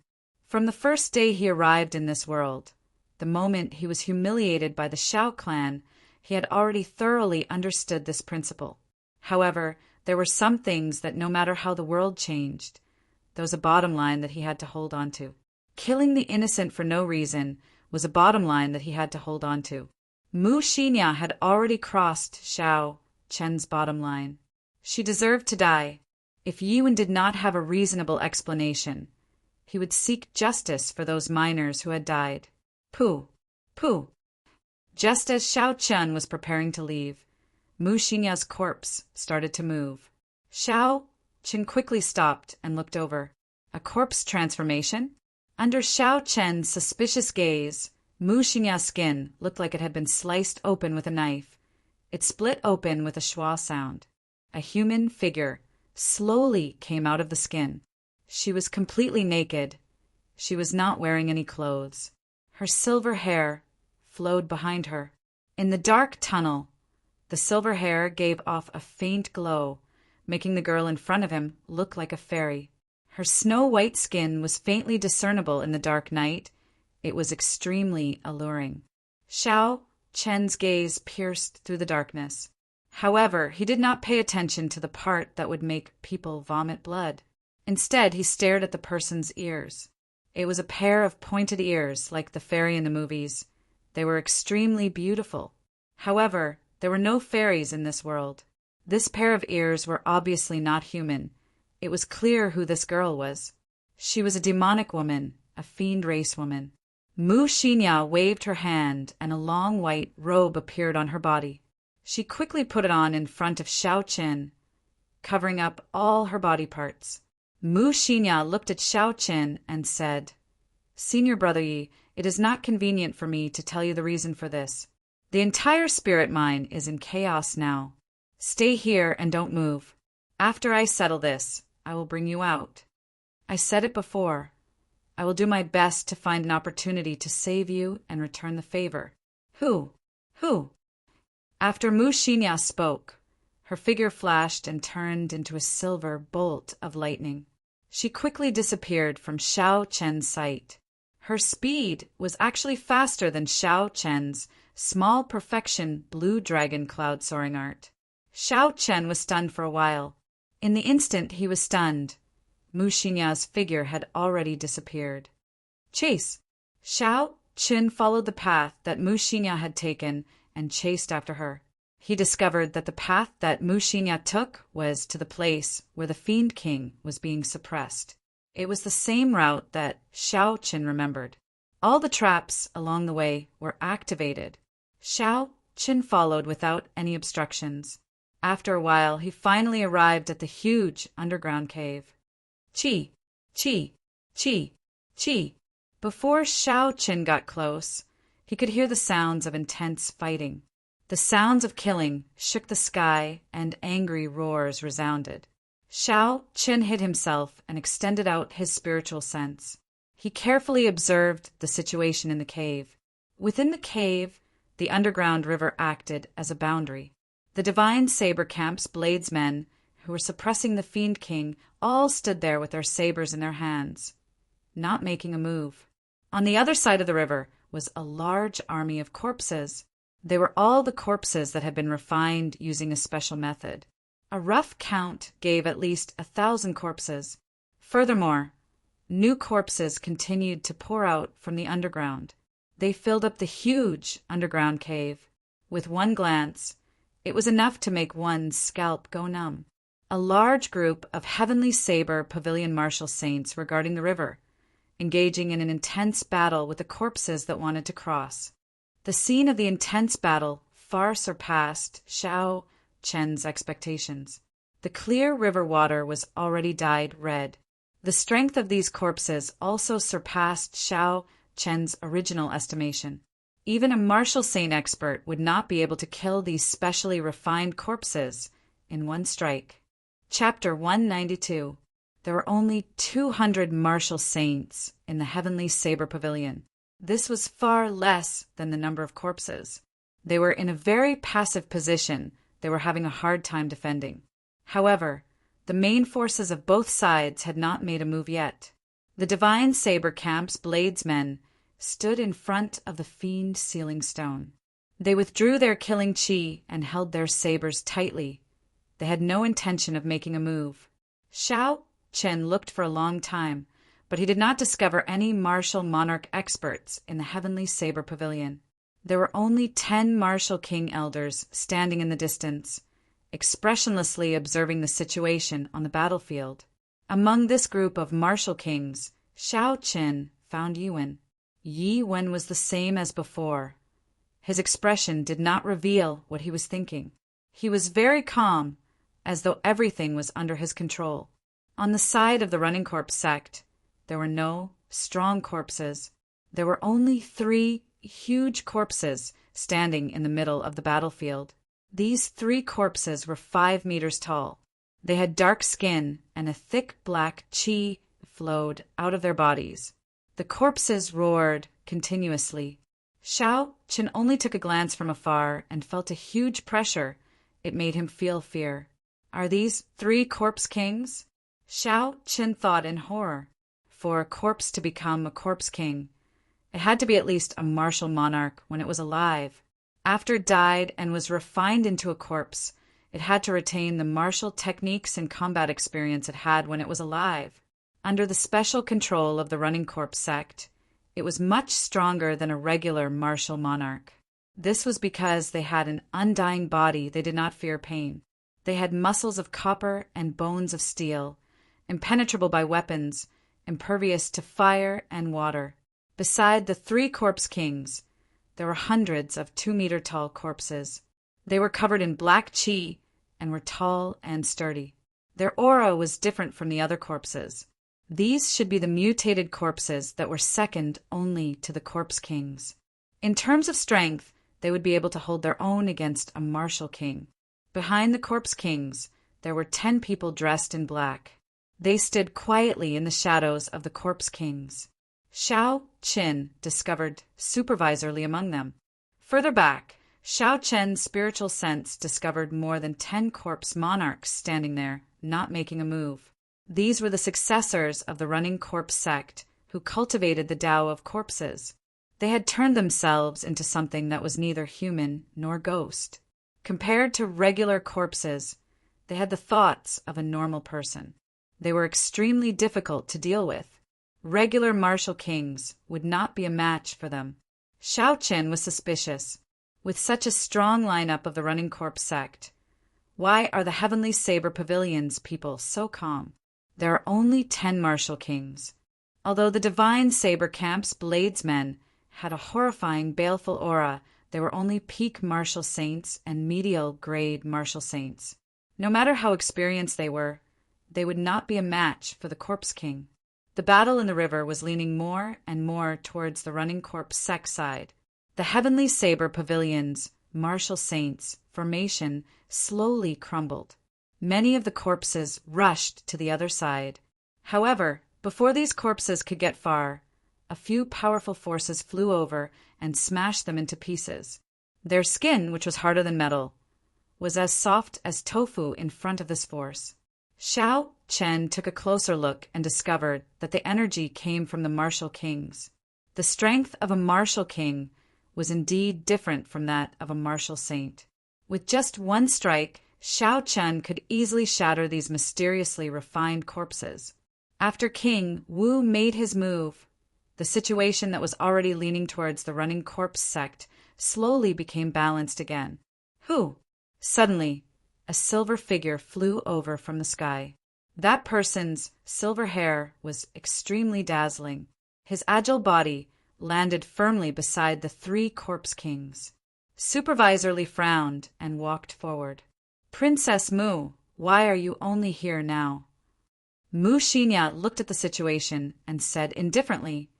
From the first day he arrived in this world, the moment he was humiliated by the Shao clan, he had already thoroughly understood this principle. However, there were some things that no matter how the world changed, there was a bottom line that he had to hold on to. Killing the innocent for no reason was a bottom line that he had to hold on to. Mu Xinya had already crossed Xiao Chen's bottom line. She deserved to die. If Yuan did not have a reasonable explanation, he would seek justice for those miners who had died. Pooh! Pooh! Just as Xiao Chen was preparing to leave, Mu Xinya's corpse started to move. Xiao Chen quickly stopped and looked over. A corpse transformation? Under Xiao Chen's suspicious gaze, Mu Xinya's skin looked like it had been sliced open with a knife. It split open with a schwa sound. A human figure slowly came out of the skin. She was completely naked. She was not wearing any clothes. Her silver hair flowed behind her. In the dark tunnel, the silver hair gave off a faint glow, making the girl in front of him look like a fairy. Her snow-white skin was faintly discernible in the dark night. It was extremely alluring. Xiao Chen's gaze pierced through the darkness. However, he did not pay attention to the part that would make people vomit blood. Instead, he stared at the person's ears. It was a pair of pointed ears like the fairy in the movies. They were extremely beautiful. However, there were no fairies in this world. This pair of ears were obviously not human. It was clear who this girl was. She was a demonic woman, a fiend race woman. Mu Xinya waved her hand and a long white robe appeared on her body. She quickly put it on in front of Xiao Chen, covering up all her body parts. Mu Xinya looked at Xiao Chen and said, Senior Brother Yi, it is not convenient for me to tell you the reason for this. The entire spirit mine is in chaos now. Stay here and don't move. After I settle this, I will bring you out. I said it before. I will do my best to find an opportunity to save you and return the favor. Who? After Mu Xinya spoke, her figure flashed and turned into a silver bolt of lightning. She quickly disappeared from Xiao Chen's sight. Her speed was actually faster than Xiao Chen's small perfection blue dragon cloud soaring art. Xiao Chen was stunned for a while. In the instant he was stunned, Mu Xinya's figure had already disappeared. Chase! Xiao Chen followed the path that Mu Xinya had taken and chased after her. He discovered that the path that Mu Xinya took was to the place where the Fiend King was being suppressed. It was the same route that Xiao Chen remembered. All the traps along the way were activated. Xiao Qin followed without any obstructions. After a while, he finally arrived at the huge underground cave. Chi, chi, chi, chi. Before Xiao Qin got close, he could hear the sounds of intense fighting. The sounds of killing shook the sky, and angry roars resounded. Xiao Qin hid himself and extended out his spiritual sense. He carefully observed the situation in the cave. Within the cave, the underground river acted as a boundary. The divine saber camp's bladesmen, who were suppressing the Fiend King, all stood there with their sabers in their hands, not making a move. On the other side of the river was a large army of corpses. They were all the corpses that had been refined using a special method. A rough count gave at least 1,000 corpses. Furthermore, new corpses continued to pour out from the underground. They filled up the huge underground cave. With one glance, it was enough to make one's scalp go numb. A large group of Heavenly Saber Pavilion Martial Saints were guarding the river, engaging in an intense battle with the corpses that wanted to cross. The scene of the intense battle far surpassed Xiao Chen's expectations. The clear river water was already dyed red. The strength of these corpses also surpassed Xiao Chen's original estimation. Even a martial saint expert would not be able to kill these specially refined corpses in one strike. Chapter 192. There were only 200 martial saints in the Heavenly Saber Pavilion. This was far less than the number of corpses. They were in a very passive position they were having a hard time defending. However, the main forces of both sides had not made a move yet. The Divine Saber Camp's bladesmen stood in front of the Fiend Sealing Stone. They withdrew their killing chi and held their sabers tightly. They had no intention of making a move. Xiao Chen looked for a long time, but he did not discover any martial monarch experts in the Heavenly Saber Pavilion. There were only 10 martial king elders standing in the distance, expressionlessly observing the situation on the battlefield. Among this group of martial kings, Xiao Chen found Yuan. Yi Wen was the same as before. His expression did not reveal what he was thinking. He was very calm, as though everything was under his control. On the side of the Running Corpse sect, there were no strong corpses. There were only 3 huge corpses standing in the middle of the battlefield. These 3 corpses were 5 meters tall. They had dark skin, and a thick black qi flowed out of their bodies. The corpses roared continuously. Xiao Chen only took a glance from afar and felt a huge pressure. It made him feel fear. Are these 3 corpse kings? Xiao Chen thought in horror. For a corpse to become a corpse king, it had to be at least a martial monarch when it was alive. After it died and was refined into a corpse, it had to retain the martial techniques and combat experience it had when it was alive. Under the special control of the Running Corpse sect, it was much stronger than a regular martial monarch. This was because they had an undying body. They did not fear pain. They had muscles of copper and bones of steel, impenetrable by weapons, impervious to fire and water. Beside the 3 corpse kings, there were hundreds of 2-meter-tall corpses. They were covered in black qi and were tall and sturdy. Their aura was different from the other corpses. These should be the mutated corpses that were second only to the corpse kings. In terms of strength, they would be able to hold their own against a martial king. Behind the corpse kings, there were 10 people dressed in black. They stood quietly in the shadows of the corpse kings. Xiao Qin discovered supervisorly among them. Further back, Xiao Chen's spiritual sense discovered more than 10 corpse monarchs standing there, not making a move. These were the successors of the Running Corpse sect, who cultivated the Tao of corpses. They had turned themselves into something that was neither human nor ghost. Compared to regular corpses, they had the thoughts of a normal person. They were extremely difficult to deal with. Regular martial kings would not be a match for them. Xiao Chen was suspicious. With such a strong lineup of the Running Corpse sect, why are the Heavenly Saber Pavilion's people so calm? There are only 10 martial kings. Although the divine saber camp's bladesmen had a horrifying, baleful aura, they were only peak martial saints and medial grade martial saints. No matter how experienced they would not be a match for the Corpse King. The battle in the river was leaning more and more towards the running corpse sect side. The Heavenly Saber Pavilion's martial saints formation slowly crumbled. Many of the corpses rushed to the other side. However, before these corpses could get far, a few powerful forces flew over and smashed them into pieces. Their skin, which was harder than metal, was as soft as tofu in front of this force. Xiao Chen took a closer look and discovered that the energy came from the martial kings. The strength of a martial king was indeed different from that of a martial saint. With just one strike, Xiao Chen could easily shatter these mysteriously refined corpses. After King Wu made his move, the situation that was already leaning towards the running corpse sect slowly became balanced again. Who? Suddenly, a silver figure flew over from the sky. That person's silver hair was extremely dazzling. His agile body landed firmly beside the three corpse kings. Supervisor Li frowned and walked forward. Princess Mu, why are you only here now? Mu Xinya looked at the situation and said indifferently,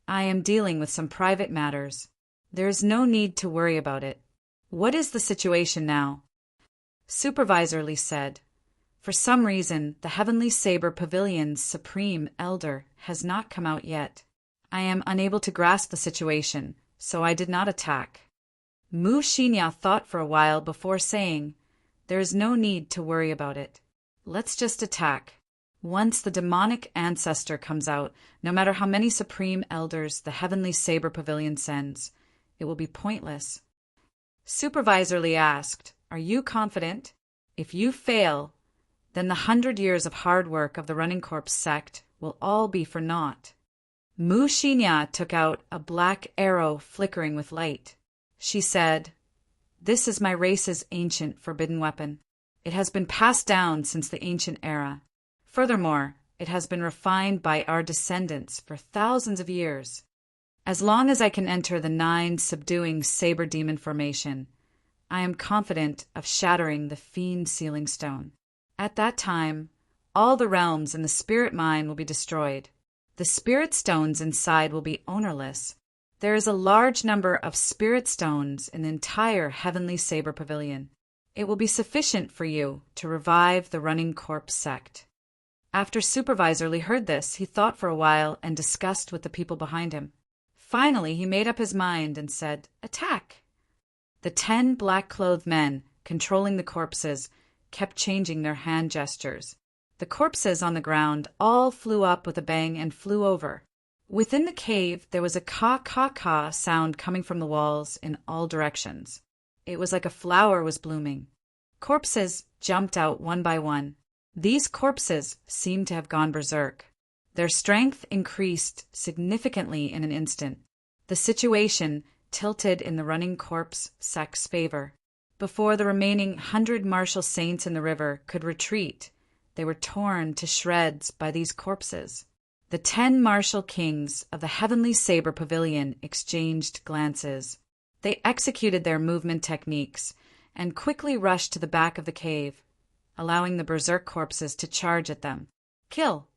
I am dealing with some private matters. There is no need to worry about it. What is the situation now? Supervisor Li said, for some reason, the Heavenly Saber Pavilion's Supreme Elder has not come out yet. I am unable to grasp the situation, so I did not attack. Mu Xinya thought for a while before saying, there is no need to worry about it. Let's just attack. Once the demonic ancestor comes out, no matter how many Supreme Elders the Heavenly Saber Pavilion sends, it will be pointless. Supervisor Li asked, are you confident? If you fail, then the 100 years of hard work of the Running Corpse sect will all be for naught. Mu Xinya took out a black arrow flickering with light. She said, this is my race's ancient forbidden weapon. It has been passed down since the ancient era. Furthermore, it has been refined by our descendants for thousands of years. As long as I can enter the 9 subduing saber demon formation, I am confident of shattering the fiend sealing stone. At that time, all the realms in the spirit mine will be destroyed. The spirit stones inside will be ownerless. There is a large number of spirit stones in the entire Heavenly Saber Pavilion. It will be sufficient for you to revive the Running Corpse sect. After Supervisor Li heard this, he thought for a while and discussed with the people behind him. Finally, he made up his mind and said, attack! The 10 black-clothed men controlling the corpses kept changing their hand gestures. The corpses on the ground all flew up with a bang and flew over. Within the cave, there was a caw-caw-caw sound coming from the walls in all directions. It was like a flower was blooming. Corpses jumped out one by one. These corpses seemed to have gone berserk. Their strength increased significantly in an instant. The situation tilted in the Running Corpse sect's favor. Before the remaining 100 martial saints in the river could retreat, they were torn to shreds by these corpses. The 10 martial kings of the Heavenly Saber Pavilion exchanged glances. They executed their movement techniques and quickly rushed to the back of the cave, allowing the berserk corpses to charge at them. Kill!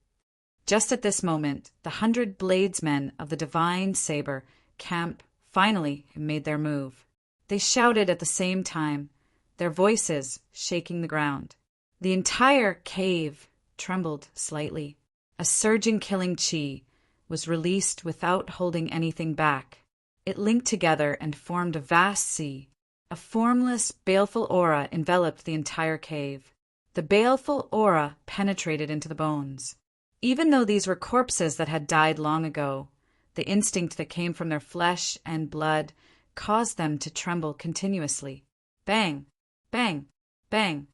Just at this moment, the 100 bladesmen of the Divine Saber camp finally made their move. They shouted at the same time, their voices shaking the ground. The entire cave trembled slightly. A surging killing chi was released without holding anything back. It linked together and formed a vast sea. A formless, baleful aura enveloped the entire cave. The baleful aura penetrated into the bones. Even though these were corpses that had died long ago, the instinct that came from their flesh and blood caused them to tremble continuously. Bang! Bang! Bang!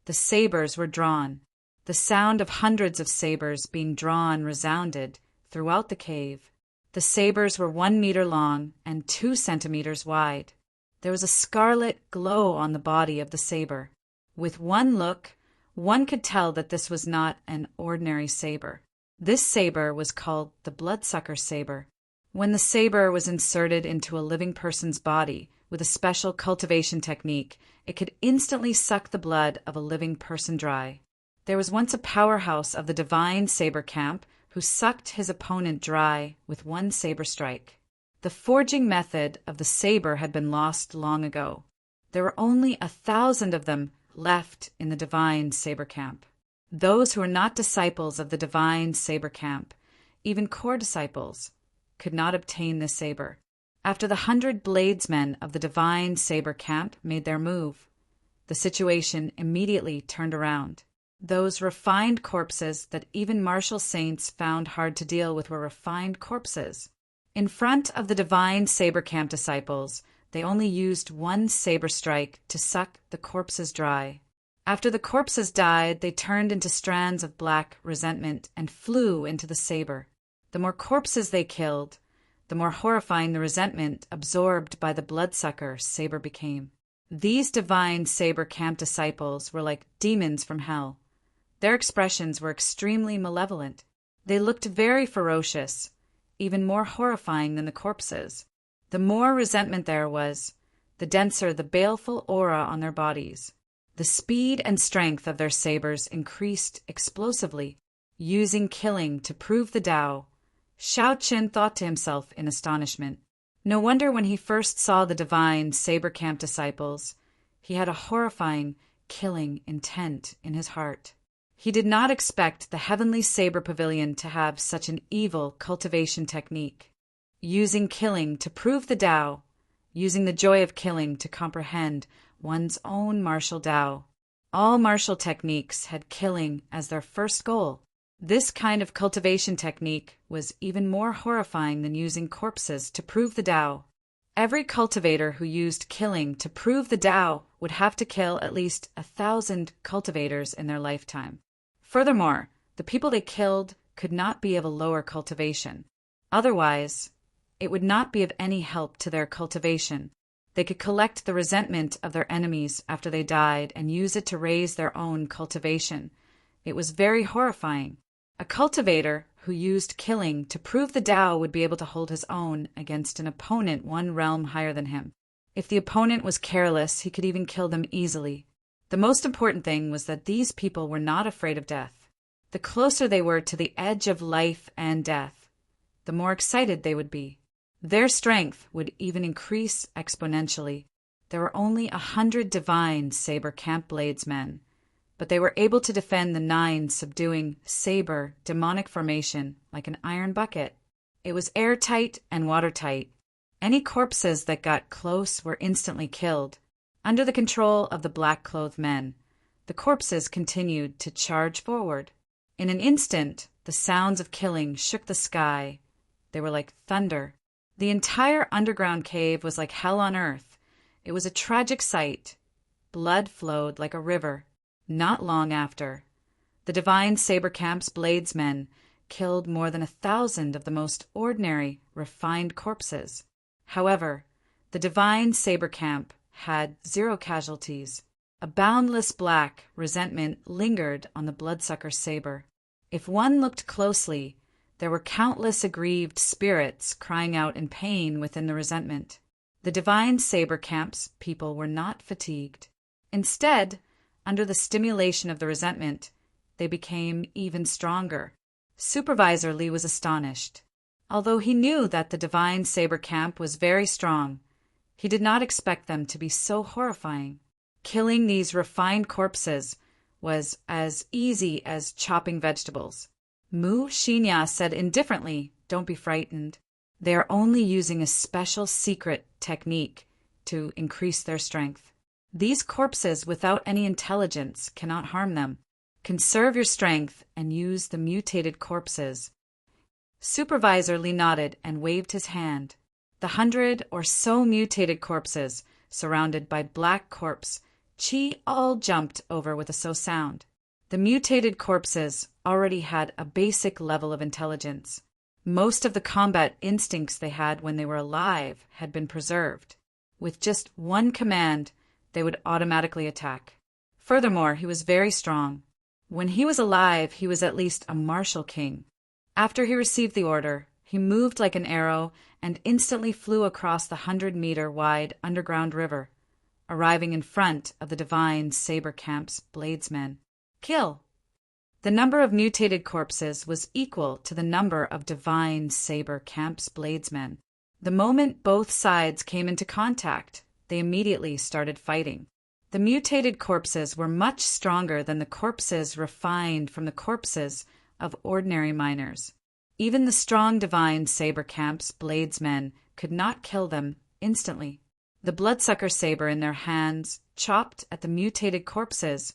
The sabers were drawn. The sound of hundreds of sabers being drawn resounded throughout the cave. The sabers were 1 meter long and 2 centimeters wide. There was a scarlet glow on the body of the saber. With one look, one could tell that this was not an ordinary saber. This saber was called the bloodsucker saber. When the saber was inserted into a living person's body with a special cultivation technique, it could instantly suck the blood of a living person dry. There was once a powerhouse of the divine saber camp who sucked his opponent dry with one saber strike. The forging method of the saber had been lost long ago. There were only 1,000 of them left in the divine saber camp. Those who were not disciples of the divine saber camp, even core disciples, could not obtain this saber. After the 100 bladesmen of the divine saber camp made their move, the situation immediately turned around. Those refined corpses that even martial saints found hard to deal with were refined corpses. In front of the divine saber camp disciples, they only used one saber strike to suck the corpses dry. After the corpses died, they turned into strands of black resentment and flew into the saber. The more corpses they killed, the more horrifying the resentment absorbed by the bloodsucker saber became. These divine saber camp disciples were like demons from hell. Their expressions were extremely malevolent. They looked very ferocious, even more horrifying than the corpses. The more resentment there was, the denser the baleful aura on their bodies. The speed and strength of their sabers increased explosively. Using killing to prove the Tao, Shao Qin thought to himself in astonishment. No wonder when he first saw the divine saber camp disciples, he had a horrifying, killing intent in his heart. He did not expect the heavenly saber pavilion to have such an evil cultivation technique. Using killing to prove the Tao, using the joy of killing to comprehend one's own martial Tao. All martial techniques had killing as their first goal. This kind of cultivation technique was even more horrifying than using corpses to prove the Tao. Every cultivator who used killing to prove the Tao would have to kill at least 1,000 cultivators in their lifetime. Furthermore, the people they killed could not be of a lower cultivation. Otherwise, it would not be of any help to their cultivation. They could collect the resentment of their enemies after they died and use it to raise their own cultivation. It was very horrifying. A cultivator who used killing to prove the Tao would be able to hold his own against an opponent one realm higher than him. If the opponent was careless, he could even kill them easily. The most important thing was that these people were not afraid of death. The closer they were to the edge of life and death, the more excited they would be. Their strength would even increase exponentially. There were only 100 divine saber camp bladesmen, but they were able to defend the 9 subduing saber demonic formation like an iron bucket. It was airtight and watertight. Any corpses that got close were instantly killed. Under the control of the black-clothed men, the corpses continued to charge forward. In an instant, the sounds of killing shook the sky. They were like thunder. The entire underground cave was like hell on earth. It was a tragic sight. Blood flowed like a river. Not long after, the divine saber camp's bladesmen killed more than 1,000 of the most ordinary, refined corpses. However, the divine saber camp had 0 casualties. A boundless black resentment lingered on the bloodsucker saber. If one looked closely, there were countless aggrieved spirits crying out in pain within the resentment. The divine saber camp's people were not fatigued. Instead, under the stimulation of the resentment, they became even stronger. Supervisor Li was astonished. Although he knew that the divine saber camp was very strong, he did not expect them to be so horrifying. Killing these refined corpses was as easy as chopping vegetables. Mu Xinya said indifferently, "Don't be frightened. They are only using a special secret technique to increase their strength. These corpses without any intelligence cannot harm them. Conserve your strength and use the mutated corpses." Supervisor Li nodded and waved his hand. The 100 or so mutated corpses, surrounded by black corpse, Qi all jumped over with a so sound. The mutated corpses already had a basic level of intelligence. Most of the combat instincts they had when they were alive had been preserved. With just one command, they would automatically attack. Furthermore, he was very strong. When he was alive, he was at least a martial king. After he received the order, he moved like an arrow and instantly flew across the 100-meter-wide underground river, arriving in front of the divine saber camp's bladesmen. Kill! The number of mutated corpses was equal to the number of divine saber camp's bladesmen. The moment both sides came into contact, they immediately started fighting. The mutated corpses were much stronger than the corpses refined from the corpses of ordinary miners. Even the strong divine saber camp's bladesmen could not kill them instantly. The bloodsucker saber in their hands chopped at the mutated corpses,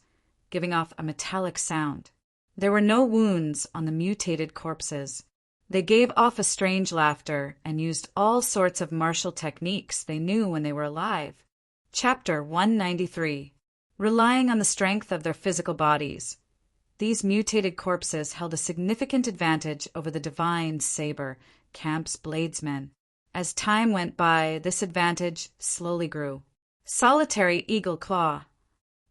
giving off a metallic sound. There were no wounds on the mutated corpses. They gave off a strange laughter and used all sorts of martial techniques they knew when they were alive. Chapter 193. Relying on the strength of their physical bodies, these mutated corpses held a significant advantage over the divine saber camp's bladesmen. As time went by, this advantage slowly grew. Solitary eagle claw.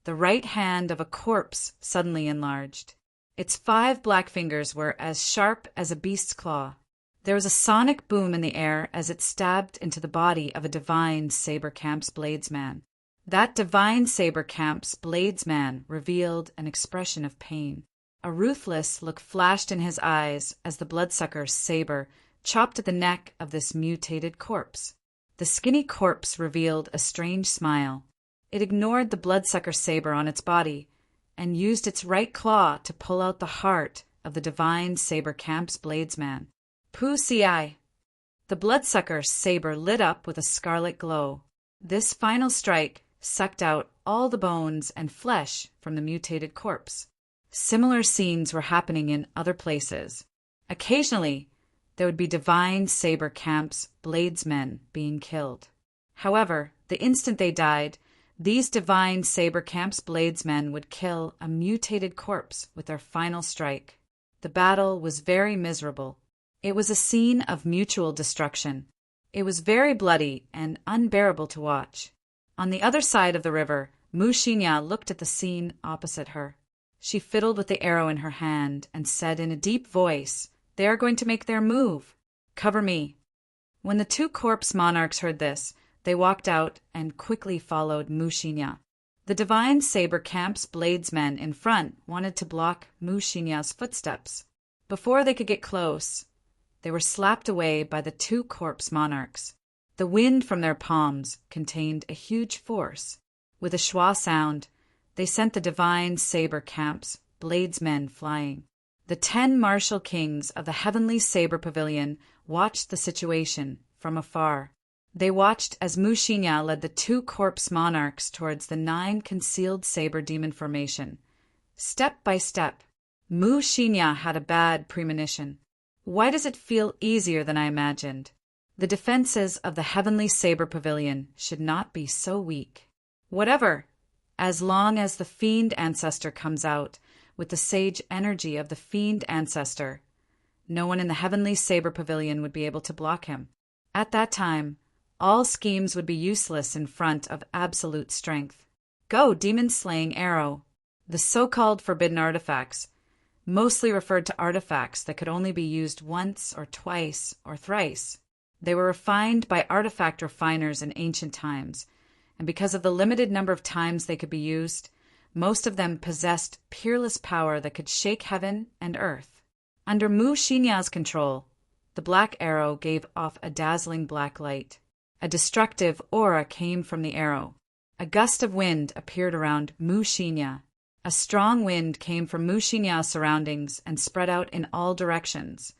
The right hand of a corpse suddenly enlarged. Its 5 black fingers were as sharp as a beast's claw. There was a sonic boom in the air as it stabbed into the body of a divine saber camp's bladesman. That divine saber camp's bladesman revealed an expression of pain. A ruthless look flashed in his eyes as the bloodsucker's saber chopped at the neck of this mutated corpse. The skinny corpse revealed a strange smile. It ignored the bloodsucker saber on its body and used its right claw to pull out the heart of the divine saber camp's bladesman. Pu-ci. The bloodsucker saber lit up with a scarlet glow. This final strike sucked out all the bones and flesh from the mutated corpse. Similar scenes were happening in other places. Occasionally, there would be divine saber camp's bladesmen being killed. However, the instant they died, these divine saber camp's bladesmen would kill a mutated corpse with their final strike. The battle was very miserable. It was a scene of mutual destruction. It was very bloody and unbearable to watch. On the other side of the river, Mu Xinya looked at the scene opposite her. She fiddled with the arrow in her hand and said in a deep voice, "They are going to make their move. Cover me." When the 2 corpse monarchs heard this, they walked out and quickly followed Mu Xinya. The divine saber camp's bladesmen in front wanted to block Mu Xinya's footsteps. Before they could get close, they were slapped away by the 2 corpse monarchs. The wind from their palms contained a huge force. With a schwa sound, they sent the divine saber camp's bladesmen flying. The 10 martial kings of the heavenly saber pavilion watched the situation from afar. They watched as Mu Xinya led the 2 corpse monarchs towards the 9 concealed saber demon formation. Step by step, Mu Xinya had a bad premonition. Why does it feel easier than I imagined? The defenses of the heavenly saber pavilion should not be so weak. Whatever, as long as the fiend ancestor comes out with the sage energy of the fiend ancestor, no one in the heavenly saber pavilion would be able to block him. At that time, all schemes would be useless in front of absolute strength. Go, demon-slaying arrow. The so-called forbidden artifacts mostly referred to artifacts that could only be used once or twice or thrice. They were refined by artifact refiners in ancient times, and because of the limited number of times they could be used, most of them possessed peerless power that could shake heaven and earth. Under Mu Xinya's control, the black arrow gave off a dazzling black light. A destructive aura came from the arrow. A gust of wind appeared around Mu Xinya. A strong wind came from Mu Xinya's surroundings and spread out in all directions,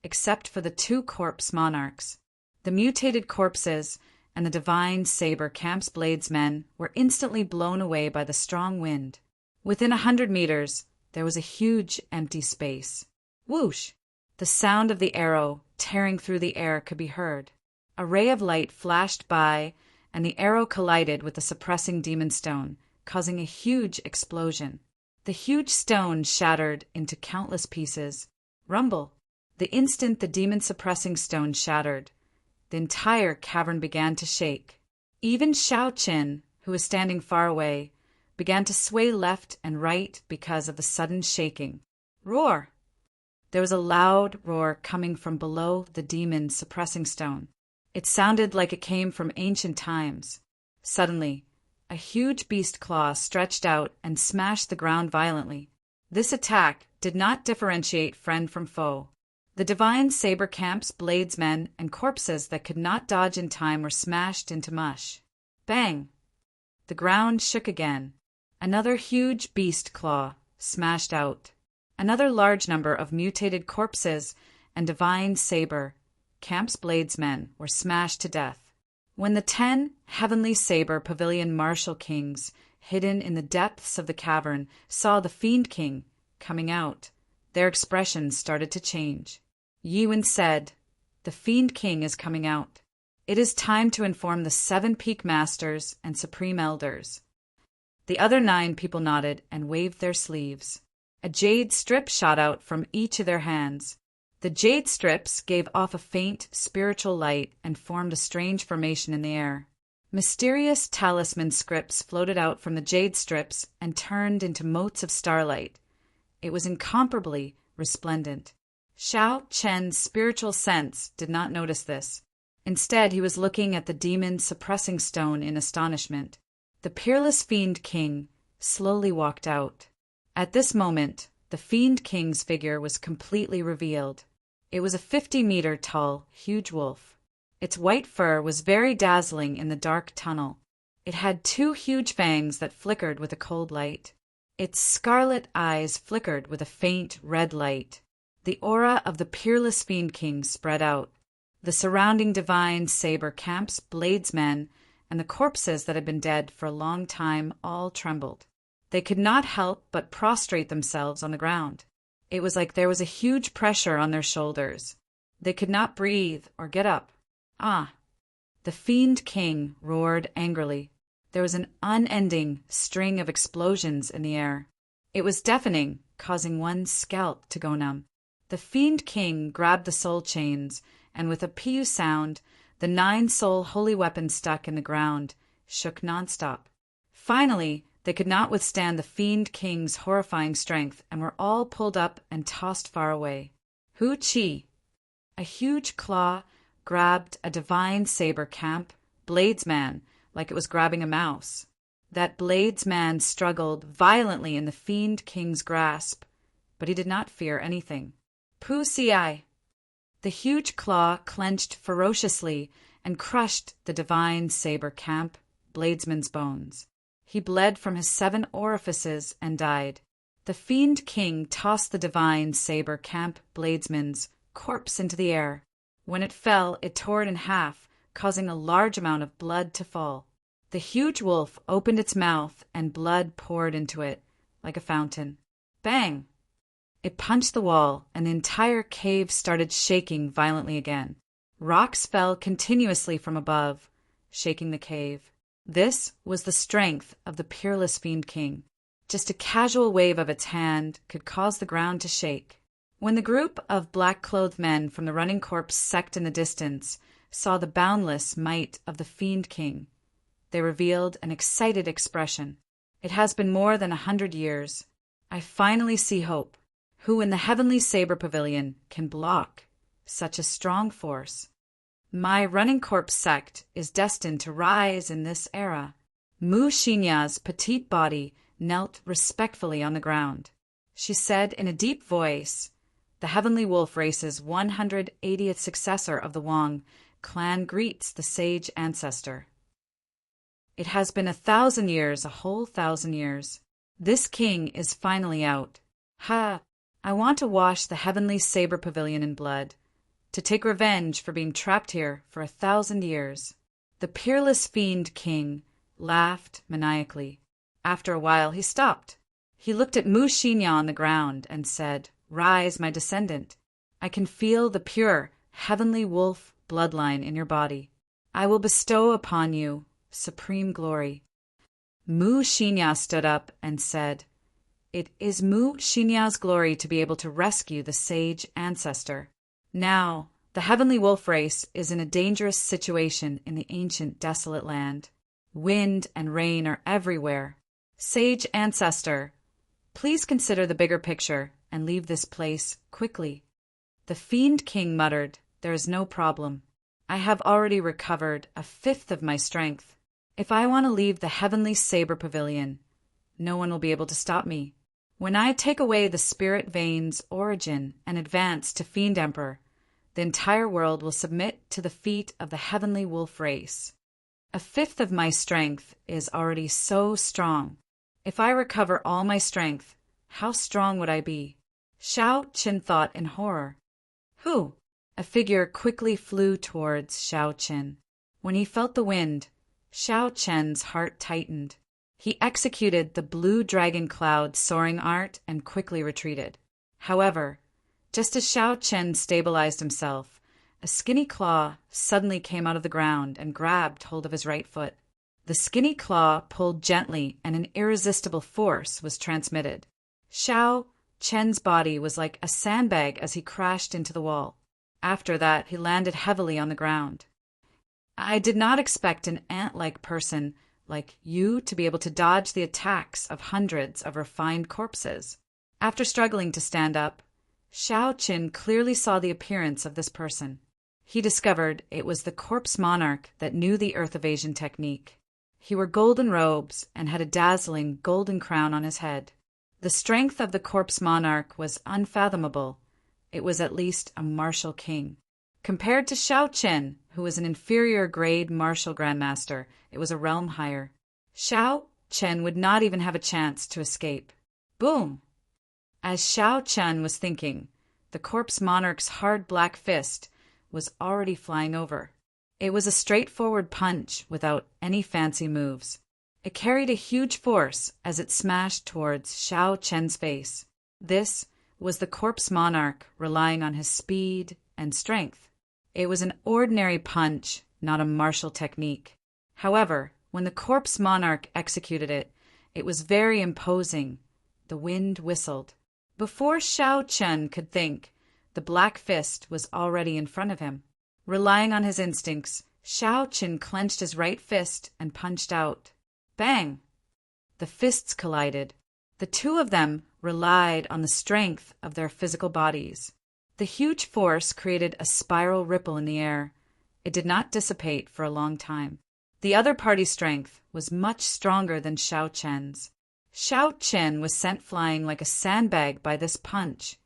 except for the 2 corpse monarchs. The mutated corpses and the divine saber camp's bladesmen were instantly blown away by the strong wind. Within 100 meters, there was a huge empty space. Whoosh! The sound of the arrow tearing through the air could be heard. A ray of light flashed by, and the arrow collided with the suppressing demon stone, causing a huge explosion. The huge stone shattered into countless pieces. Rumble! The instant the demon-suppressing stone shattered, the entire cavern began to shake. Even Shao Qin, who was standing far away, began to sway left and right because of the sudden shaking. Roar! There was a loud roar coming from below the demon's suppressing stone. It sounded like it came from ancient times. Suddenly, a huge beast claw stretched out and smashed the ground violently. This attack did not differentiate friend from foe. The divine saber camp's bladesmen and corpses that could not dodge in time were smashed into mush. Bang! The ground shook again. Another huge beast claw smashed out. Another large number of mutated corpses and divine saber camp's bladesmen were smashed to death. When the 10 heavenly saber pavilion martial kings, hidden in the depths of the cavern, saw the Fiend King coming out, their expressions started to change. Yiwen said, "The Fiend King is coming out. It is time to inform the 7 Peak Masters and Supreme Elders." The other 9 people nodded and waved their sleeves. A jade strip shot out from each of their hands. The jade strips gave off a faint, spiritual light and formed a strange formation in the air. Mysterious talisman scripts floated out from the jade strips and turned into motes of starlight. It was incomparably resplendent. Xiao Chen's spiritual sense did not notice this. Instead, he was looking at the demon's suppressing stone in astonishment. The peerless Fiend King slowly walked out. At this moment, the Fiend King's figure was completely revealed. It was a 50-meter tall, huge wolf. Its white fur was very dazzling in the dark tunnel. It had 2 huge fangs that flickered with a cold light. Its scarlet eyes flickered with a faint red light. The aura of the peerless Fiend King spread out. The surrounding divine saber camp's bladesmen and the corpses that had been dead for a long time all trembled. They could not help but prostrate themselves on the ground. It was like there was a huge pressure on their shoulders. They could not breathe or get up. Ah! The Fiend King roared angrily. There was an unending string of explosions in the air. It was deafening, causing one's scalp to go numb. The Fiend King grabbed the soul chains, and with a piu sound, the 9 soul holy weapons stuck in the ground shook nonstop. Finally, they could not withstand the Fiend King's horrifying strength and were all pulled up and tossed far away. Hu Chi! A huge claw grabbed a divine saber camp bladesman like it was grabbing a mouse. That bladesman struggled violently in the Fiend King's grasp, but he did not fear anything. Pu Ci! The huge claw clenched ferociously and crushed the divine saber camp bladesman's bones. He bled from his 7 orifices and died. The Fiend King tossed the divine saber camp bladesman's corpse into the air. When it fell, it tore it in half, causing a large amount of blood to fall. The huge wolf opened its mouth and blood poured into it like a fountain. Bang! It punched the wall and the entire cave started shaking violently again. Rocks fell continuously from above, shaking the cave. This was the strength of the peerless Fiend King. Just a casual wave of its hand could cause the ground to shake. When the group of black-clothed men from the running corpse sect in the distance saw the boundless might of the Fiend King, they revealed an excited expression. It has been more than 100 years. I finally see hope. Who in the heavenly saber pavilion can block such a strong force? My running corpse sect is destined to rise in this era. Mu Xinya's petite body knelt respectfully on the ground. She said in a deep voice, "The heavenly wolf race's 180th successor of the Wang clan greets the sage ancestor. It has been 1,000 years, a whole 1,000 years. This king is finally out. Ha! I want to wash the heavenly saber pavilion in blood, to take revenge for being trapped here for 1,000 years." The peerless Fiend King laughed maniacally. After a while, he stopped. He looked at Mu Xinya on the ground and said, "Rise, my descendant. I can feel the pure, heavenly wolf bloodline in your body. I will bestow upon you supreme glory." Mu Xinya stood up and said, "It is Mu Xinya's glory to be able to rescue the sage ancestor. Now, the heavenly wolf race is in a dangerous situation in the ancient desolate land. Wind and rain are everywhere. Sage ancestor, please consider the bigger picture and leave this place quickly." The Fiend King muttered, "There is no problem. I have already recovered a fifth of my strength. If I want to leave the Heavenly Saber Pavilion, no one will be able to stop me. When I take away the Spirit Vein's origin and advance to Fiend Emperor, the entire world will submit to the feet of the Heavenly Wolf race. A fifth of my strength is already so strong. If I recover all my strength, how strong would I be?" Shao Qin thought in horror. "Who?" A figure quickly flew towards Shao Qin. When he felt the wind, Shao Qin's heart tightened. He executed the blue dragon cloud soaring art and quickly retreated. However, just as Shao Qin stabilized himself, a skinny claw suddenly came out of the ground and grabbed hold of his right foot. The skinny claw pulled gently and an irresistible force was transmitted. Shao Qin's body was like a sandbag as he crashed into the wall. After that, he landed heavily on the ground. "I did not expect an ant-like person like you to be able to dodge the attacks of hundreds of refined corpses." After struggling to stand up, Shao Qin clearly saw the appearance of this person. He discovered it was the corpse monarch that knew the Earth Evasion technique. He wore golden robes and had a dazzling golden crown on his head. The strength of the corpse monarch was unfathomable. It was at least a martial king. Compared to Shao Qin, who was an inferior grade martial grandmaster, it was a realm higher. Shao Qin would not even have a chance to escape. Boom! As Shao Qin was thinking, the corpse monarch's hard black fist was already flying over. It was a straightforward punch without any fancy moves. It carried a huge force as it smashed towards Shao Qin's face. This was the corpse monarch relying on his speed and strength. It was an ordinary punch, not a martial technique. However, when the corpse monarch executed it, it was very imposing. The wind whistled. Before Shao Qin could think, the black fist was already in front of him. Relying on his instincts, Shao Qin clenched his right fist and punched out. Bang! The fists collided. The two of them relied on the strength of their physical bodies. The huge force created a spiral ripple in the air. It did not dissipate for a long time. The other party's strength was much stronger than Shao Qin's. Shao Qin was sent flying like a sandbag by this punch,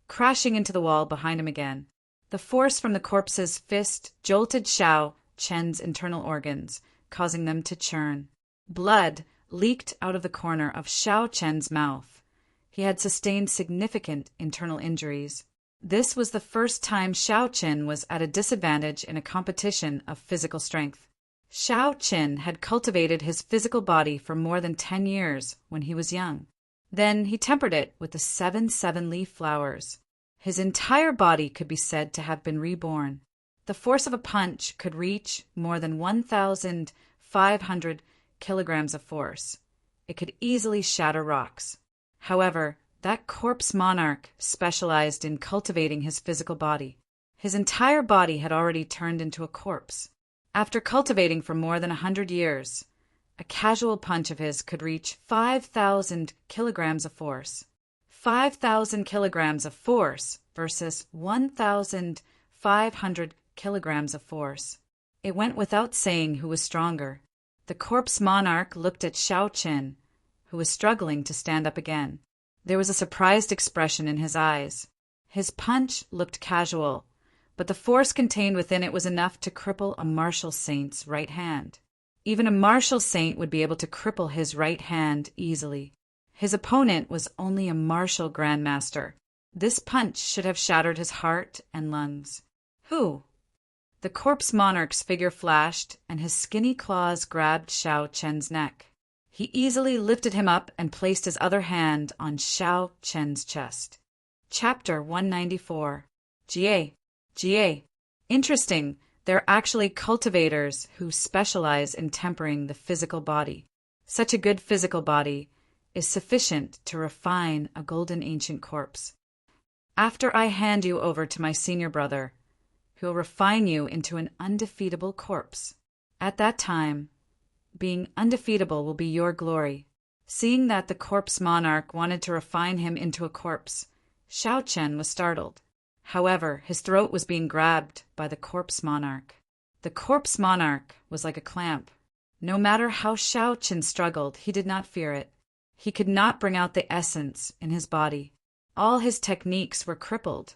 crashing into the wall behind him again. The force from the corpse's fist jolted Shao Qin's internal organs, causing them to churn. Blood leaked out of the corner of Shao Qin's mouth. He had sustained significant internal injuries. This was the first time Shao Qin was at a disadvantage in a competition of physical strength. Shao Qin had cultivated his physical body for more than 10 years when he was young. Then he tempered it with the 7 seven-leaf flowers. His entire body could be said to have been reborn. The force of a punch could reach more than 1,500 kilograms of force. It could easily shatter rocks. However, that corpse monarch specialized in cultivating his physical body. His entire body had already turned into a corpse. After cultivating for more than 100 years, a casual punch of his could reach 5,000 kilograms of force. 5,000 kilograms of force versus 1,500 kilograms of force. It went without saying who was stronger. The corpse monarch looked at Shao Qin, who was struggling to stand up again. There was a surprised expression in his eyes. His punch looked casual, but the force contained within it was enough to cripple a martial saint's right hand. Even a martial saint would be able to cripple his right hand easily. His opponent was only a martial grandmaster. This punch should have shattered his heart and lungs. Who? The corpse monarch's figure flashed, and his skinny claws grabbed Shao Qin's neck. He easily lifted him up and placed his other hand on Shao Qin's chest. Chapter 194. Jie. Interesting, they're actually cultivators who specialize in tempering the physical body. Such a good physical body is sufficient to refine a golden ancient corpse. After I hand you over to my senior brother, who will refine you into an undefeatable corpse. At that time, being undefeatable will be your glory. Seeing that the corpse monarch wanted to refine him into a corpse, Xiao Chen was startled. However, his throat was being grabbed by the corpse monarch. The corpse monarch was like a clamp. No matter how Xiao Chen struggled, he did not fear it. He could not bring out the essence in his body. All his techniques were crippled.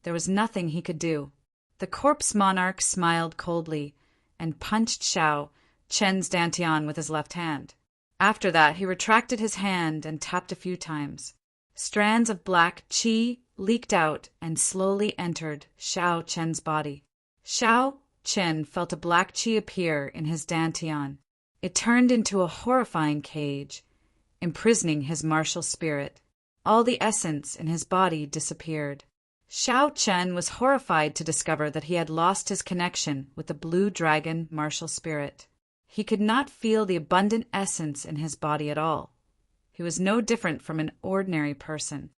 There was nothing he could do. The corpse monarch smiled coldly and punched Xiao Chen's dantian with his left hand. After that, he retracted his hand and tapped a few times. Strands of black qi leaked out and slowly entered Xiao Chen's body. Xiao Chen felt a black qi appear in his dantian. It turned into a horrifying cage, imprisoning his martial spirit. All the essence in his body disappeared. Xiao Chen was horrified to discover that he had lost his connection with the blue dragon martial spirit. He could not feel the abundant essence in his body at all. He was no different from an ordinary person.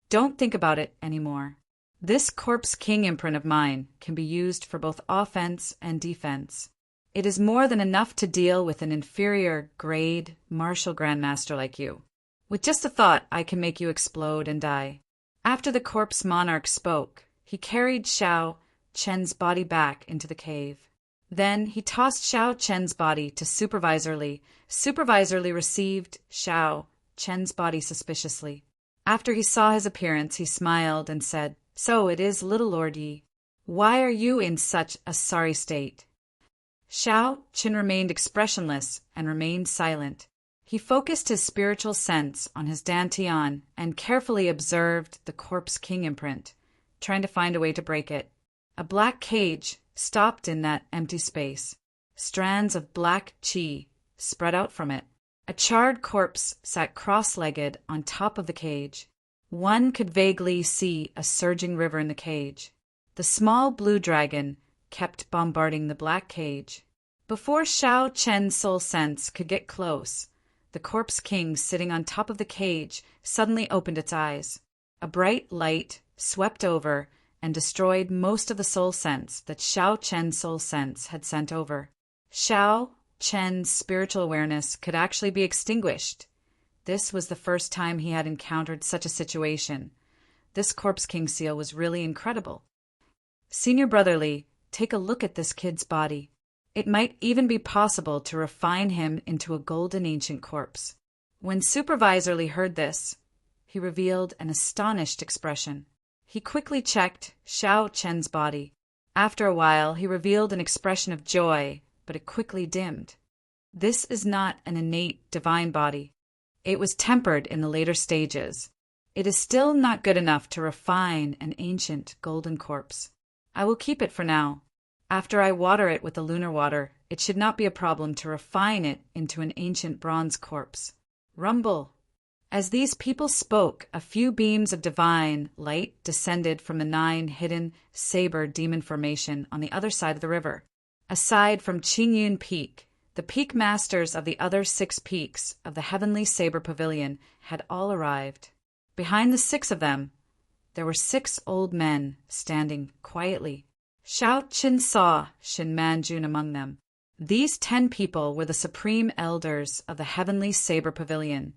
Don't think about it anymore. This Corpse King imprint of mine can be used for both offense and defense. It is more than enough to deal with an inferior grade martial grandmaster like you. With just a thought, I can make you explode and die. After the corpse monarch spoke, he carried Xiao Chen's body back into the cave. Then he tossed Xiao Chen's body to Supervisorly. Supervisorly received Xiao Chen's body suspiciously. After he saw his appearance, he smiled and said, "So it is, little Lord Yi. Why are you in such a sorry state?" Xiao Chen remained expressionless and remained silent. He focused his spiritual sense on his dantian and carefully observed the Corpse King imprint, trying to find a way to break it. A black cage stopped in that empty space. Strands of black qi spread out from it. A charred corpse sat cross-legged on top of the cage. One could vaguely see a surging river in the cage. The small blue dragon kept bombarding the black cage. Before Xiao Chen's soul sense could get close, the Corpse King sitting on top of the cage suddenly opened its eyes. A bright light swept over and destroyed most of the soul sense that Xiao Chen's soul sense had sent over. Xiao Chen's spiritual awareness could actually be extinguished. This was the first time he had encountered such a situation. This Corpse King seal was really incredible. Senior Brotherly, take a look at this kid's body. It might even be possible to refine him into a golden ancient corpse. When Supervisorly heard this, he revealed an astonished expression. He quickly checked Xiao Chen's body. After a while, he revealed an expression of joy, but it quickly dimmed. This is not an innate divine body. It was tempered in the later stages. It is still not good enough to refine an ancient golden corpse. I will keep it for now. After I water it with the lunar water, it should not be a problem to refine it into an ancient bronze corpse. Rumble. As these people spoke, a few beams of divine light descended from the 9 hidden saber demon formation on the other side of the river. Aside from Qingyun Peak, the peak masters of the other 6 peaks of the Heavenly Saber Pavilion had all arrived. Behind the 6 of them, there were 6 old men standing quietly. Xiao Chen saw Shin Manjun among them. These 10 people were the supreme elders of the Heavenly Saber Pavilion.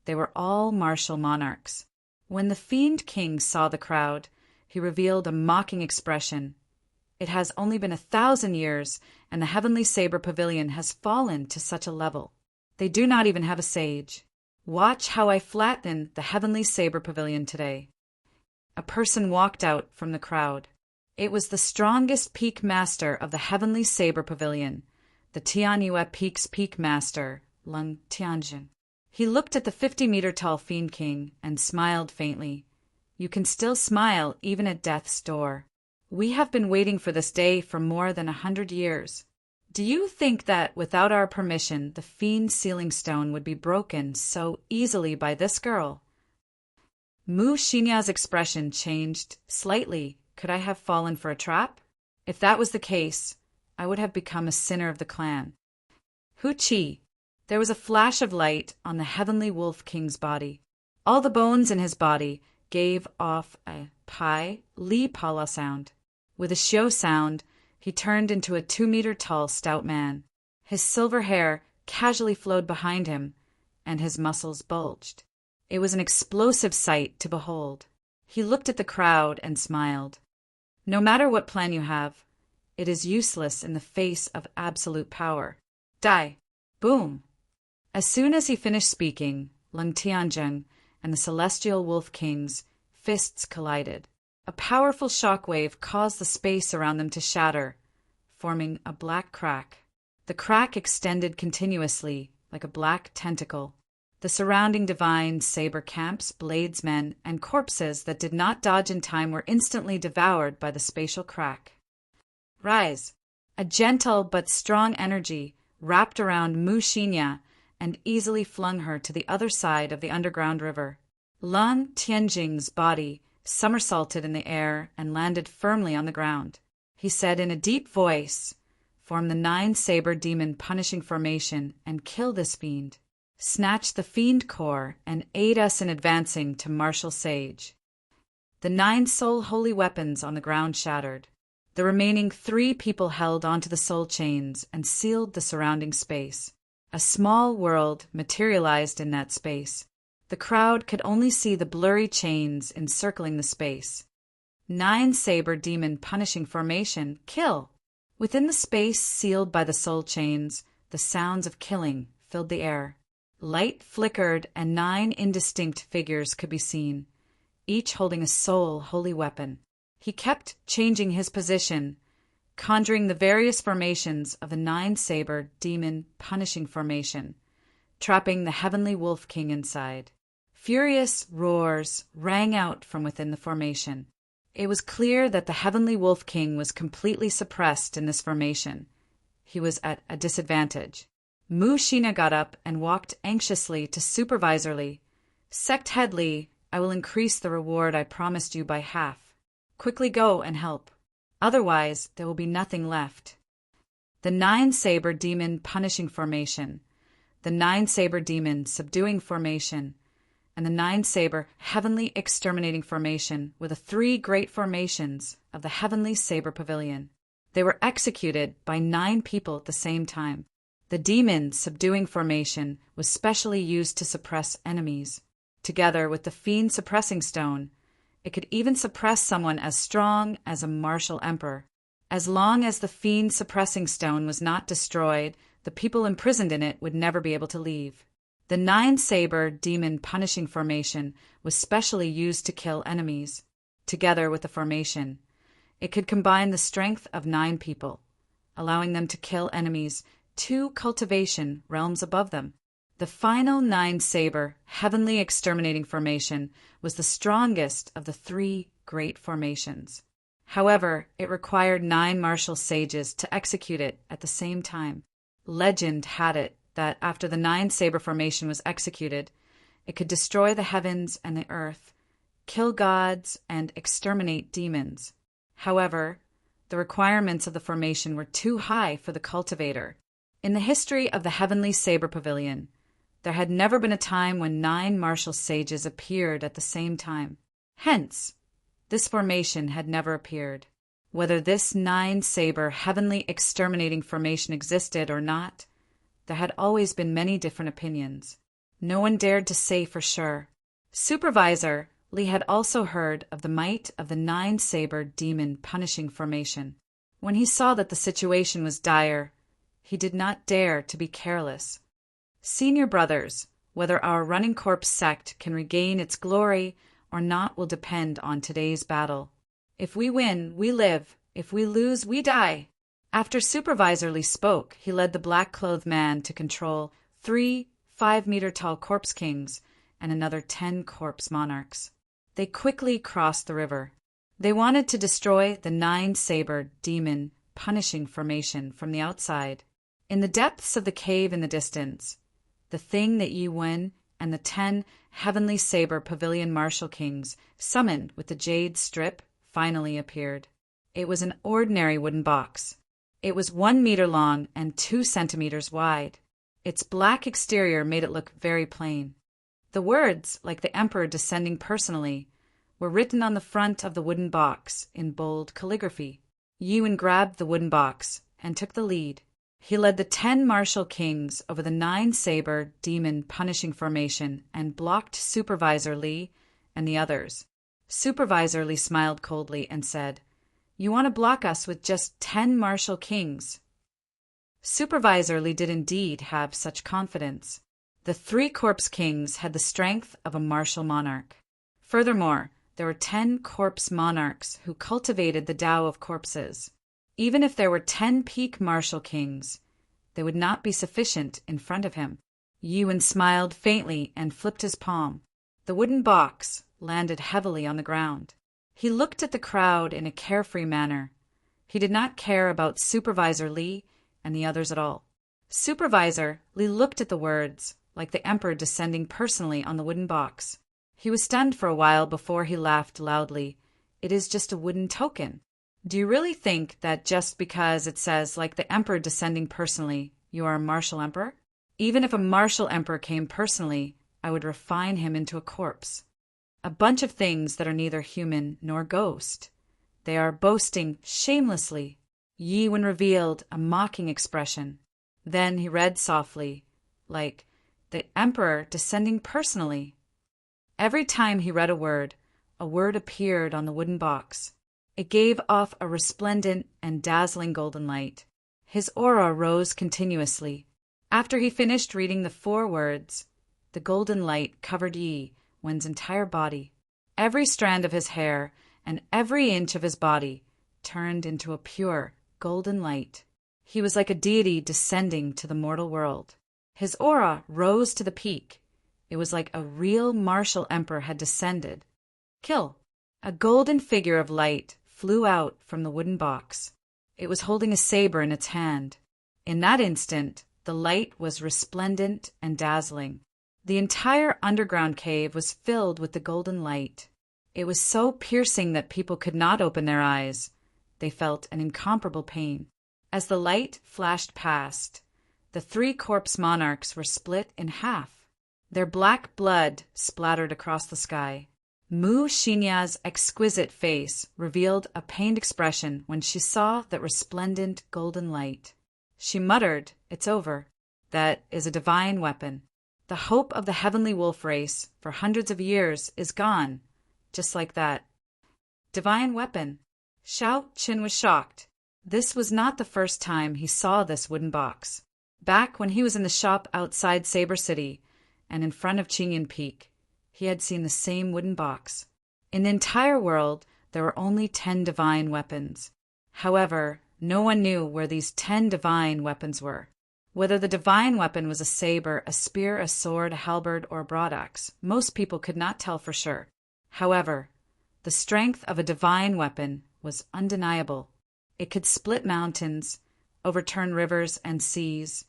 They were all martial monarchs. When the Fiend King saw the crowd, he revealed a mocking expression. It has only been 1,000 years, and the Heavenly Saber Pavilion has fallen to such a level. They do not even have a sage. Watch how I flatten the Heavenly Saber Pavilion today. A person walked out from the crowd. It was the strongest peak master of the Heavenly Saber Pavilion, the Tianyue Peak's peak master, Lung Tianjin. He looked at the 50-meter-tall Fiend King and smiled faintly. You can still smile even at death's door. We have been waiting for this day for more than 100 years. Do you think that without our permission the Fiend sealing stone would be broken so easily by this girl? Mu Xinya's expression changed slightly. Could I have fallen for a trap? If that was the case, I would have become a sinner of the clan. Hu Qi. There was a flash of light on the Heavenly Wolf King's body. All the bones in his body gave off a pai li pala sound. With a shio sound, he turned into a 2-meter-tall stout man. His silver hair casually flowed behind him, and his muscles bulged. It was an explosive sight to behold. He looked at the crowd and smiled. No matter what plan you have, it is useless in the face of absolute power. Die! Boom! As soon as he finished speaking, Lung Tianzheng and the Celestial Wolf King's fists collided. A powerful shockwave caused the space around them to shatter, forming a black crack. The crack extended continuously, like a black tentacle. The surrounding divine saber camps, bladesmen, and corpses that did not dodge in time were instantly devoured by the spatial crack. Rise! A gentle but strong energy wrapped around Mu Xinya and easily flung her to the other side of the underground river. Lung Tianjing's body somersaulted in the air and landed firmly on the ground. He said in a deep voice, "Form the 9-saber demon punishing formation and kill this fiend. Snatch the fiend core and aid us in advancing to martial sage." The 9 soul holy weapons on the ground shattered. The remaining 3 people held onto the soul chains and sealed the surrounding space. A small world materialized in that space. The crowd could only see the blurry chains encircling the space. 9-saber demon punishing formation, kill! Within the space sealed by the soul chains, the sounds of killing filled the air. Light flickered and 9 indistinct figures could be seen, each holding a soul holy weapon. He kept changing his position, conjuring the various formations of the 9-saber demon punishing formation, trapping the heavenly wolf king inside. Furious roars rang out from within the formation. It was clear that the heavenly wolf king was completely suppressed in this formation. He was at a disadvantage. Mu Xina got up and walked anxiously to Supervisor Li. "Sect Head Li, I will increase the reward I promised you by half. Quickly go and help. Otherwise, there will be nothing left." The 9-saber demon punishing formation, the 9-saber demon subduing formation, and the 9-saber heavenly exterminating formation were the 3 great formations of the heavenly saber pavilion. They were executed by 9 people at the same time. The demon subduing formation was specially used to suppress enemies. Together with the fiend suppressing stone, it could even suppress someone as strong as a martial emperor. As long as the fiend suppressing stone was not destroyed, the people imprisoned in it would never be able to leave. The 9-saber demon punishing formation was specially used to kill enemies. Together with the formation, it could combine the strength of 9 people, allowing them to kill enemies 2 cultivation realms above them. The final 9-saber heavenly exterminating formation was the strongest of the 3 great formations. However, it required 9 martial sages to execute it at the same time. Legend had it that after the 9-saber formation was executed, it could destroy the heavens and the earth, kill gods, and exterminate demons. However, the requirements of the formation were too high for the cultivator. In the history of the Heavenly Saber Pavilion, there had never been a time when 9 martial sages appeared at the same time. Hence, this formation had never appeared. Whether this 9-saber heavenly exterminating formation existed or not, there had always been many different opinions. No one dared to say for sure. Supervisor Li had also heard of the might of the 9-saber demon punishing formation. When he saw that the situation was dire, he did not dare to be careless. "Senior brothers, whether our running corpse sect can regain its glory or not will depend on today's battle. If we win, we live. If we lose, we die." After Supervisor Li spoke, he led the black-clothed man to control 3 5-meter-tall corpse kings and another 10 corpse monarchs. They quickly crossed the river. They wanted to destroy the 9-saber demon punishing formation from the outside. In the depths of the cave in the distance, the Thing That Yi Wen and the 10 heavenly saber pavilion martial kings, summoned with the jade strip, finally appeared. It was an ordinary wooden box. It was 1 meter long and 2 centimeters wide. Its black exterior made it look very plain. The words, like the emperor descending personally, were written on the front of the wooden box in bold calligraphy. Yuan grabbed the wooden box and took the lead. He led the 10 martial kings over the 9-saber demon punishing formation and blocked Supervisor Li and the others. Supervisor Li smiled coldly and said, "You want to block us with just 10 martial kings." Supervisor Li did indeed have such confidence. The 3 corpse kings had the strength of a martial monarch. Furthermore, there were 10 corpse monarchs who cultivated the Tao of corpses. Even if there were 10 peak martial kings, they would not be sufficient in front of him. Yuan smiled faintly and flipped his palm. The wooden box landed heavily on the ground. He looked at the crowd in a carefree manner. He did not care about Supervisor Li and the others at all. Supervisor Li looked at the words, like the emperor descending personally on the wooden box. He was stunned for a while before he laughed loudly. "It is just a wooden token. Do you really think that just because it says, like the emperor descending personally, you are a martial emperor? Even if a martial emperor came personally, I would refine him into a corpse. A bunch of things that are neither human nor ghost. They are boasting shamelessly." Yi Wen revealed a mocking expression. Then he read softly, like, "The emperor descending personally." Every time he read a word appeared on the wooden box. It gave off a resplendent and dazzling golden light. His aura rose continuously. After he finished reading the 4 words, the golden light covered Yi Wen's entire body. Every strand of his hair and every inch of his body turned into a pure golden light. He was like a deity descending to the mortal world. His aura rose to the peak. It was like a real martial emperor had descended. Kill! A golden figure of light flew out from the wooden box. It was holding a saber in its hand. In that instant, the light was resplendent and dazzling. The entire underground cave was filled with the golden light. It was so piercing that people could not open their eyes. They felt an incomparable pain. As the light flashed past, the 3 corpse monarchs were split in half. Their black blood splattered across the sky. Mu Xinya's exquisite face revealed a pained expression when she saw that resplendent golden light. She muttered, "It's over. That is a divine weapon. The hope of the heavenly wolf race for hundreds of years is gone, just like that." Divine weapon. Xiao Qin was shocked. This was not the first time he saw this wooden box. Back when he was in the shop outside Saber City and in front of Qingyan Peak, he had seen the same wooden box. In the entire world, there were only 10 divine weapons. However, no one knew where these 10 divine weapons were. Whether the divine weapon was a saber, a spear, a sword, a halberd, or a broadaxe, most people could not tell for sure. However, the strength of a divine weapon was undeniable. It could split mountains, overturn rivers and seas,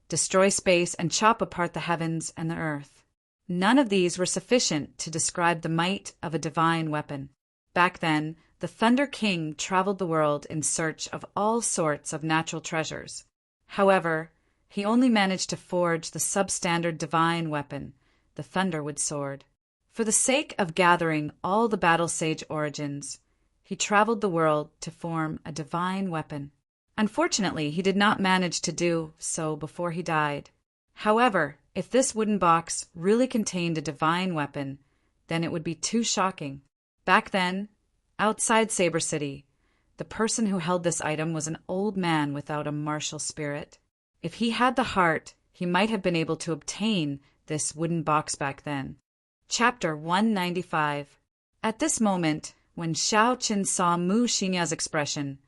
destroy space, and chop apart the heavens and the earth. None of these were sufficient to describe the might of a divine weapon. Back then, the Thunder King traveled the world in search of all sorts of natural treasures. However, he only managed to forge the substandard divine weapon, the Thunderwood Sword. For the sake of gathering all the battle sage origins, he traveled the world to form a divine weapon. Unfortunately, he did not manage to do so before he died. However, if this wooden box really contained a divine weapon, then it would be too shocking. Back then, outside Saber City, the person who held this item was an old man without a martial spirit. If he had the heart, he might have been able to obtain this wooden box back then. Chapter 195. At this moment, when Xiao Qin saw Mu Xinya's expression,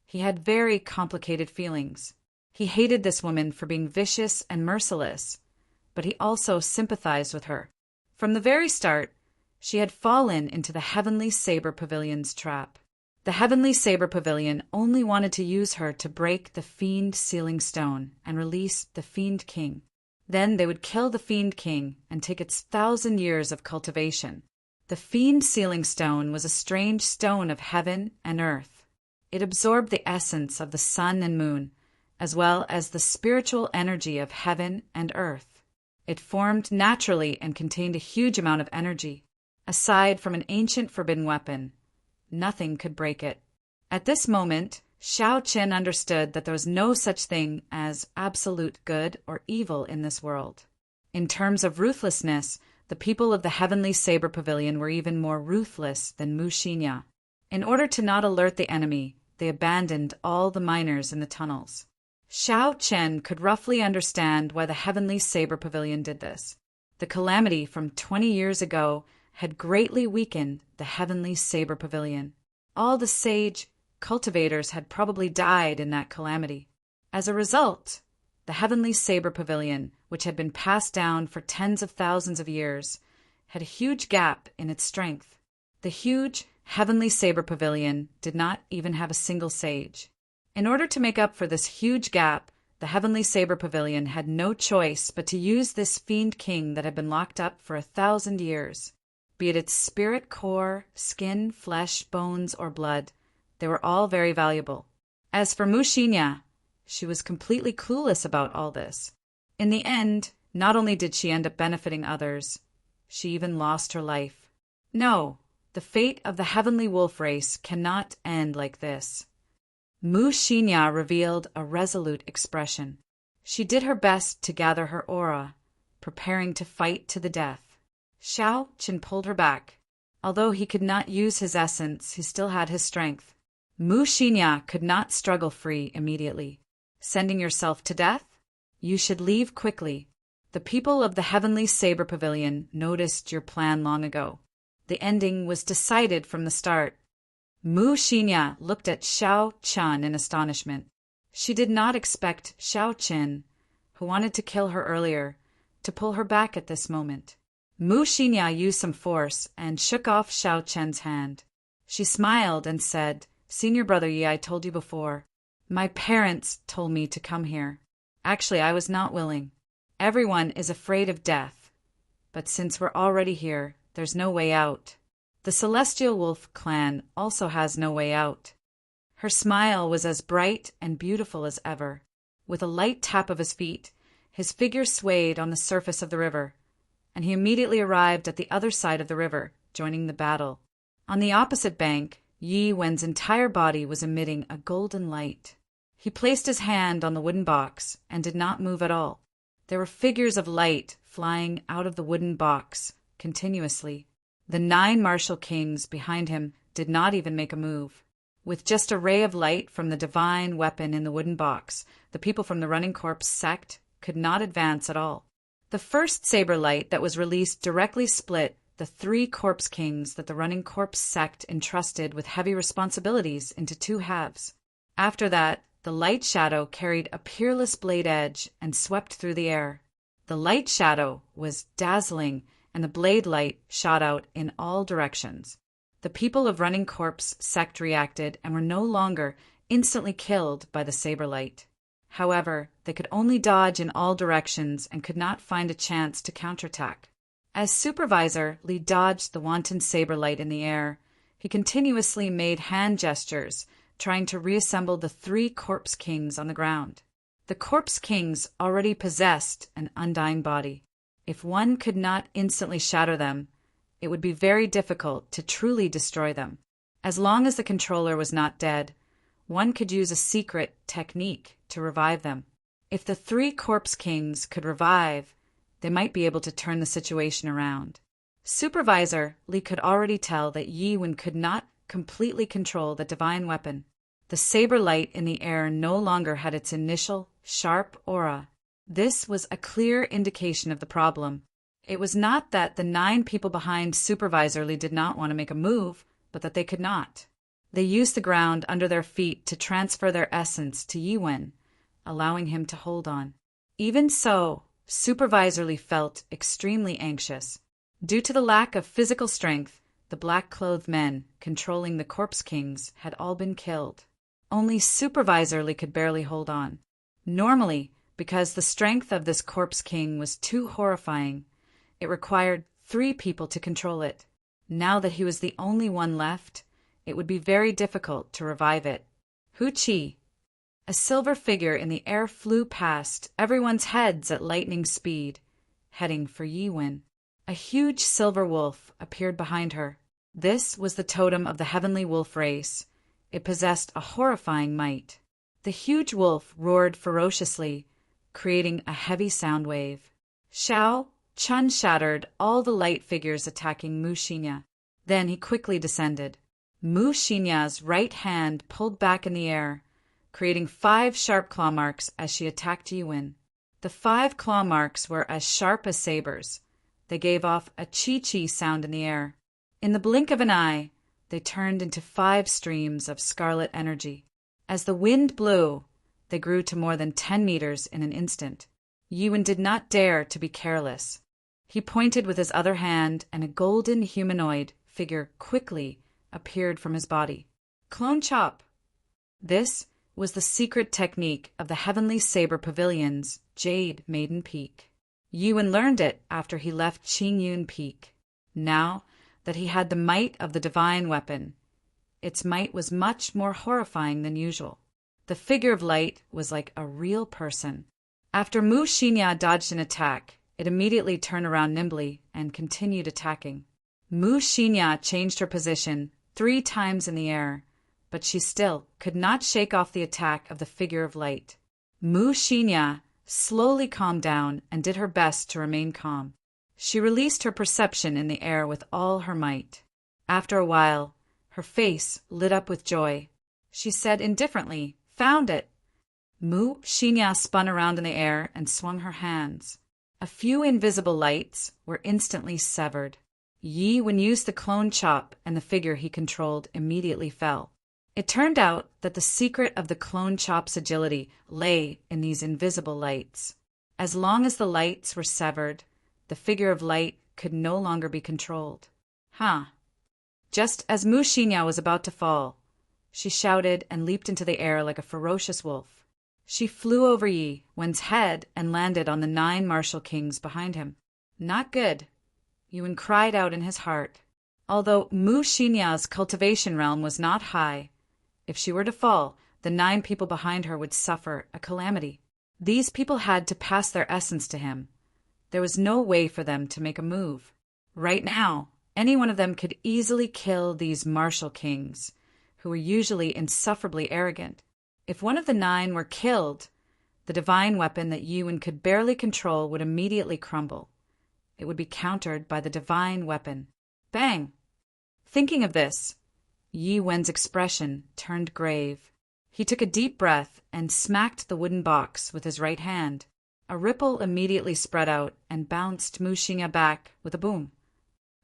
he had very complicated feelings. He hated this woman for being vicious and merciless, but he also sympathized with her. From the very start, she had fallen into the Heavenly Saber Pavilion's trap. The Heavenly Saber Pavilion only wanted to use her to break the Fiend Sealing Stone and release the Fiend King. Then they would kill the Fiend King and take its 1,000 years of cultivation. The Fiend Sealing Stone was a strange stone of heaven and earth. It absorbed the essence of the sun and moon, as well as the spiritual energy of heaven and earth. It formed naturally and contained a huge amount of energy. Aside from an ancient forbidden weapon, nothing could break it. At this moment, Xiao Qin understood that there was no such thing as absolute good or evil in this world. In terms of ruthlessness, the people of the Heavenly Saber Pavilion were even more ruthless than Mu Xinya. In order to not alert the enemy, they abandoned all the miners in the tunnels. Xiao Chen could roughly understand why the Heavenly Saber Pavilion did this. The calamity from 20 years ago had greatly weakened the Heavenly Saber Pavilion. All the sage cultivators had probably died in that calamity. As a result, the Heavenly Saber Pavilion, which had been passed down for tens of thousands of years, had a huge gap in its strength. The huge Heavenly Saber Pavilion did not even have a single sage. In order to make up for this huge gap, the Heavenly Saber Pavilion had no choice but to use this fiend king that had been locked up for 1,000 years. Be it its spirit core, skin, flesh, bones, or blood, they were all very valuable. As for Mu Xinya, she was completely clueless about all this. In the end, not only did she end up benefiting others, she even lost her life. No, the fate of the Heavenly Wolf race cannot end like this. Mu Xinya revealed a resolute expression. She did her best to gather her aura, preparing to fight to the death. Xiao Chen pulled her back. Although he could not use his essence, he still had his strength. Mu Xinya could not struggle free immediately. Sending yourself to death? You should leave quickly. The people of the Heavenly Saber Pavilion noticed your plan long ago. The ending was decided from the start. Mu Xinya looked at Xiao Chen in astonishment. She did not expect Xiao Chen, who wanted to kill her earlier, to pull her back at this moment. Mu Xinya used some force and shook off Xiao Chen's hand. She smiled and said, "Senior Brother Yi, I told you before. My parents told me to come here. Actually, I was not willing. Everyone is afraid of death. But since we're already here, there's no way out. The Celestial Wolf clan also has no way out." Her smile was as bright and beautiful as ever. With a light tap of his feet, his figure swayed on the surface of the river, and he immediately arrived at the other side of the river, joining the battle. On the opposite bank, Yi Wen's entire body was emitting a golden light. He placed his hand on the wooden box and did not move at all. There were figures of light flying out of the wooden box continuously. The 9 martial kings behind him did not even make a move. With just a ray of light from the divine weapon in the wooden box, the people from the Running Corpse sect could not advance at all. The first saber light that was released directly split the 3 corpse kings that the Running Corpse sect entrusted with heavy responsibilities into 2 halves. After that, the light shadow carried a peerless blade edge and swept through the air. The light shadow was dazzling, and the blade light shot out in all directions. The people of Running Corpse sect reacted and were no longer instantly killed by the saber light. However, they could only dodge in all directions and could not find a chance to counterattack. As Supervisor, Li dodged the wanton saber light in the air. He continuously made hand gestures, trying to reassemble the 3 corpse kings on the ground. The corpse kings already possessed an undying body. If one could not instantly shatter them, it would be very difficult to truly destroy them. As long as the controller was not dead, one could use a secret technique to revive them. If the 3 corpse kings could revive, they might be able to turn the situation around. Supervisor Li could already tell that Yi Wen could not completely control the divine weapon. The saber light in the air no longer had its initial, sharp aura. This was a clear indication of the problem. It was not that the 9 people behind Supervisor Li did not want to make a move, but that they could not. They used the ground under their feet to transfer their essence to Yi Wen, allowing him to hold on. Even so, Supervisor Li felt extremely anxious. Due to the lack of physical strength, the black-clothed men controlling the corpse kings had all been killed. Only Supervisor Li could barely hold on. Normally, because the strength of this corpse king was too horrifying, it required 3 people to control it. Now that he was the only one left, it would be very difficult to revive it. Hu Qi. A silver figure in the air flew past everyone's heads at lightning speed, heading for Yi Wen. A huge silver wolf appeared behind her. This was the totem of the Heavenly Wolf race. It possessed a horrifying might. The huge wolf roared ferociously, creating a heavy sound wave. Xiao Chun shattered all the light figures attacking Mu Xinya. Then he quickly descended. Mu Xinya's right hand pulled back in the air, creating 5 sharp claw marks as she attacked Yuan. The 5 claw marks were as sharp as sabers. They gave off a chi-chi sound in the air. In the blink of an eye, they turned into 5 streams of scarlet energy. As the wind blew, they grew to more than 10 meters in an instant. Yuan did not dare to be careless. He pointed with his other hand, and a golden humanoid figure quickly appeared from his body. Clone Chop! This was the secret technique of the Heavenly Saber Pavilion's Jade Maiden Peak. Yuan learned it after he left Qingyun Peak. Now that he had the might of the divine weapon, its might was much more horrifying than usual. The figure of light was like a real person. After Mu Xinya dodged an attack, it immediately turned around nimbly and continued attacking. Mu Xinya changed her position 3 times in the air, but she still could not shake off the attack of the figure of light. Mu Xinya slowly calmed down and did her best to remain calm. She released her perception in the air with all her might. After a while, her face lit up with joy. She said indifferently, "Found it!" Mu Xinya spun around in the air and swung her hands. A few invisible lights were instantly severed. Yuan used the clone chop, and the figure he controlled immediately fell. It turned out that the secret of the clone chop's agility lay in these invisible lights. As long as the lights were severed, the figure of light could no longer be controlled. Just as Mu Xinya was about to fall, she shouted and leaped into the air like a ferocious wolf. She flew over Yuan's head and landed on the 9 martial kings behind him. Not good, Yuan cried out in his heart. Although Mu Xinya's cultivation realm was not high, if she were to fall, the 9 people behind her would suffer a calamity. These people had to pass their essence to him. There was no way for them to make a move. Right now, any one of them could easily kill these martial kings, who were usually insufferably arrogant. If one of the 9 were killed, the divine weapon that Yuan could barely control would immediately crumble. It would be countered by the divine weapon. Bang! Thinking of this, Yuan's expression turned grave. He took a deep breath and smacked the wooden box with his right hand. A ripple immediately spread out and bounced Mu Xinya back with a boom.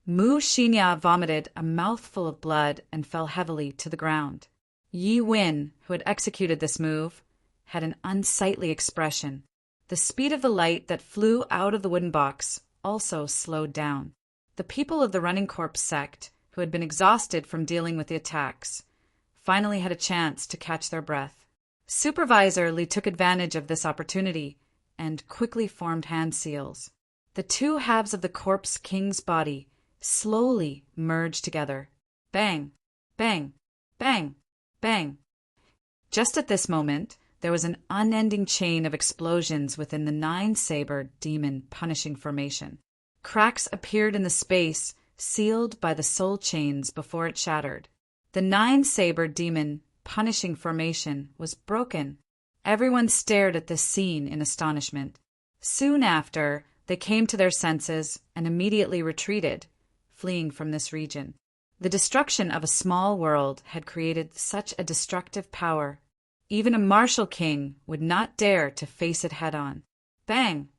Mu Xinya vomited a mouthful of blood and fell heavily to the ground. Yuan, who had executed this move, had an unsightly expression. The speed of the light that flew out of the wooden box also slowed down. The people of the Running Corpse sect, who had been exhausted from dealing with the attacks, finally had a chance to catch their breath. Supervisor Li took advantage of this opportunity and quickly formed hand seals. The 2 halves of the corpse king's body slowly merged together. Bang! Bang! Bang! Bang! Just at this moment, there was an unending chain of explosions within the 9-saber demon punishing formation. Cracks appeared in the space sealed by the soul chains before it shattered. The 9-saber demon punishing formation was broken. Everyone stared at this scene in astonishment. Soon after, they came to their senses and immediately retreated, fleeing from this region. The destruction of a small world had created such a destructive power. Even a martial king would not dare to face it head-on. Bang!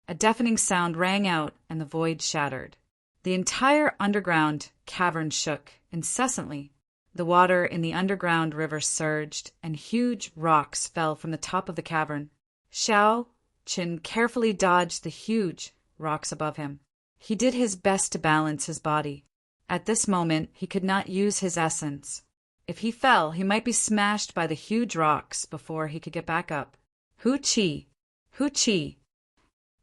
A deafening sound rang out and the void shattered. The entire underground cavern shook incessantly. The water in the underground river surged, and huge rocks fell from the top of the cavern. Xiao Qin carefully dodged the huge rocks above him. He did his best to balance his body. At this moment, he could not use his essence. If he fell, he might be smashed by the huge rocks before he could get back up. Hu Qi! Hu Qi!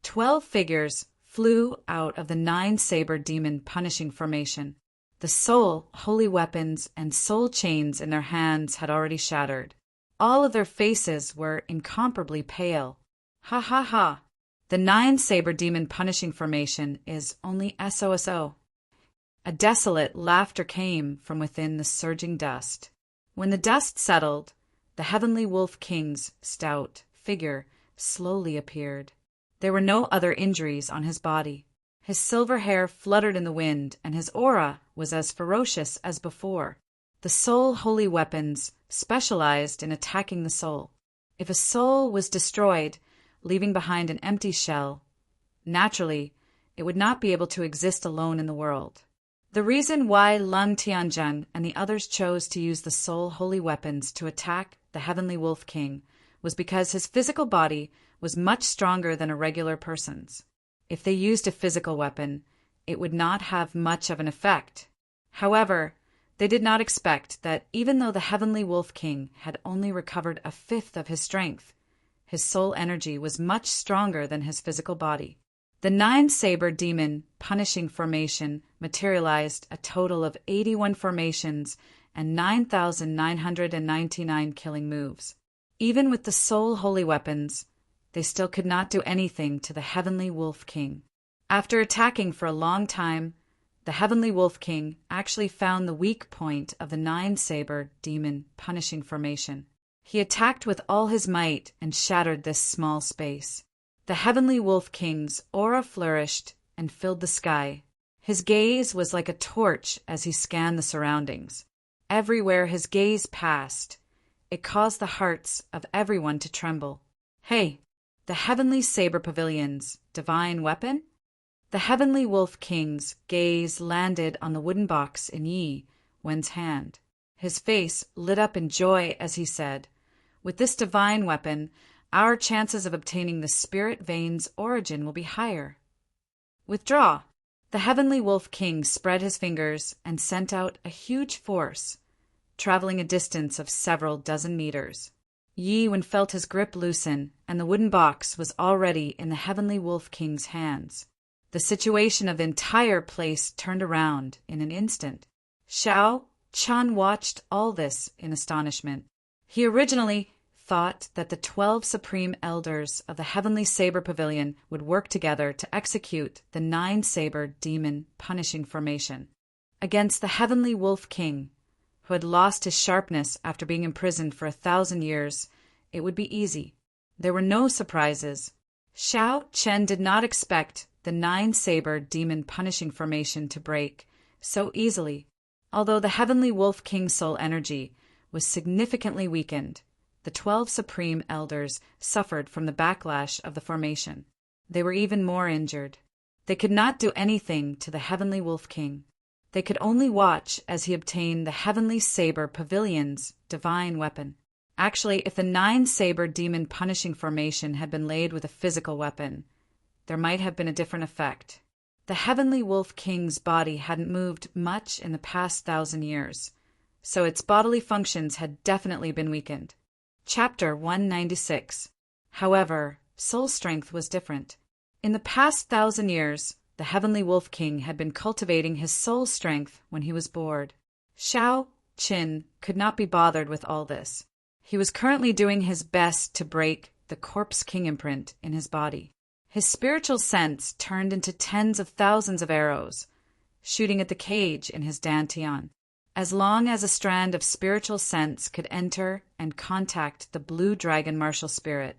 12 figures flew out of the 9-saber demon punishing formation. The soul, holy weapons, and soul chains in their hands had already shattered. All of their faces were incomparably pale. Ha ha ha! The 9-saber demon punishing formation is only SOSO. A desolate laughter came from within the surging dust. When the dust settled, the Heavenly Wolf King's stout figure slowly appeared. There were no other injuries on his body. His silver hair fluttered in the wind, and his aura was as ferocious as before. The soul holy weapons specialized in attacking the soul. If a soul was destroyed, leaving behind an empty shell, naturally, it would not be able to exist alone in the world. The reason why Lung Tianzheng and the others chose to use the soul holy weapons to attack the Heavenly Wolf King was because his physical body was much stronger than a regular person's. If they used a physical weapon, it would not have much of an effect. However, they did not expect that even though the Heavenly Wolf King had only recovered a fifth of his strength, his soul energy was much stronger than his physical body. The 9-saber demon punishing formation materialized a total of 81 formations and 9,999 killing moves. Even with the soul holy weapons, they still could not do anything to the Heavenly Wolf King. After attacking for a long time, the Heavenly Wolf King actually found the weak point of the 9-saber demon punishing formation. He attacked with all his might and shattered this small space. The Heavenly Wolf King's aura flourished and filled the sky. His gaze was like a torch as he scanned the surroundings. Everywhere his gaze passed, it caused the hearts of everyone to tremble. Hey, the Heavenly Saber Pavilion's divine weapon? The Heavenly Wolf King's gaze landed on the wooden box in Yi Wen's hand. His face lit up in joy as he said, "With this divine weapon, our chances of obtaining the spirit vein's origin will be higher." Withdraw. The Heavenly Wolf King spread his fingers and sent out a huge force, traveling a distance of several dozen meters. Yi Wen felt his grip loosen, and the wooden box was already in the Heavenly Wolf King's hands. The situation of the entire place turned around in an instant. Xiao Chan watched all this in astonishment. He originally thought that the 12 supreme elders of the Heavenly Saber Pavilion would work together to execute the 9-saber demon punishing formation against the Heavenly Wolf King, who had lost his sharpness after being imprisoned for 1,000 years. It would be easy. There were no surprises. Xiao Chen did not expect the 9-saber demon punishing formation to break so easily. Although the Heavenly Wolf King's soul energy was significantly weakened, the 12 supreme elders suffered from the backlash of the formation. They were even more injured. They could not do anything to the Heavenly Wolf King. They could only watch as he obtained the Heavenly Saber Pavilion's divine weapon. Actually, if the 9-saber demon punishing formation had been laid with a physical weapon, there might have been a different effect. The Heavenly Wolf King's body hadn't moved much in the past 1,000 years, so its bodily functions had definitely been weakened. Chapter 196. However, soul strength was different. In the past 1,000 years, the Heavenly Wolf King had been cultivating his soul strength when he was bored. Xiao Qin could not be bothered with all this. He was currently doing his best to break the Corpse King imprint in his body. His spiritual sense turned into tens of thousands of arrows, shooting at the cage in his dantian. As long as a strand of spiritual sense could enter and contact the blue dragon martial spirit,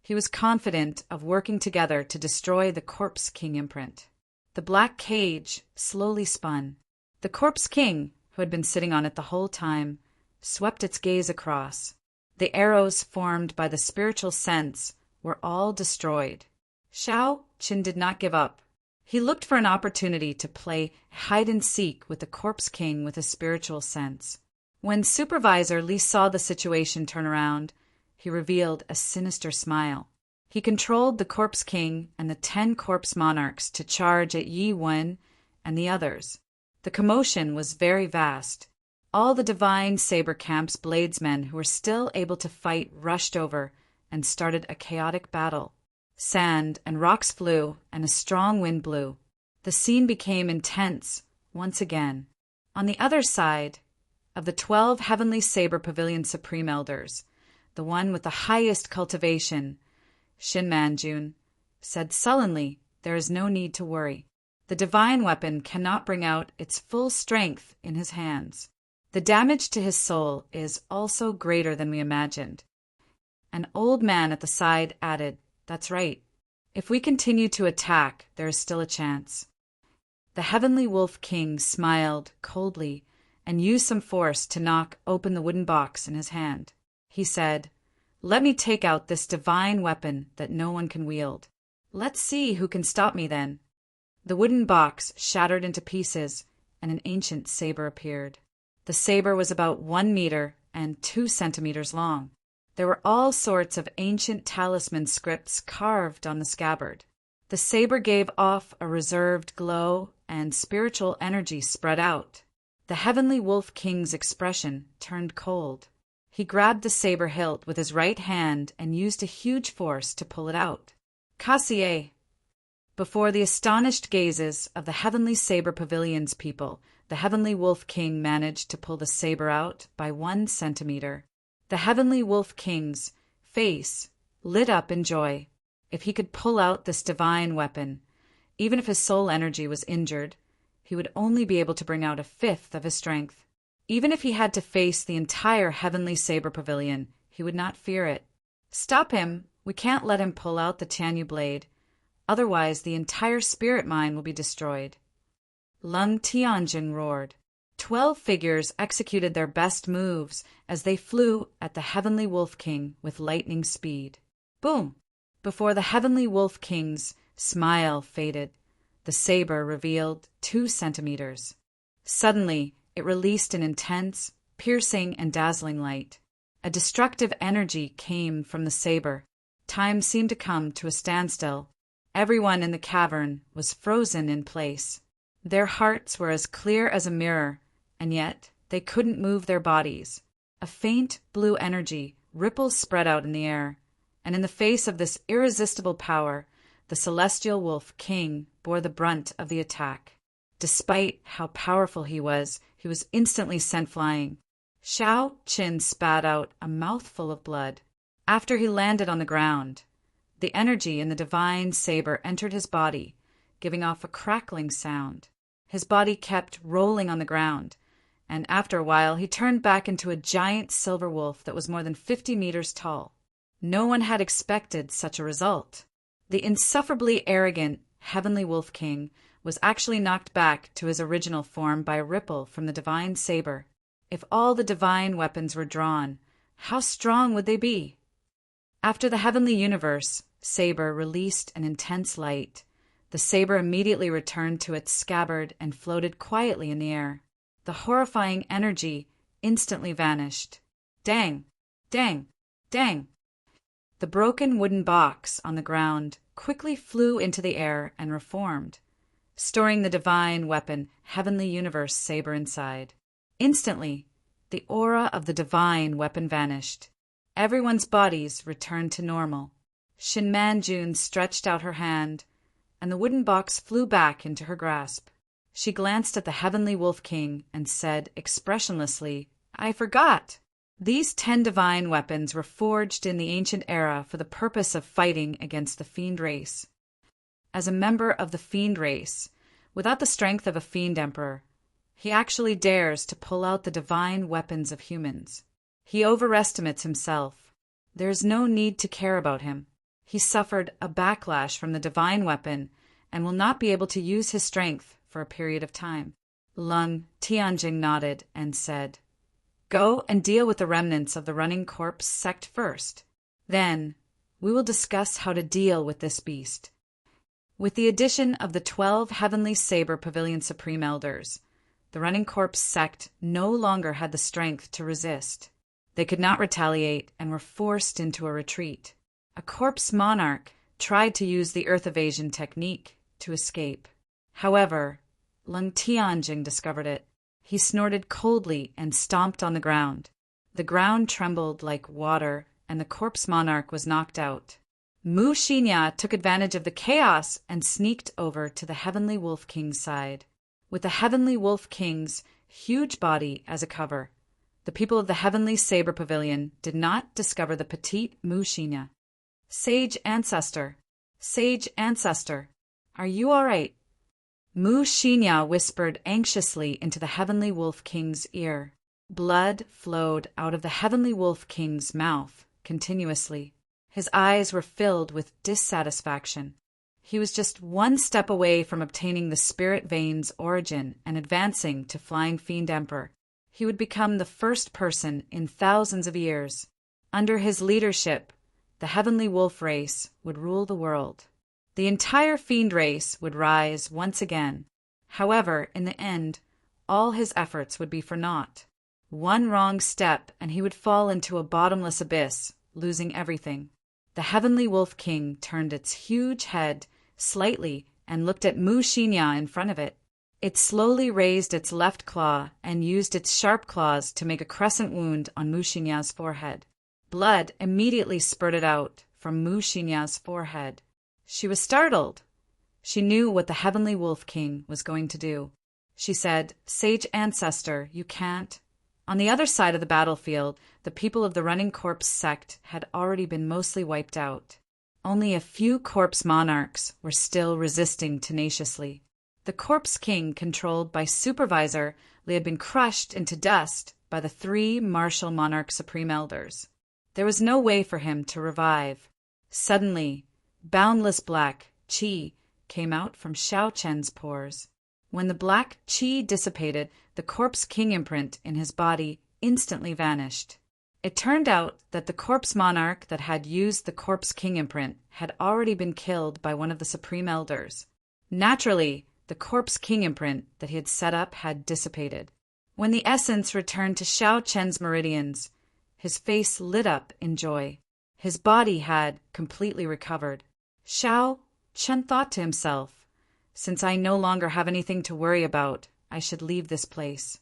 he was confident of working together to destroy the Corpse King imprint. The black cage slowly spun. The Corpse King, who had been sitting on it the whole time, swept its gaze across. The arrows formed by the spiritual sense were all destroyed. Xiao Qin did not give up. He looked for an opportunity to play hide-and-seek with the Corpse King with a spiritual sense. When Supervisor Li saw the situation turn around, he revealed a sinister smile. He controlled the Corpse King and the 10 Corpse Monarchs to charge at Yi Wen and the others. The commotion was very vast. All the Divine Saber Camp's bladesmen who were still able to fight rushed over and started a chaotic battle. Sand and rocks flew, and a strong wind blew. The scene became intense once again. On the other side of the 12 Heavenly Saber Pavilion Supreme Elders, the one with the highest cultivation, Shin Manjun, said sullenly, "There is no need to worry. The divine weapon cannot bring out its full strength in his hands. The damage to his soul is also greater than we imagined." An old man at the side added, "That's right. If we continue to attack, there is still a chance. The Heavenly Wolf King smiled coldly and used some force to knock open the wooden box in his hand. He said, "Let me take out this divine weapon that no one can wield. Let's see who can stop me then." The wooden box shattered into pieces, and an ancient saber appeared. The saber was about 1 meter and 2 centimeters long. There were all sorts of ancient talisman scripts carved on the scabbard. The saber gave off a reserved glow, and spiritual energy spread out. The Heavenly Wolf King's expression turned cold. He grabbed the saber hilt with his right hand and used a huge force to pull it out. Cassier! Before the astonished gazes of the Heavenly Saber Pavilion's people, the Heavenly Wolf King managed to pull the saber out by 1 centimeter. The Heavenly Wolf King's face lit up in joy. If he could pull out this divine weapon, even if his soul energy was injured, he would only be able to bring out 1/5 of his strength. Even if he had to face the entire Heavenly Saber Pavilion, he would not fear it. "Stop him! We can't let him pull out the Tianyu blade. Otherwise, the entire spirit mine will be destroyed." Lung Tianjin roared. 12 figures executed their best moves as they flew at the Heavenly Wolf King with lightning speed. Boom! Before the Heavenly Wolf King's smile faded, the saber revealed 2 centimeters. Suddenly, it released an intense, piercing, and dazzling light. A destructive energy came from the saber. Time seemed to come to a standstill. Everyone in the cavern was frozen in place. Their hearts were as clear as a mirror, and yet they couldn't move their bodies. A faint blue energy ripples spread out in the air, and in the face of this irresistible power, the Celestial Wolf King bore the brunt of the attack. Despite how powerful he was instantly sent flying. Shao Qin spat out a mouthful of blood. After he landed on the ground, the energy in the divine saber entered his body, giving off a crackling sound. His body kept rolling on the ground, and after a while he turned back into a giant silver wolf that was more than 50 meters tall. No one had expected such a result. The insufferably arrogant Heavenly Wolf King was actually knocked back to his original form by a ripple from the divine saber. If all the divine weapons were drawn, how strong would they be? After the Heavenly Universe saber released an intense light, the saber immediately returned to its scabbard and floated quietly in the air. The horrifying energy instantly vanished. Dang! Dang! Dang! The broken wooden box on the ground quickly flew into the air and reformed, storing the divine weapon Heavenly Universe saber inside. Instantly, the aura of the divine weapon vanished. Everyone's bodies returned to normal. Shin Manjun stretched out her hand, and the wooden box flew back into her grasp. She glanced at the Heavenly Wolf King and said expressionlessly, "I forgot! These 10 divine weapons were forged in the ancient era for the purpose of fighting against the fiend race. As a member of the fiend race, without the strength of a fiend emperor, he actually dares to pull out the divine weapons of humans. He overestimates himself. There is no need to care about him. He suffered a backlash from the divine weapon and will not be able to use his strength for a period of time." Lung Tianjing nodded and said, "Go and deal with the remnants of the running corpse sect first. Then we will discuss how to deal with this beast." With the addition of the 12 Heavenly Saber Pavilion Supreme Elders, the running corpse sect no longer had the strength to resist. They could not retaliate and were forced into a retreat. A corpse monarch tried to use the earth evasion technique to escape. However, Lung Tianjing discovered it. He snorted coldly and stomped on the ground. The ground trembled like water, and the corpse monarch was knocked out. Mu Xinya took advantage of the chaos and sneaked over to the Heavenly Wolf King's side. With the Heavenly Wolf King's huge body as a cover, the people of the Heavenly Saber Pavilion did not discover the petite Mu Xinya. "Sage Ancestor, Sage Ancestor, are you all right?" Mu Xinya whispered anxiously into the Heavenly Wolf King's ear. Blood flowed out of the Heavenly Wolf King's mouth continuously. His eyes were filled with dissatisfaction. He was just one step away from obtaining the Spirit Vein's origin and advancing to Flying Fiend Emperor. He would become the first person in thousands of years. Under his leadership, the Heavenly Wolf race would rule the world. The entire Fiend race would rise once again. However, in the end, all his efforts would be for naught. One wrong step and he would fall into a bottomless abyss, losing everything. The Heavenly Wolf King turned its huge head slightly and looked at Mu Xinya in front of it. It slowly raised its left claw and used its sharp claws to make a crescent wound on Mu Xinya's forehead. Blood immediately spurted out from Mu Xinya's forehead. She was startled. She knew what the Heavenly Wolf King was going to do. She said, "Sage Ancestor, you can't." On the other side of the battlefield, the people of the Running Corpse sect had already been mostly wiped out. Only a few corpse monarchs were still resisting tenaciously. The Corpse King, controlled by Supervisor, had been crushed into dust by the 3 martial monarch supreme elders. There was no way for him to revive. Suddenly, boundless black qi came out from Xiao Chen's pores. When the black qi dissipated, the Corpse King imprint in his body instantly vanished. It turned out that the corpse monarch that had used the Corpse King imprint had already been killed by one of the supreme elders. Naturally, the Corpse King imprint that he had set up had dissipated. When the essence returned to Xiao Chen's meridians, his face lit up in joy. His body had completely recovered. Xiao Chen thought to himself, "Since I no longer have anything to worry about, I should leave this place."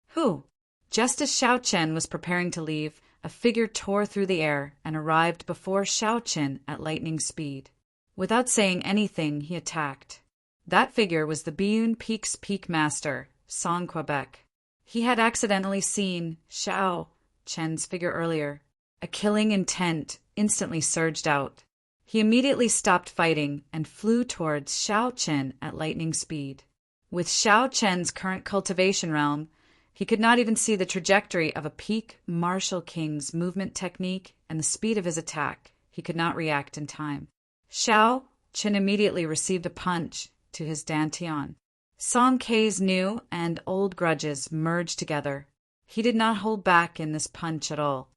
Who? Just as Xiao Chen was preparing to leave, a figure tore through the air and arrived before Xiao Chen at lightning speed. Without saying anything, he attacked. That figure was the Biyun Peak's Peak Master, Song Quebec. He had accidentally seen Xiao Chen's figure earlier. A killing intent instantly surged out. He immediately stopped fighting and flew towards Xiao Chen at lightning speed. With Xiao Chen's current cultivation realm, he could not even see the trajectory of a peak martial king's movement technique and the speed of his attack. He could not react in time. Xiao Chen immediately received a punch to his dantian. Song Kei's new and old grudges merged together. He did not hold back in this punch at all.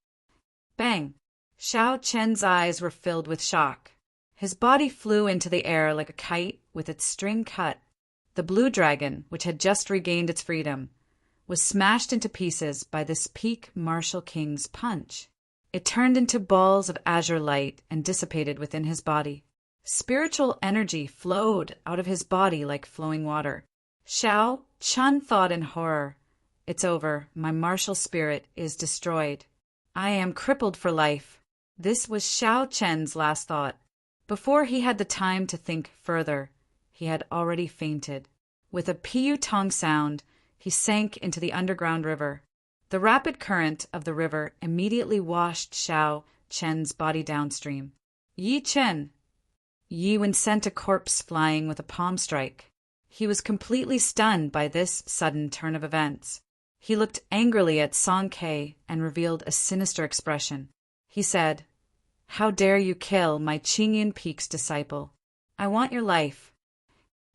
Bang! Xiao Chen's eyes were filled with shock. His body flew into the air like a kite with its string cut. The blue dragon, which had just regained its freedom, was smashed into pieces by this peak martial king's punch. It turned into balls of azure light and dissipated within his body. Spiritual energy flowed out of his body like flowing water. Xiao Chen thought in horror, "It's over. My martial spirit is destroyed. I am crippled for life." This was Xiao Chen's last thought. Before he had the time to think further, he had already fainted. With a piu-tong sound, he sank into the underground river. The rapid current of the river immediately washed Xiao Chen's body downstream. "Yi Chen!" Yi Wen sent a corpse flying with a palm strike. He was completely stunned by this sudden turn of events. He looked angrily at Song Kei and revealed a sinister expression. He said, "How dare you kill my Qingyun Peak's disciple? I want your life."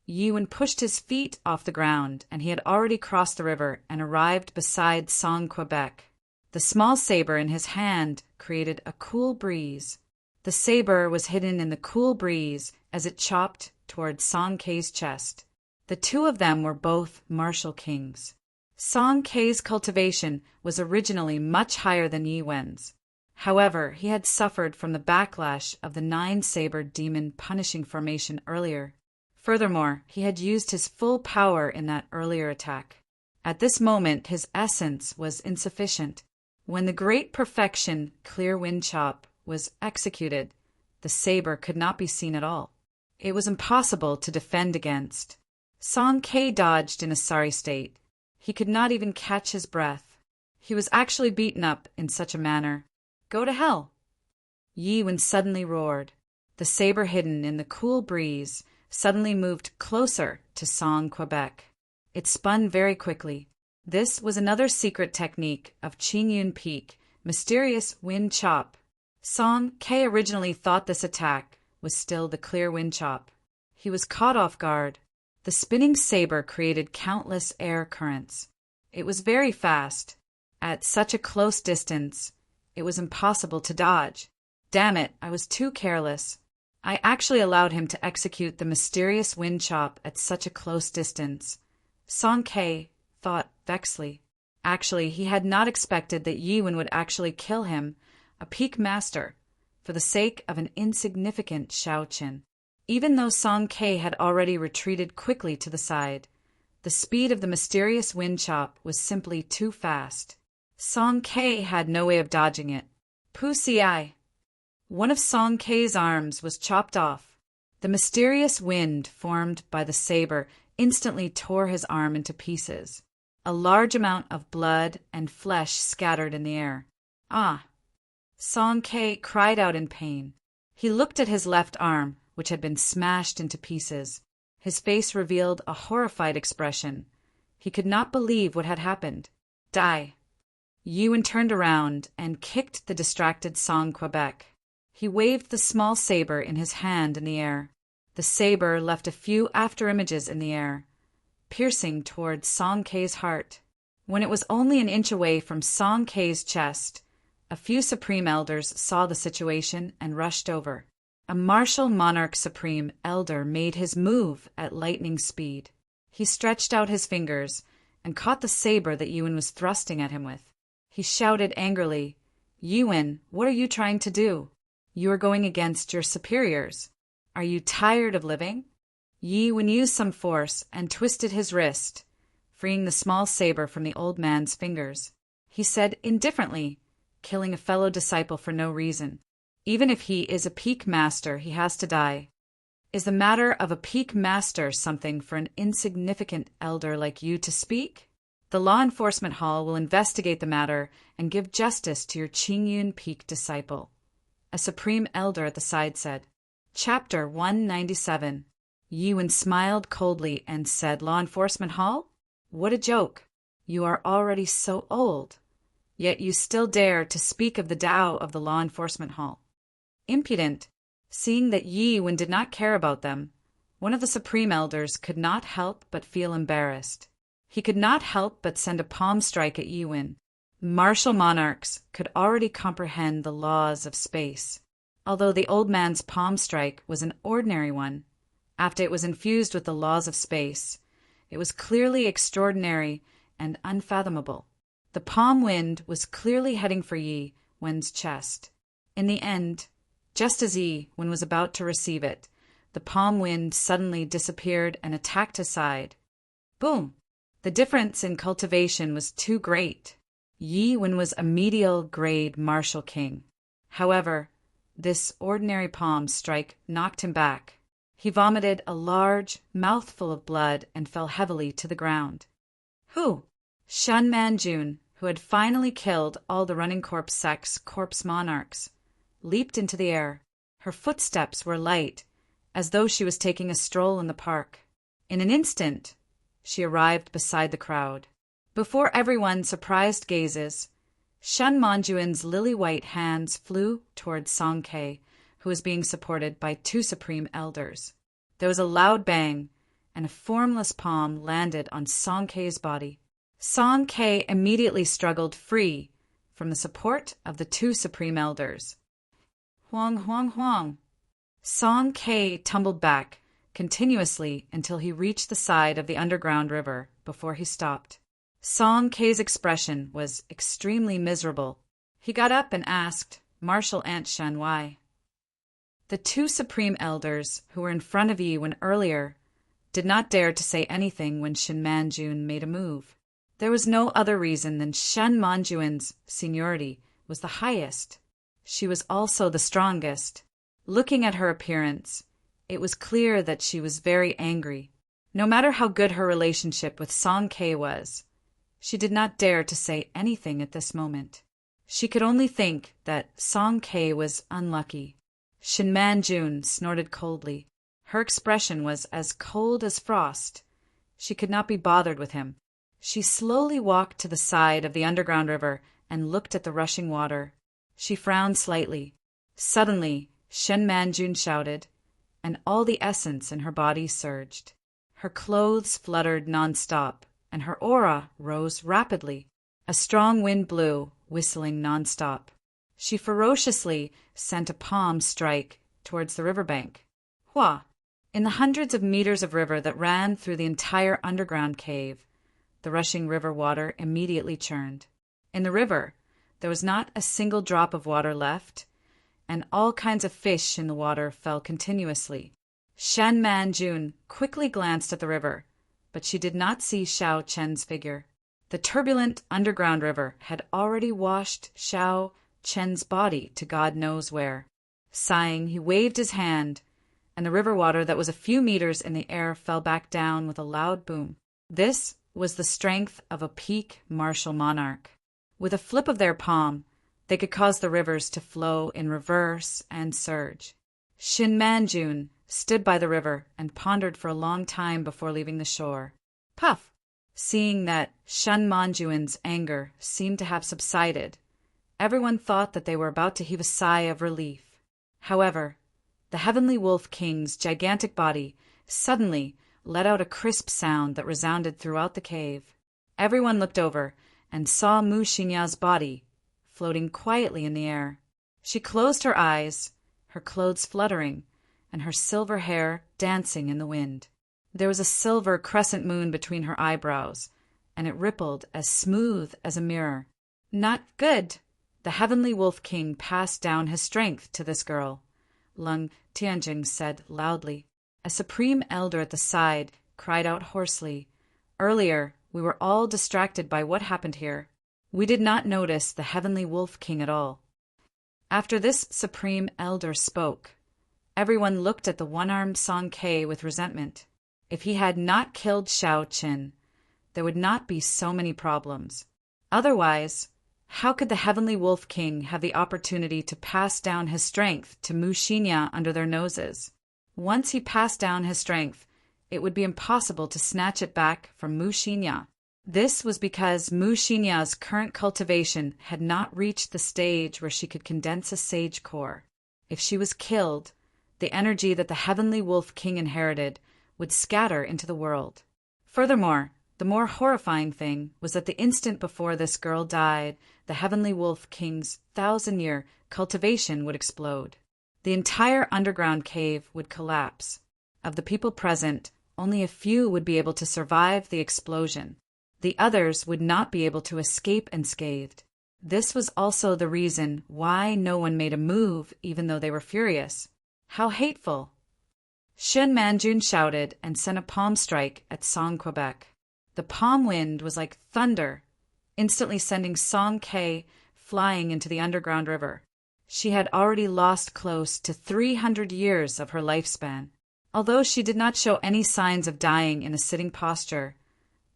Yi Wen pushed his feet off the ground, and he had already crossed the river and arrived beside Song Quebec. The small saber in his hand created a cool breeze. The saber was hidden in the cool breeze as it chopped toward Song Kei's chest. The two of them were both martial kings. Song Kei's cultivation was originally much higher than Yi Wen's. However, he had suffered from the backlash of the 9-sabered demon punishing formation earlier. Furthermore, he had used his full power in that earlier attack. At this moment, his essence was insufficient. When the great perfection clear wind chop was executed, the saber could not be seen at all. It was impossible to defend against. Song Kei dodged in a sorry state. He could not even catch his breath. He was actually beaten up in such a manner. "Go to hell!" Yi Wen suddenly roared. The saber hidden in the cool breeze suddenly moved closer to Song Quebec. It spun very quickly. This was another secret technique of Qingyun Peak, mysterious wind chop. Song Kei originally thought this attack was still the clear wind chop. He was caught off guard. The spinning saber created countless air currents. It was very fast. At such a close distance, it was impossible to dodge. Damn it, I was too careless. I actually allowed him to execute the mysterious wind chop at such a close distance. Song Ke thought vexedly. Actually, he had not expected that Yiwen would actually kill him, a peak master, for the sake of an insignificant Shao Qin. Even though Song Ke had already retreated quickly to the side, the speed of the mysterious wind chop was simply too fast. Song Ke had no way of dodging it. Pu Ci. One of Song Ke's arms was chopped off. The mysterious wind formed by the saber instantly tore his arm into pieces. A large amount of blood and flesh scattered in the air. Ah! Song Ke cried out in pain. He looked at his left arm, which had been smashed into pieces. His face revealed a horrified expression. He could not believe what had happened. Die! Yiwen turned around and kicked the distracted Song Quebec. He waved the small saber in his hand in the air. The saber left a few afterimages in the air, piercing toward Song Ke's heart. When it was only an inch away from Song Ke's chest, a few Supreme Elders saw the situation and rushed over. A martial monarch Supreme Elder made his move at lightning speed. He stretched out his fingers and caught the saber that Yiwen was thrusting at him with. He shouted angrily, "Yiwen, what are you trying to do? You are going against your superiors. Are you tired of living?" Yiwen used some force and twisted his wrist, freeing the small saber from the old man's fingers. He said indifferently, killing a fellow disciple for no reason. Even if he is a peak master, he has to die. Is the matter of a peak master something for an insignificant elder like you to speak? The law enforcement hall will investigate the matter and give justice to your Qingyun peak disciple. A supreme elder at the side said. Chapter 197. Yiwen smiled coldly and said, "Law enforcement hall? What a joke. You are already so old. Yet you still dare to speak of the Tao of the law enforcement hall." Impudent. Seeing that Yiwen did not care about them, one of the supreme elders could not help but feel embarrassed. He could not help but send a palm strike at Yiwen. Martial monarchs could already comprehend the laws of space. Although the old man's palm strike was an ordinary one, after it was infused with the laws of space, it was clearly extraordinary and unfathomable. The palm wind was clearly heading for Yiwen's chest. In the end, just as Yiwen was about to receive it, the palm wind suddenly disappeared and attacked his side. Boom! The difference in cultivation was too great. Yiwen was a medial grade martial king. However, this ordinary palm strike knocked him back. He vomited a large mouthful of blood and fell heavily to the ground. Who? Shen Manjun, who had finally killed all the Running Corpse sect's corpse monarchs, leaped into the air. Her footsteps were light, as though she was taking a stroll in the park. In an instant, she arrived beside the crowd. Before everyone's surprised gazes, Shen Manjuin's lily-white hands flew towards Song Ke, who was being supported by two supreme elders. There was a loud bang, and a formless palm landed on Song Ke's body. Song Ke immediately struggled free from the support of the two supreme elders. Huang, huang, huang. Song Ke tumbled back continuously until he reached the side of the underground river before he stopped. Song Ke's expression was extremely miserable. He got up and asked Martial Aunt Shen why. The two supreme elders who were in front of Yiwen earlier did not dare to say anything when Shen Manjun made a move. There was no other reason than Shen Manjuin's seniority was the highest. She was also the strongest. Looking at her appearance, it was clear that she was very angry. No matter how good her relationship with Song Ke was, she did not dare to say anything at this moment. She could only think that Song Ke was unlucky. Shen Manjun snorted coldly. Her expression was as cold as frost. She could not be bothered with him. She slowly walked to the side of the underground river and looked at the rushing water. She frowned slightly. Suddenly, Shen Manjun shouted, and all the essence in her body surged. Her clothes fluttered nonstop, and her aura rose rapidly. A strong wind blew, whistling nonstop. She ferociously sent a palm strike towards the riverbank. Hua! In the hundreds of meters of river that ran through the entire underground cave, the rushing river water immediately churned. In the river, there was not a single drop of water left, and all kinds of fish in the water fell continuously. Shen Manjun quickly glanced at the river, but she did not see Xiao Chen's figure. The turbulent underground river had already washed Xiao Chen's body to God knows where. Sighing, he waved his hand, and the river water that was a few meters in the air fell back down with a loud boom. This was the strength of a peak martial monarch. With a flip of their palm, they could cause the rivers to flow in reverse and surge. Shin Manjun stood by the river and pondered for a long time before leaving the shore. Puff! Seeing that Shen Manjun's anger seemed to have subsided, everyone thought that they were about to heave a sigh of relief. However, the Heavenly Wolf King's gigantic body suddenly let out a crisp sound that resounded throughout the cave. Everyone looked over and saw Mu Xinya's body floating quietly in the air. She closed her eyes, her clothes fluttering, and her silver hair dancing in the wind. There was a silver crescent moon between her eyebrows, and it rippled as smooth as a mirror. Not good! The Heavenly Wolf King passed down his strength to this girl, Lung Tianjing said loudly. A supreme elder at the side cried out hoarsely, "Earlier, we were all distracted by what happened here. We did not notice the Heavenly Wolf King at all." After this supreme elder spoke, everyone looked at the one-armed Song Ke with resentment. If he had not killed Xiao Qin, there would not be so many problems. Otherwise, how could the Heavenly Wolf King have the opportunity to pass down his strength to Mu Xinya under their noses? Once he passed down his strength, it would be impossible to snatch it back from Mu Xinya. This was because Mu Xinya's current cultivation had not reached the stage where she could condense a sage core. If she was killed, the energy that the Heavenly Wolf King inherited would scatter into the world. Furthermore, the more horrifying thing was that the instant before this girl died, the Heavenly Wolf King's 1,000-year cultivation would explode. The entire underground cave would collapse. Of the people present, only a few would be able to survive the explosion. The others would not be able to escape unscathed. This was also the reason why no one made a move even though they were furious. How hateful! Shen Manjun shouted and sent a palm strike at Song Quebec. The palm wind was like thunder, instantly sending Song Ke flying into the underground river. She had already lost close to 300 years of her lifespan. Although she did not show any signs of dying in a sitting posture,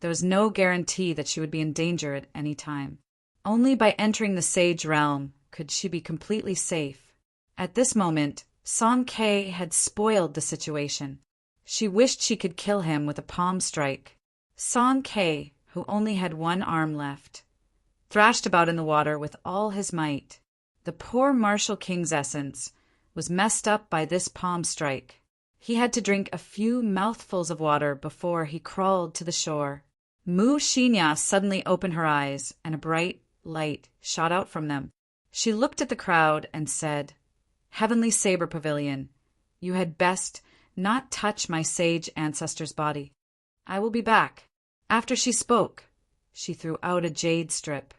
there was no guarantee that she would be in danger at any time. Only by entering the sage realm could she be completely safe. At this moment, Song Ke had spoiled the situation. She wished she could kill him with a palm strike. Song Ke, who only had one arm left, thrashed about in the water with all his might. The poor martial king's essence was messed up by this palm strike. He had to drink a few mouthfuls of water before he crawled to the shore. Mu Xinya suddenly opened her eyes, and a bright light shot out from them. She looked at the crowd and said, "Heavenly Saber Pavilion, you had best not touch my sage ancestor's body. I will be back." After she spoke, she threw out a jade strip.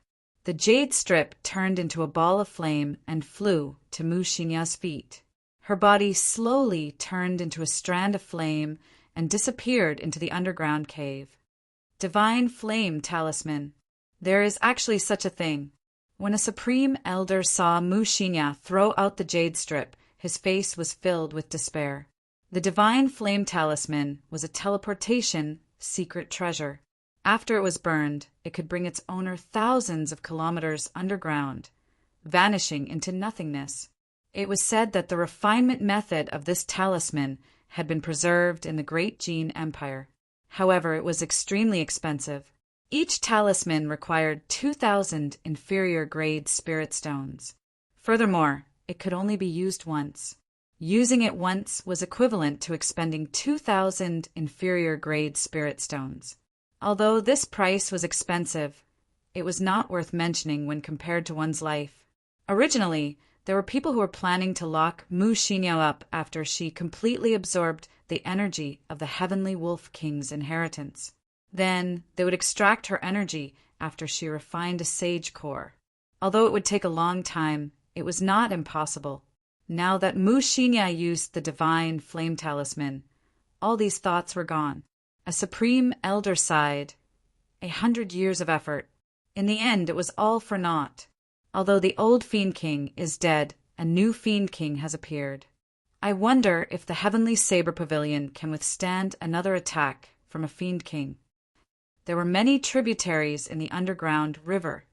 The jade strip turned into a ball of flame and flew to Mu Xinya's feet. Her body slowly turned into a strand of flame and disappeared into the underground cave. Divine Flame Talisman. There is actually such a thing. When a supreme elder saw Mu Xinya throw out the jade strip, his face was filled with despair. The Divine Flame Talisman was a teleportation secret treasure. After it was burned, it could bring its owner thousands of kilometers underground, vanishing into nothingness. It was said that the refinement method of this talisman had been preserved in the Great Jin Empire. However, it was extremely expensive. Each talisman required 2,000 inferior-grade spirit stones. Furthermore, it could only be used once. Using it once was equivalent to expending 2,000 inferior-grade spirit stones. Although this price was expensive, it was not worth mentioning when compared to one's life. Originally, there were people who were planning to lock Mu Xinyao up after she completely absorbed the energy of the Heavenly Wolf King's inheritance. Then they would extract her energy after she refined a sage core. Although it would take a long time, it was not impossible. Now that Mu Xinyao used the divine flame talisman, all these thoughts were gone. A supreme elder sighed. 100 years of effort. In the end, it was all for naught. Although the old Fiend King is dead, a new Fiend King has appeared. I wonder if the Heavenly Saber Pavilion can withstand another attack from a Fiend King. There were many tributaries in the underground river.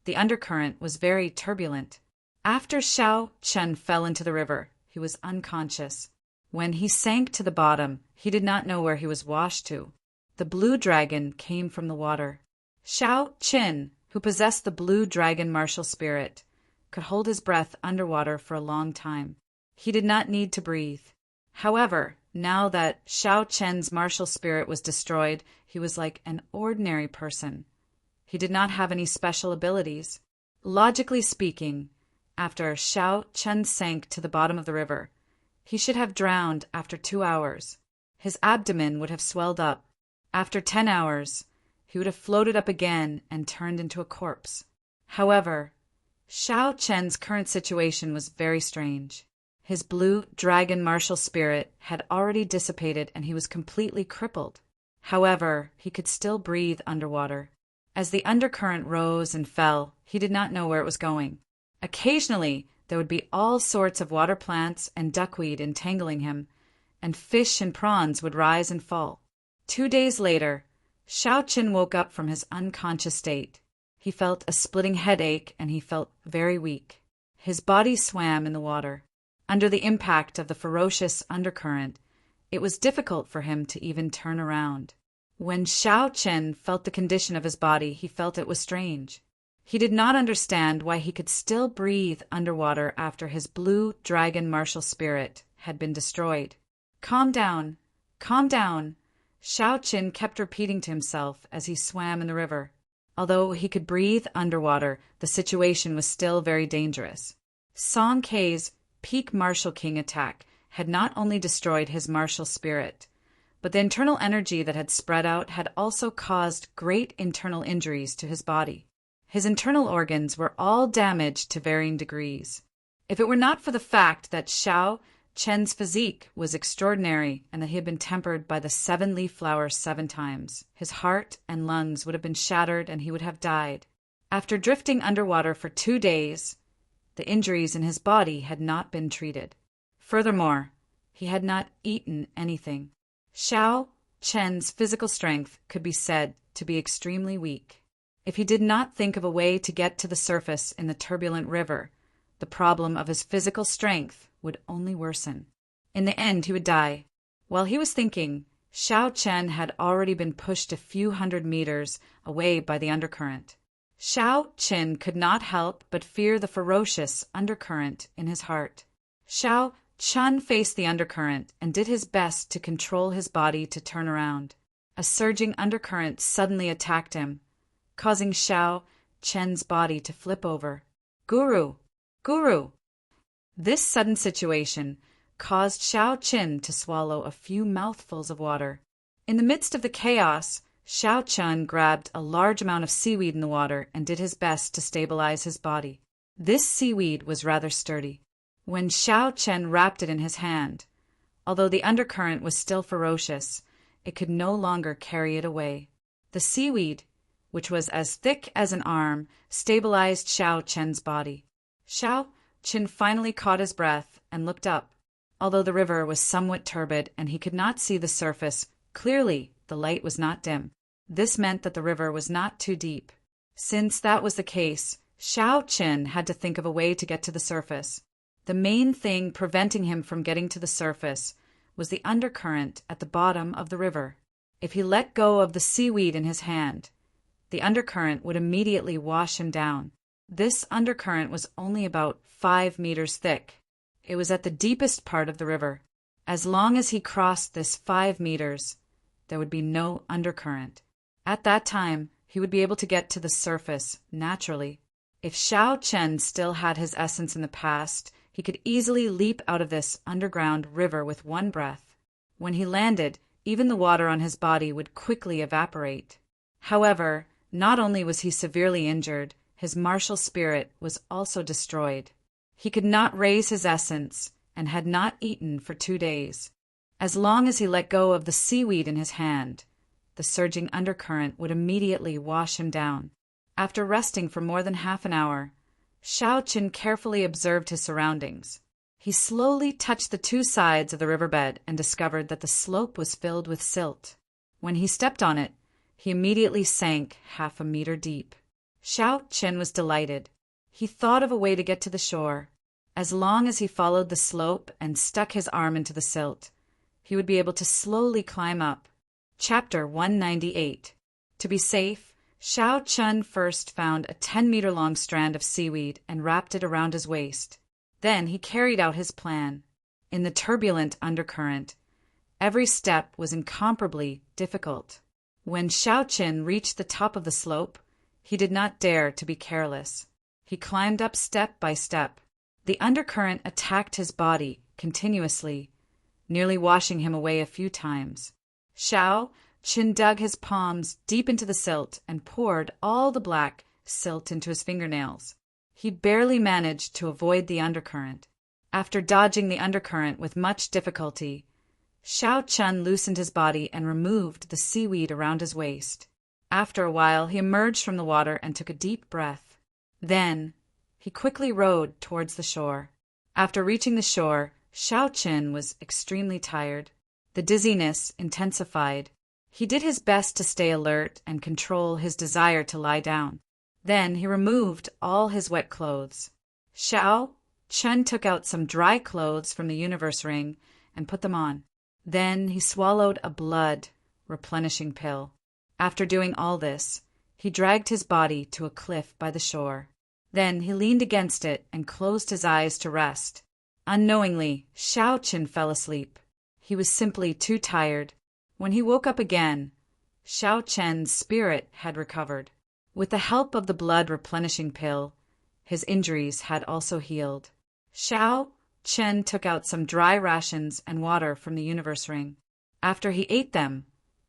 The undercurrent was very turbulent. After Xiao Chen fell into the river, he was unconscious. When he sank to the bottom, he did not know where he was washed to. The blue dragon came from the water. Xiao Chen, who possessed the blue dragon martial spirit, could hold his breath underwater for a long time. He did not need to breathe. However, now that Xiao Chen's martial spirit was destroyed, he was like an ordinary person. He did not have any special abilities. Logically speaking, after Xiao Chen sank to the bottom of the river, he should have drowned after 2 hours. His abdomen would have swelled up. After 10 hours, he would have floated up again and turned into a corpse. However, Xiao Chen's current situation was very strange. His blue dragon martial spirit had already dissipated and he was completely crippled. However, he could still breathe underwater. As the undercurrent rose and fell, he did not know where it was going. Occasionally, there would be all sorts of water plants and duckweed entangling him, and fish and prawns would rise and fall. 2 days later, Xiao Chen woke up from his unconscious state. He felt a splitting headache and he felt very weak. His body swam in the water. Under the impact of the ferocious undercurrent, it was difficult for him to even turn around. When Xiao Chen felt the condition of his body, he felt it was strange. He did not understand why he could still breathe underwater after his blue dragon martial spirit had been destroyed. Calm down, calm down, Xiao Chen kept repeating to himself as he swam in the river. Although he could breathe underwater, the situation was still very dangerous. Song Kei's peak martial king attack had not only destroyed his martial spirit, but the internal energy that had spread out had also caused great internal injuries to his body. His internal organs were all damaged to varying degrees. If it were not for the fact that Xiao Chen's physique was extraordinary and that he had been tempered by the 7-leaf flower 7 times, his heart and lungs would have been shattered and he would have died. After drifting underwater for 2 days, the injuries in his body had not been treated. Furthermore, he had not eaten anything. Xiao Chen's physical strength could be said to be extremely weak. If he did not think of a way to get to the surface in the turbulent river, the problem of his physical strength would only worsen. In the end, he would die. While he was thinking, Xiao Chen had already been pushed a few hundred meters away by the undercurrent. Xiao Chen could not help but fear the ferocious undercurrent in his heart. Xiao Chen faced the undercurrent and did his best to control his body to turn around. A surging undercurrent suddenly attacked him, causing Xiao Chen's body to flip over. Guru! Guru! This sudden situation caused Xiao Chen to swallow a few mouthfuls of water. In the midst of the chaos, Xiao Chen grabbed a large amount of seaweed in the water and did his best to stabilize his body. This seaweed was rather sturdy. When Xiao Chen wrapped it in his hand, although the undercurrent was still ferocious, it could no longer carry it away. The seaweed, which was as thick as an arm, stabilized Xiao Chen's body. Xiao Chen finally caught his breath and looked up. Although the river was somewhat turbid and he could not see the surface, clearly the light was not dim. This meant that the river was not too deep. Since that was the case, Xiao Chen had to think of a way to get to the surface. The main thing preventing him from getting to the surface was the undercurrent at the bottom of the river. If he let go of the seaweed in his hand, the undercurrent would immediately wash him down. This undercurrent was only about 5 meters thick. It was at the deepest part of the river. As long as he crossed this 5 meters, there would be no undercurrent. At that time, he would be able to get to the surface naturally. If Xiao Chen still had his essence in the past, he could easily leap out of this underground river with one breath. When he landed, even the water on his body would quickly evaporate. However, not only was he severely injured, his martial spirit was also destroyed. He could not raise his essence and had not eaten for 2 days. As long as he let go of the seaweed in his hand, the surging undercurrent would immediately wash him down. After resting for more than half an hour, Xiao Chen carefully observed his surroundings. He slowly touched the 2 sides of the riverbed and discovered that the slope was filled with silt. When he stepped on it, he immediately sank half a meter deep. Xiao Chen was delighted. He thought of a way to get to the shore. As long as he followed the slope and stuck his arm into the silt, he would be able to slowly climb up. Chapter 198. To be safe, Xiao Chen first found a 10-meter-long strand of seaweed and wrapped it around his waist. Then he carried out his plan. In the turbulent undercurrent, every step was incomparably difficult. When Xiao Chen reached the top of the slope, he did not dare to be careless. He climbed up step by step. The undercurrent attacked his body continuously, nearly washing him away a few times. Xiao Chen dug his palms deep into the silt and poured all the black silt into his fingernails. He barely managed to avoid the undercurrent. After dodging the undercurrent with much difficulty, Xiao Chen loosened his body and removed the seaweed around his waist. After a while, he emerged from the water and took a deep breath. Then, he quickly rowed towards the shore. After reaching the shore, Xiao Chen was extremely tired. The dizziness intensified. He did his best to stay alert and control his desire to lie down. Then he removed all his wet clothes. Xiao Chen took out some dry clothes from the universe ring and put them on. Then he swallowed a blood replenishing pill. After doing all this, he dragged his body to a cliff by the shore. Then he leaned against it and closed his eyes to rest. Unknowingly, Xiao Chen fell asleep. He was simply too tired. When he woke up again, Xiao Chen's spirit had recovered. With the help of the blood replenishing pill, his injuries had also healed. Xiao Chen took out some dry rations and water from the universe ring. After he ate them,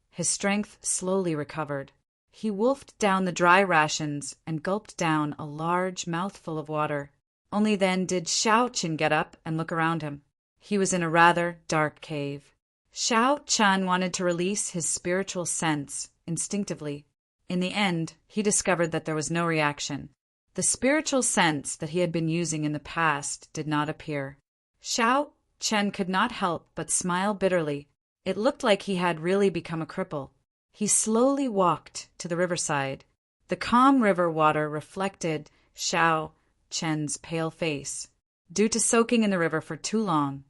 his strength slowly recovered. He wolfed down the dry rations and gulped down a large mouthful of water. Only then did Xiao Chen get up and look around him. He was in a rather dark cave. Xiao Chen wanted to release his spiritual sense instinctively. In the end, he discovered that there was no reaction. The spiritual sense that he had been using in the past did not appear. Xiao Chen could not help but smile bitterly. It looked like he had really become a cripple. He slowly walked to the riverside. The calm river water reflected Xiao Chen's pale face. Due to soaking in the river for too long,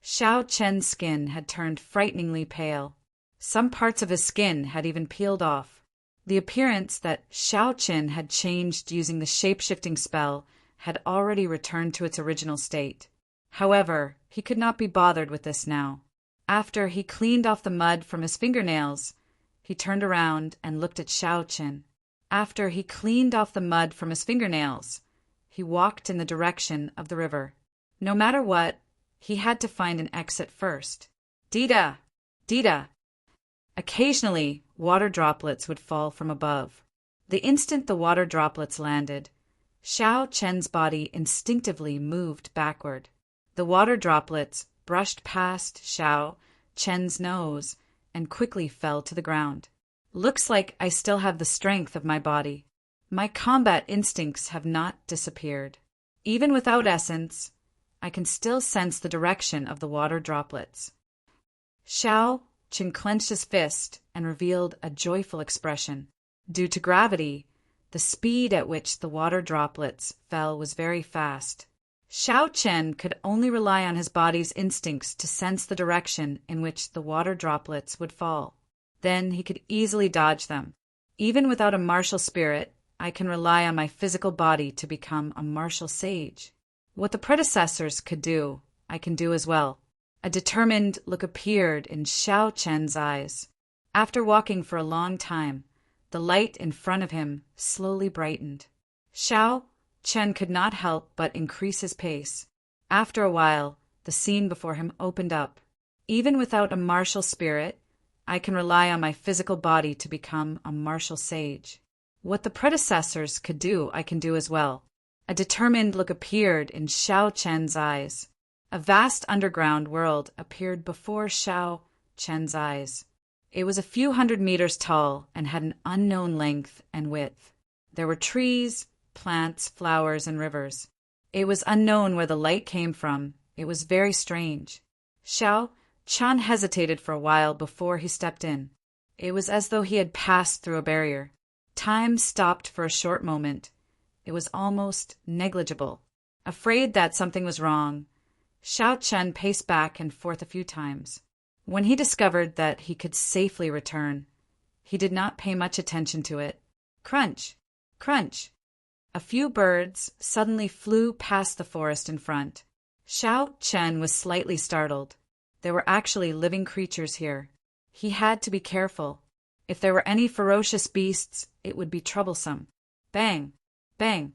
Xiao Chen's skin had turned frighteningly pale. Some parts of his skin had even peeled off. The appearance that Xiao Chen had changed using the shape-shifting spell had already returned to its original state. However, he could not be bothered with this now. After he cleaned off the mud from his fingernails, he turned around and looked at Xiao Chen. After he cleaned off the mud from his fingernails, he walked in the direction of the river. No matter what, he had to find an exit first. Dita! Dita! Occasionally, water droplets would fall from above. The instant the water droplets landed, Xiao Chen's body instinctively moved backward. The water droplets brushed past Xiao Chen's nose and quickly fell to the ground. Looks like I still have the strength of my body. My combat instincts have not disappeared. Even without essence, I can still sense the direction of the water droplets. Xiao Chen clenched his fist and revealed a joyful expression. Due to gravity, the speed at which the water droplets fell was very fast. Xiao Chen could only rely on his body's instincts to sense the direction in which the water droplets would fall. Then he could easily dodge them. Even without a martial spirit, I can rely on my physical body to become a martial sage. What the predecessors could do, I can do as well. A determined look appeared in Xiao Chen's eyes. After walking for a long time, the light in front of him slowly brightened. Xiao Chen could not help but increase his pace. After a while, the scene before him opened up. Even without a martial spirit, I can rely on my physical body to become a martial sage. What the predecessors could do, I can do as well. A determined look appeared in Xiao Chen's eyes. A vast underground world appeared before Xiao Chen's eyes. It was a few hundred meters tall and had an unknown length and width. There were trees, plants, flowers, and rivers. It was unknown where the light came from. It was very strange. Xiao Chen hesitated for a while before he stepped in. It was as though he had passed through a barrier. Time stopped for a short moment. It was almost negligible. Afraid that something was wrong, Xiao Chen paced back and forth a few times. When he discovered that he could safely return, he did not pay much attention to it. Crunch! Crunch! A few birds suddenly flew past the forest in front. Xiao Chen was slightly startled. There were actually living creatures here. He had to be careful. If there were any ferocious beasts, it would be troublesome. Bang! Bang!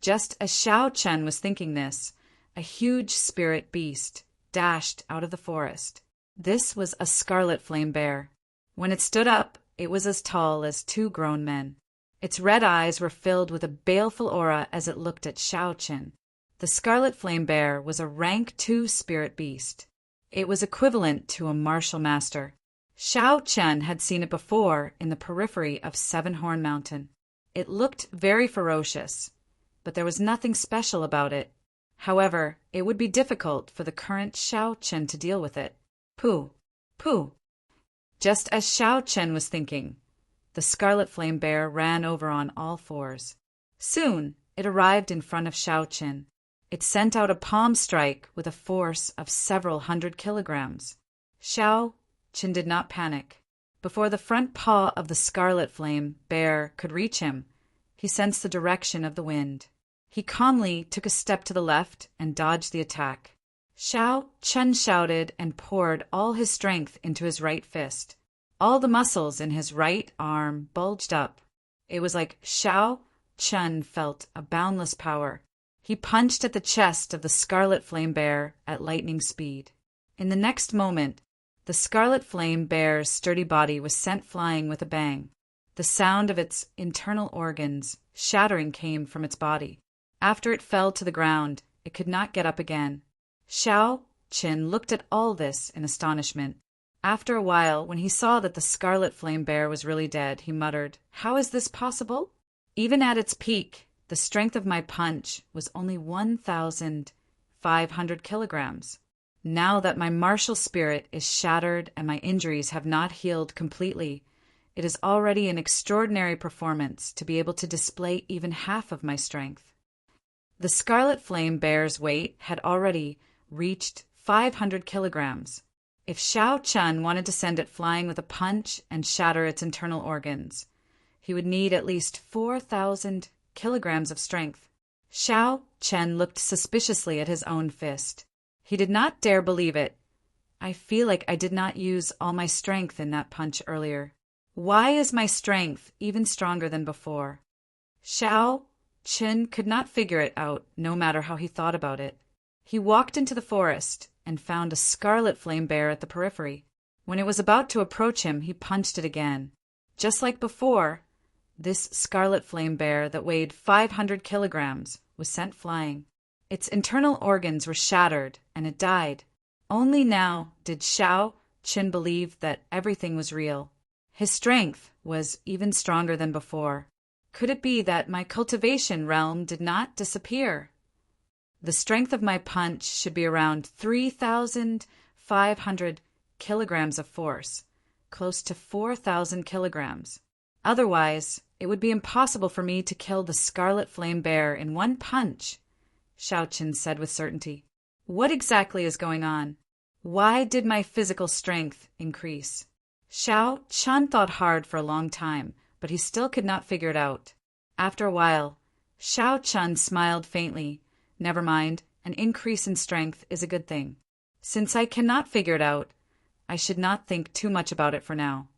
Just as Xiao Chen was thinking this, a huge spirit beast dashed out of the forest. This was a scarlet flame bear. When it stood up, it was as tall as 2 grown men. Its red eyes were filled with a baleful aura as it looked at Xiao Chen. The scarlet flame bear was a rank 2 spirit beast. It was equivalent to a martial master. Xiao Chen had seen it before in the periphery of Seven Horn Mountain. It looked very ferocious, but there was nothing special about it. However, it would be difficult for the current Xiao Chen to deal with it. Pooh! Pooh! Just as Xiao Chen was thinking, the scarlet flame bear ran over on all 4s. Soon, it arrived in front of Xiao Chen. It sent out a palm strike with a force of several 100 kilograms. Xiao Chen did not panic. Before the front paw of the scarlet flame bear could reach him, he sensed the direction of the wind. He calmly took a step to the left and dodged the attack. Xiao Chen shouted and poured all his strength into his right fist. All the muscles in his right arm bulged up. It was like Xiao Chen felt a boundless power. He punched at the chest of the scarlet flame bear at lightning speed. In the next moment, the scarlet flame bear's sturdy body was sent flying with a bang. The sound of its internal organs shattering came from its body. After it fell to the ground, it could not get up again. Xiao Chen looked at all this in astonishment. After a while, when he saw that the scarlet flame bear was really dead, he muttered, "How is this possible?" Even at its peak, the strength of my punch was only 1,500 kilograms. Now that my martial spirit is shattered and my injuries have not healed completely, it is already an extraordinary performance to be able to display even half of my strength. The scarlet flame bear's weight had already reached 500 kilograms. If Xiao Chen wanted to send it flying with a punch and shatter its internal organs, he would need at least 4,000 kilograms of strength. Xiao Chen looked suspiciously at his own fist. He did not dare believe it. I feel like I did not use all my strength in that punch earlier. Why is my strength even stronger than before? Xiao Chen could not figure it out, no matter how he thought about it. He walked into the forest and found a scarlet flame bear at the periphery. When it was about to approach him, he punched it again. Just like before, this scarlet flame bear that weighed 500 kilograms was sent flying. Its internal organs were shattered, and it died. Only now did Xiao Chen believe that everything was real. His strength was even stronger than before. Could it be that my cultivation realm did not disappear? The strength of my punch should be around 3,500 kilograms of force, close to 4,000 kilograms. Otherwise, it would be impossible for me to kill the scarlet flame bear in one punch, Xiao Chen said with certainty. What exactly is going on? Why did my physical strength increase? Xiao Chen thought hard for a long time, but he still could not figure it out. After a while, Xiao Chen smiled faintly, "Never mind," An increase in strength is a good thing. Since I cannot figure it out, I should not think too much about it for now.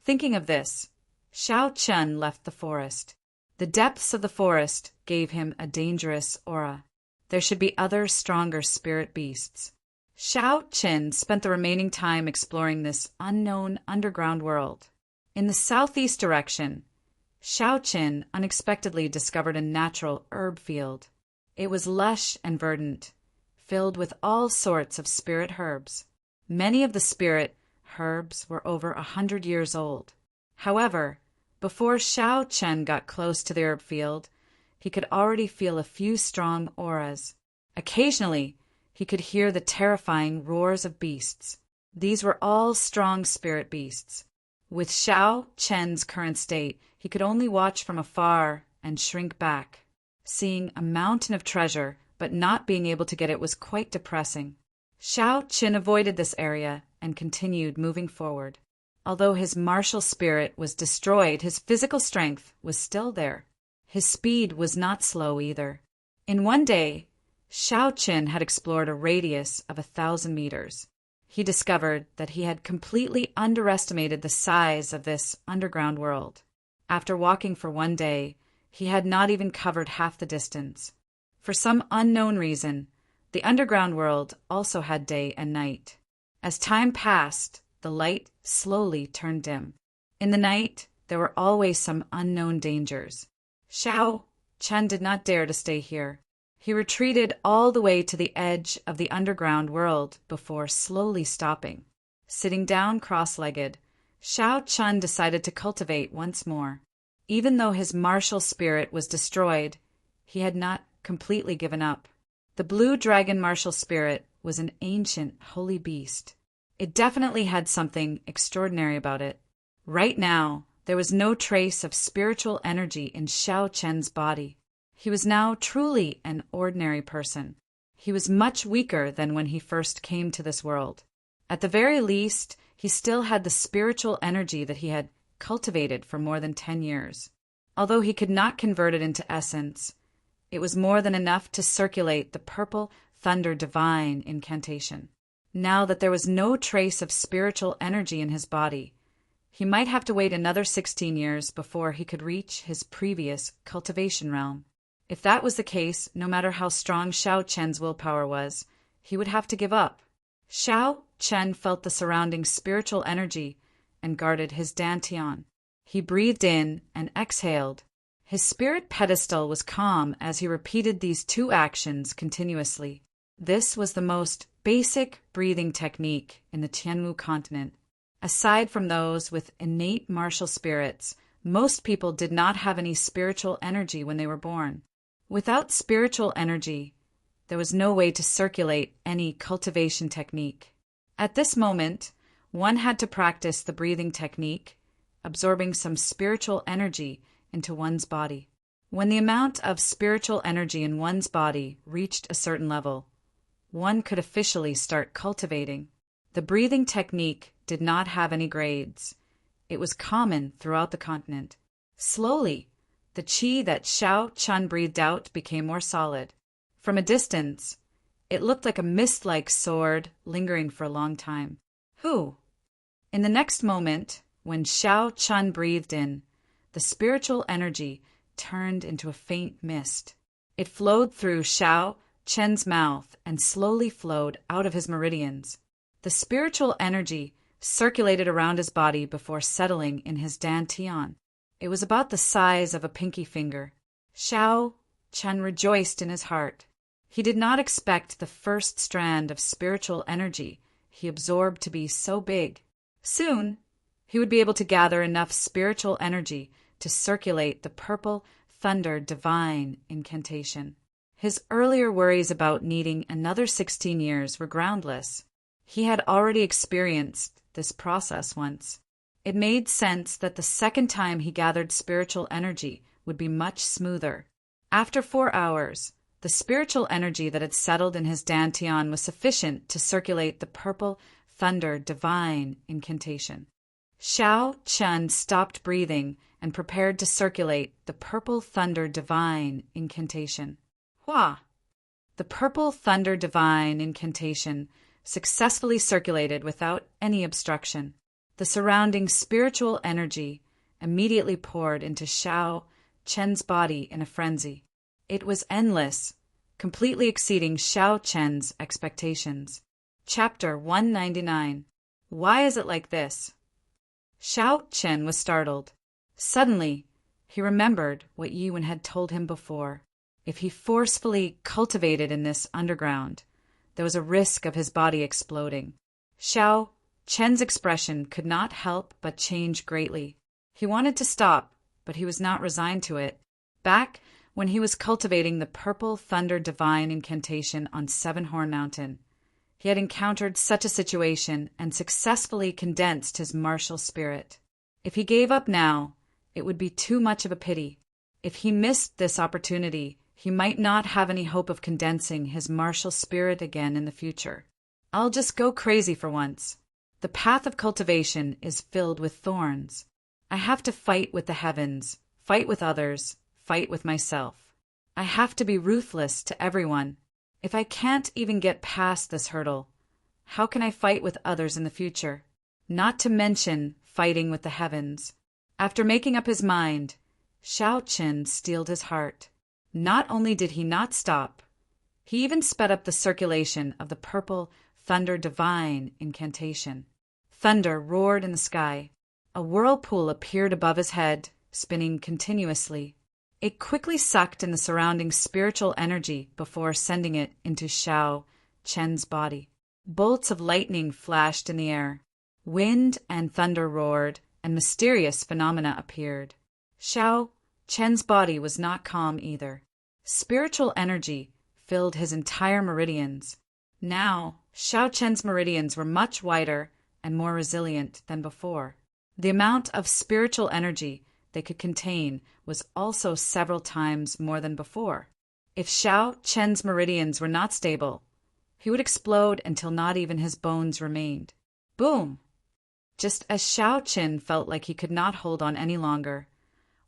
Thinking of this, Xiao Chen left the forest. The depths of the forest gave him a dangerous aura. There should be other stronger spirit beasts. Xiao Chen spent the remaining time exploring this unknown underground world. In the southeast direction, Xiao Chen unexpectedly discovered a natural herb field. It was lush and verdant, filled with all sorts of spirit herbs. Many of the spirit herbs were over 100 years old. However, before Xiao Chen got close to the herb field, he could already feel a few strong auras. Occasionally, he could hear the terrifying roars of beasts. These were all strong spirit beasts. With Xiao Chen's current state, he could only watch from afar and shrink back. Seeing a mountain of treasure, but not being able to get it was quite depressing. Xiao Chen avoided this area and continued moving forward. Although his martial spirit was destroyed, his physical strength was still there. His speed was not slow either. In one day, Xiao Chen had explored a radius of 1,000 meters. He discovered that he had completely underestimated the size of this underground world. After walking for one day, he had not even covered half the distance. For some unknown reason, the underground world also had day and night. As time passed, the light slowly turned dim. In the night, there were always some unknown dangers. Xiao Chen did not dare to stay here. He retreated all the way to the edge of the underground world before slowly stopping. Sitting down cross-legged, Xiao Chen decided to cultivate once more. Even though his martial spirit was destroyed, he had not completely given up. The blue dragon martial spirit was an ancient holy beast. It definitely had something extraordinary about it. Right now, there was no trace of spiritual energy in Xiao Chen's body. He was now truly an ordinary person. He was much weaker than when he first came to this world. At the very least, he still had the spiritual energy that he had cultivated for more than 10 years. Although he could not convert it into essence, it was more than enough to circulate the purple thunder divine incantation. Now that there was no trace of spiritual energy in his body, he might have to wait another 16 years before he could reach his previous cultivation realm. If that was the case, no matter how strong Xiao Chen's willpower was, he would have to give up. Xiao Chen felt the surrounding spiritual energy and guarded his dantian. He breathed in and exhaled. His spirit pedestal was calm as he repeated these two actions continuously. This was the most basic breathing technique in the Tianmu continent. Aside from those with innate martial spirits, most people did not have any spiritual energy when they were born. Without spiritual energy, there was no way to circulate any cultivation technique. At this moment, one had to practice the breathing technique, absorbing some spiritual energy into one's body. When the amount of spiritual energy in one's body reached a certain level, one could officially start cultivating. The breathing technique did not have any grades. It was common throughout the continent. Slowly, the qi that Xiao Chen breathed out became more solid. From a distance, it looked like a mist-like sword lingering for a long time. Who? In the next moment, when Xiao Chen breathed in, the spiritual energy turned into a faint mist. It flowed through Xiao Chen's mouth and slowly flowed out of his meridians. The spiritual energy circulated around his body before settling in his dantian. It was about the size of a pinky finger. Xiao Chen rejoiced in his heart. He did not expect the first strand of spiritual energy he absorbed to be so big. Soon, he would be able to gather enough spiritual energy to circulate the purple thunder divine incantation. His earlier worries about needing another 16 years were groundless. He had already experienced this process once. It made sense that the second time he gathered spiritual energy would be much smoother. After 4 hours, the spiritual energy that had settled in his dantian was sufficient to circulate the purple thunder divine incantation. Xiao Chen stopped breathing and prepared to circulate the purple thunder divine incantation. Hua! The The purple thunder divine incantation successfully circulated without any obstruction. The surrounding spiritual energy immediately poured into Xiao Chen's body in a frenzy. It was endless, completely exceeding Xiao Chen's expectations. Chapter 199. Why is it like this? Xiao Chen was startled. Suddenly, he remembered what Yuan had told him before. If he forcefully cultivated in this underground, there was a risk of his body exploding. Xiao Chen's expression could not help but change greatly. He wanted to stop, but he was not resigned to it. Back when he was cultivating the purple thunder divine incantation on Seven Horn Mountain, he had encountered such a situation and successfully condensed his martial spirit. If he gave up now, it would be too much of a pity. If he missed this opportunity, he might not have any hope of condensing his martial spirit again in the future. I'll just go crazy for once. The path of cultivation is filled with thorns. I have to fight with the heavens, fight with others, fight with myself. I have to be ruthless to everyone. If I can't even get past this hurdle, how can I fight with others in the future? Not to mention fighting with the heavens. After making up his mind, Xiao Chen steeled his heart. Not only did he not stop, he even sped up the circulation of the purple thunder divine incantation. Thunder roared in the sky. A whirlpool appeared above his head, spinning continuously. It quickly sucked in the surrounding spiritual energy before sending it into Xiao Chen's body. Bolts of lightning flashed in the air. Wind and thunder roared, and mysterious phenomena appeared. Xiao Chen's body was not calm either. Spiritual energy filled his entire meridians. Now, Xiao Chen's meridians were much wider and more resilient than before. The amount of spiritual energy they could contain was also several times more than before. If Xiao Chen's meridians were not stable, he would explode until not even his bones remained. Boom! Just as Xiao Chen felt like he could not hold on any longer,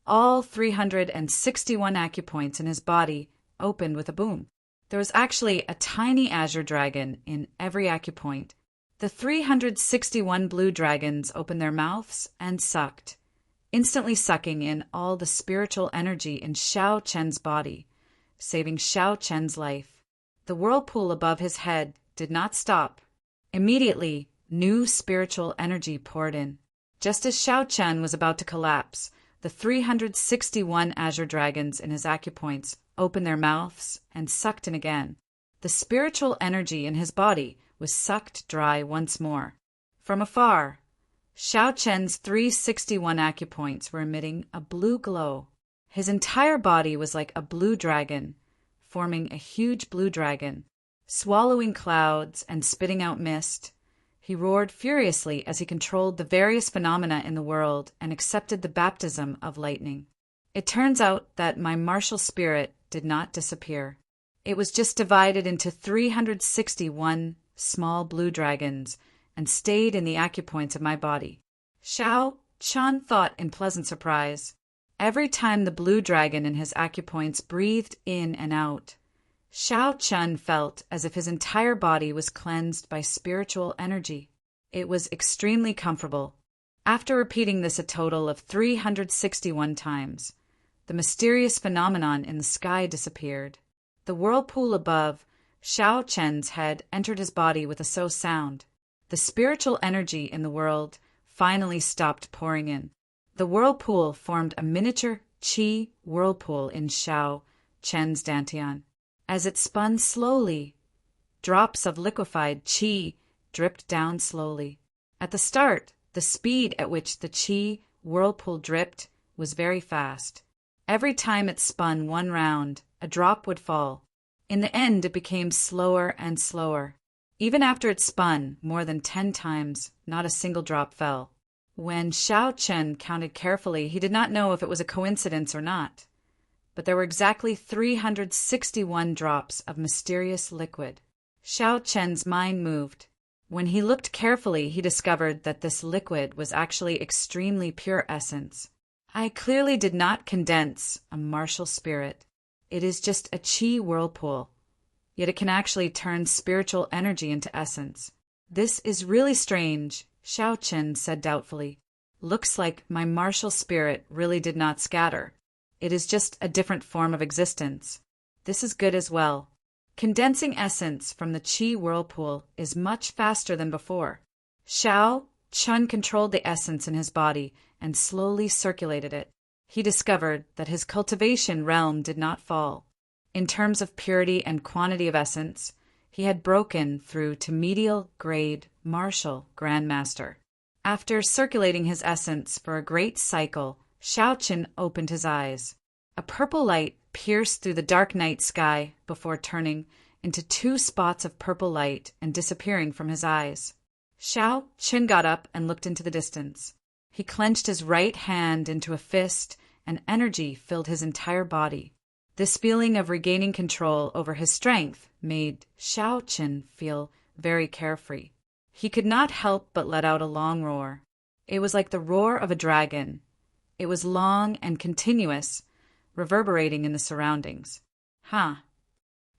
all 361 acupoints in his body opened with a boom. There was actually a tiny azure dragon in every acupoint. The 361 blue dragons opened their mouths and sucked, instantly sucking in all the spiritual energy in Xiao Chen's body, saving Xiao Chen's life. The whirlpool above his head did not stop. Immediately, new spiritual energy poured in. Just as Xiao Chen was about to collapse, the 361 azure dragons in his acupoints opened their mouths and sucked in again. The spiritual energy in his body was sucked dry once more. From afar, Xiao Chen's 361 acupoints were emitting a blue glow. His entire body was like a blue dragon, forming a huge blue dragon. Swallowing clouds and spitting out mist, he roared furiously as he controlled the various phenomena in the world and accepted the baptism of lightning. It turns out that my martial spirit did not disappear. It was just divided into 361 small blue dragons and stayed in the acupoints of my body. Xiao Chen thought in pleasant surprise. Every time the blue dragon in his acupoints breathed in and out, Xiao Chen felt as if his entire body was cleansed by spiritual energy. It was extremely comfortable. After repeating this a total of 361 times, the mysterious phenomenon in the sky disappeared. The whirlpool above Xiao Chen's head entered his body with a so sound. The spiritual energy in the world finally stopped pouring in. The whirlpool formed a miniature qi whirlpool in Xiao Chen's dantian. As it spun slowly, drops of liquefied qi dripped down slowly. At the start, the speed at which the qi whirlpool dripped was very fast. Every time it spun one round, a drop would fall. In the end, it became slower and slower. Even after it spun more than 10 times, not a single drop fell. When Xiao Chen counted carefully, he did not know if it was a coincidence or not. But there were exactly 361 drops of mysterious liquid. Xiao Chen's mind moved. When he looked carefully, he discovered that this liquid was actually extremely pure essence. I clearly did not condense a martial spirit. It is just a qi whirlpool. yet it can actually turn spiritual energy into essence. This is really strange, Xiao Qin said doubtfully. Looks like my martial spirit really did not scatter. It is just a different form of existence. This is good as well. Condensing essence from the qi whirlpool is much faster than before. Xiao Qin controlled the essence in his body and slowly circulated it. He discovered that his cultivation realm did not fall. In terms of purity and quantity of essence, he had broken through to medial grade martial grandmaster. After circulating his essence for a great cycle, Xiao Qin opened his eyes. A purple light pierced through the dark night sky before turning into 2 spots of purple light and disappearing from his eyes. Xiao Qin got up and looked into the distance. He clenched his right hand into a fist, and energy filled his entire body. This feeling of regaining control over his strength made Xiao Qin feel very carefree. He could not help but let out a long roar. It was like the roar of a dragon. It was long and continuous, reverberating in the surroundings.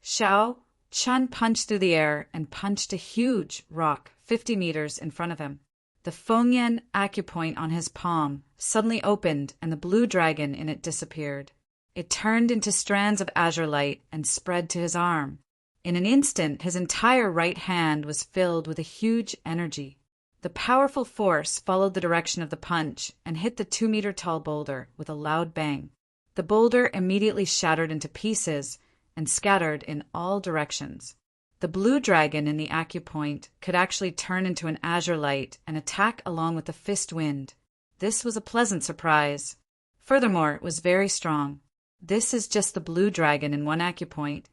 Xiao Qin punched through the air and punched a huge rock 50 meters in front of him. The Fengyan acupoint on his palm suddenly opened and the blue dragon in it disappeared. It turned into strands of azure light and spread to his arm. In an instant, his entire right hand was filled with a huge energy. The powerful force followed the direction of the punch and hit the 2-meter-tall boulder with a loud bang. The boulder immediately shattered into pieces and scattered in all directions. The blue dragon in the acupoint could actually turn into an azure light and attack along with the fist wind. This was a pleasant surprise. Furthermore, it was very strong. This is just the blue dragon in one acupoint,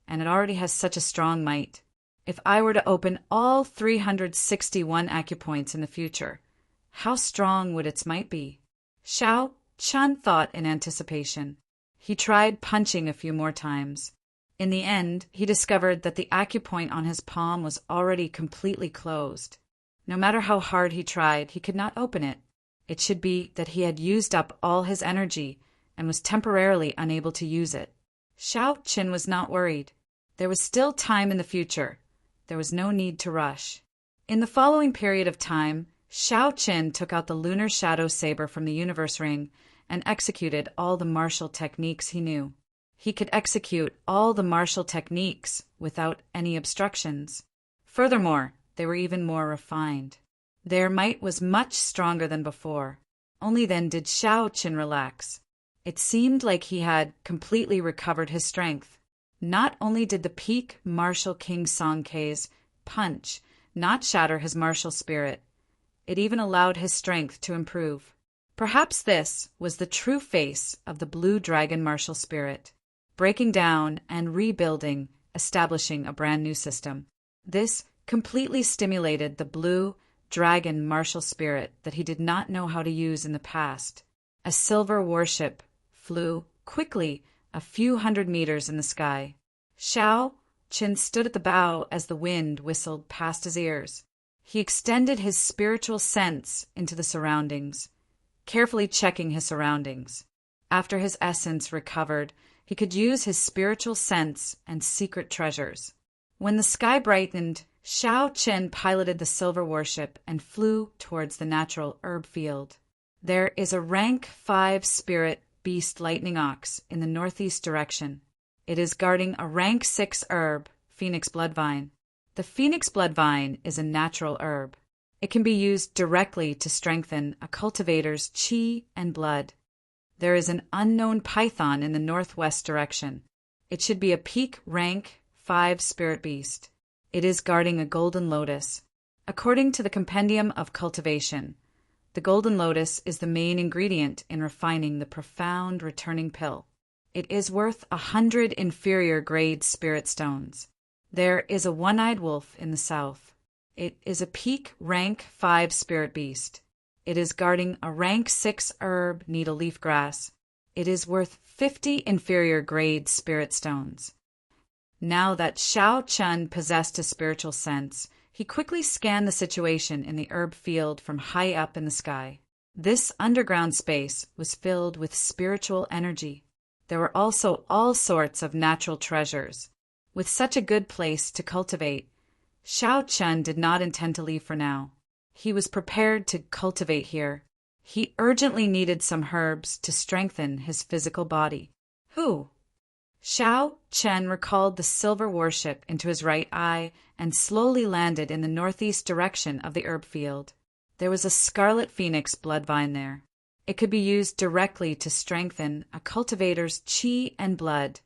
and it already has such a strong might. If I were to open all 361 acupoints in the future, how strong would its might be? Xiao Qin thought in anticipation. He tried punching a few more times. In the end, he discovered that the acupoint on his palm was already completely closed. No matter how hard he tried, he could not open it. It should be that he had used up all his energy and was temporarily unable to use it. Xiao Qin was not worried. There was still time in the future. There was no need to rush. In the following period of time, Xiao Qin took out the lunar shadow saber from the universe ring and executed all the martial techniques he knew. He could execute all the martial techniques without any obstructions. Furthermore, they were even more refined. Their might was much stronger than before. Only then did Xiao Qin relax. It seemed like he had completely recovered his strength. Not only did the peak martial King Songke's punch not shatter his martial spirit, it even allowed his strength to improve. Perhaps this was the true face of the blue dragon martial spirit, breaking down and rebuilding, establishing a brand new system. This completely stimulated the blue dragon martial spirit that he did not know how to use in the past. A silver warship flew quickly a few hundred meters in the sky. Xiao Qin stood at the bow as the wind whistled past his ears. He extended his spiritual sense into the surroundings, carefully checking his surroundings. After his essence recovered, he could use his spiritual sense and secret treasures. When the sky brightened, Xiao Qin piloted the silver warship and flew towards the natural herb field. There is a rank 5 spirit beast lightning ox in the northeast direction. It is guarding a rank 6 herb, phoenix bloodvine. The phoenix bloodvine is a natural herb. It can be used directly to strengthen a cultivator's qi and blood. There is an unknown python in the northwest direction. It should be a peak rank 5 spirit beast. It is guarding a golden lotus. According to the Compendium of Cultivation, the golden lotus is the main ingredient in refining the profound returning pill. It is worth 100 inferior grade spirit stones. There is a one-eyed wolf in the south. It is a peak rank 5 spirit beast. It is guarding a rank 6 herb needle leaf grass. It is worth 50 inferior grade spirit stones. Now that Xiao Qin possessed a spiritual sense, he quickly scanned the situation in the herb field from high up in the sky. This underground space was filled with spiritual energy. There were also all sorts of natural treasures. With such a good place to cultivate, Xiao Chen did not intend to leave for now. He was prepared to cultivate here. He urgently needed some herbs to strengthen his physical body. Who? Xiao Chen recalled the silver worship into his right eye and slowly landed in the northeast direction of the herb field. There was a scarlet phoenix blood vine there. It could be used directly to strengthen a cultivator's qi and blood,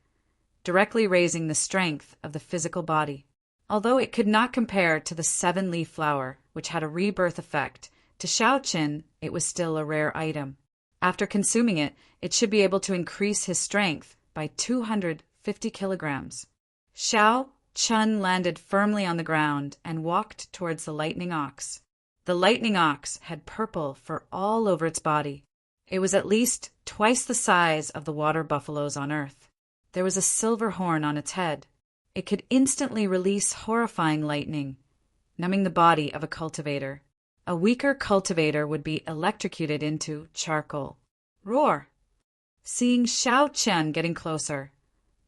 directly raising the strength of the physical body. Although it could not compare to the seven-leaf flower, which had a rebirth effect, to Xiao Chen it was still a rare item. After consuming it, it should be able to increase his strength by 250 kilograms. Xiao Chen landed firmly on the ground and walked towards the lightning ox. The lightning ox had purple fur all over its body. It was at least twice the size of the water buffaloes on Earth. There was a silver horn on its head. It could instantly release horrifying lightning, numbing the body of a cultivator. A weaker cultivator would be electrocuted into charcoal. Roar! Seeing Xiao Chen getting closer,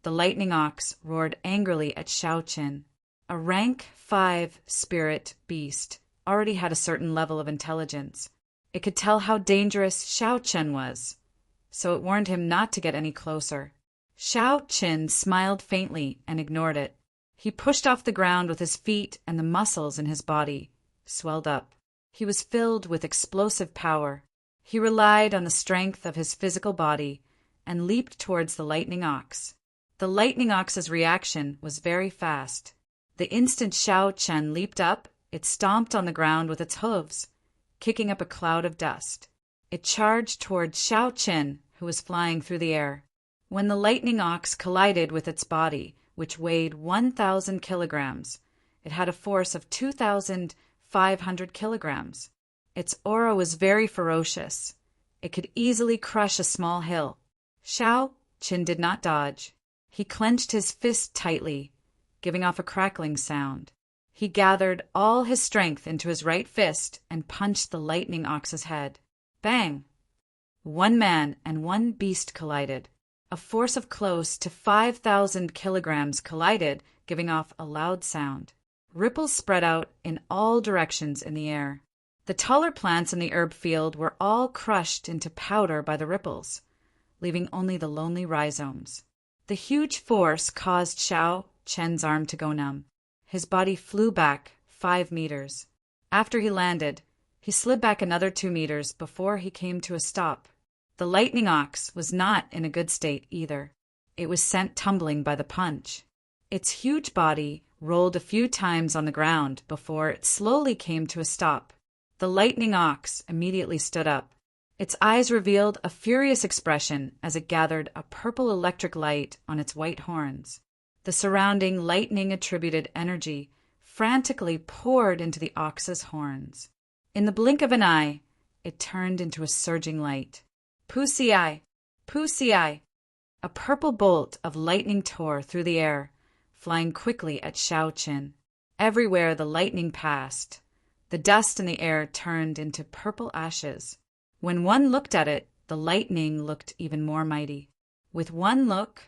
the lightning ox roared angrily at Xiao Chen. A rank 5 spirit beast already had a certain level of intelligence. It could tell how dangerous Xiao Chen was, so it warned him not to get any closer. Xiao Chen smiled faintly and ignored it. He pushed off the ground with his feet, and the muscles in his body swelled up. He was filled with explosive power. He relied on the strength of his physical body and leaped towards the lightning ox. The lightning ox's reaction was very fast. The instant Xiao Chen leaped up, it stomped on the ground with its hooves, kicking up a cloud of dust. It charged toward Xiao Chen, who was flying through the air. When the lightning ox collided with its body, which weighed 1,000 kilograms, it had a force of 2,500 kilograms. Its aura was very ferocious. It could easily crush a small hill. Xiao Chen did not dodge. He clenched his fist tightly, giving off a crackling sound. He gathered all his strength into his right fist and punched the lightning ox's head. Bang! One man and one beast collided. A force of close to 5,000 kilograms collided, giving off a loud sound. Ripples spread out in all directions in the air. The taller plants in the herb field were all crushed into powder by the ripples, leaving only the lonely rhizomes. The huge force caused Xiao Chen's arm to go numb. His body flew back 5 meters. After he landed, he slid back another 2 meters before he came to a stop. The lightning ox was not in a good state either. It was sent tumbling by the punch. Its huge body rolled a few times on the ground before it slowly came to a stop. The lightning ox immediately stood up. Its eyes revealed a furious expression as it gathered a purple electric light on its white horns. The surrounding lightning-attributed energy frantically poured into the ox's horns. In the blink of an eye, it turned into a surging light. Pussy-eye! Pussy-eye! A purple bolt of lightning tore through the air, flying quickly at Xiao Chen. Everywhere the lightning passed, the dust in the air turned into purple ashes. When one looked at it, the lightning looked even more mighty. With one look,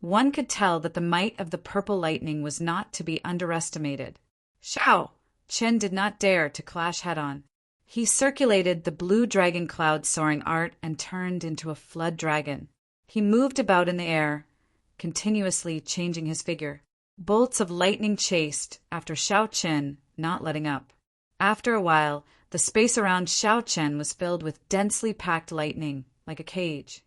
one could tell that the might of the purple lightning was not to be underestimated. Xiao Chen did not dare to clash head-on. He circulated the blue dragon cloud soaring art and turned into a flood dragon. He moved about in the air, continuously changing his figure. Bolts of lightning chased after Xiao Chen, not letting up. After a while, the space around Xiao Chen was filled with densely packed lightning, like a cage.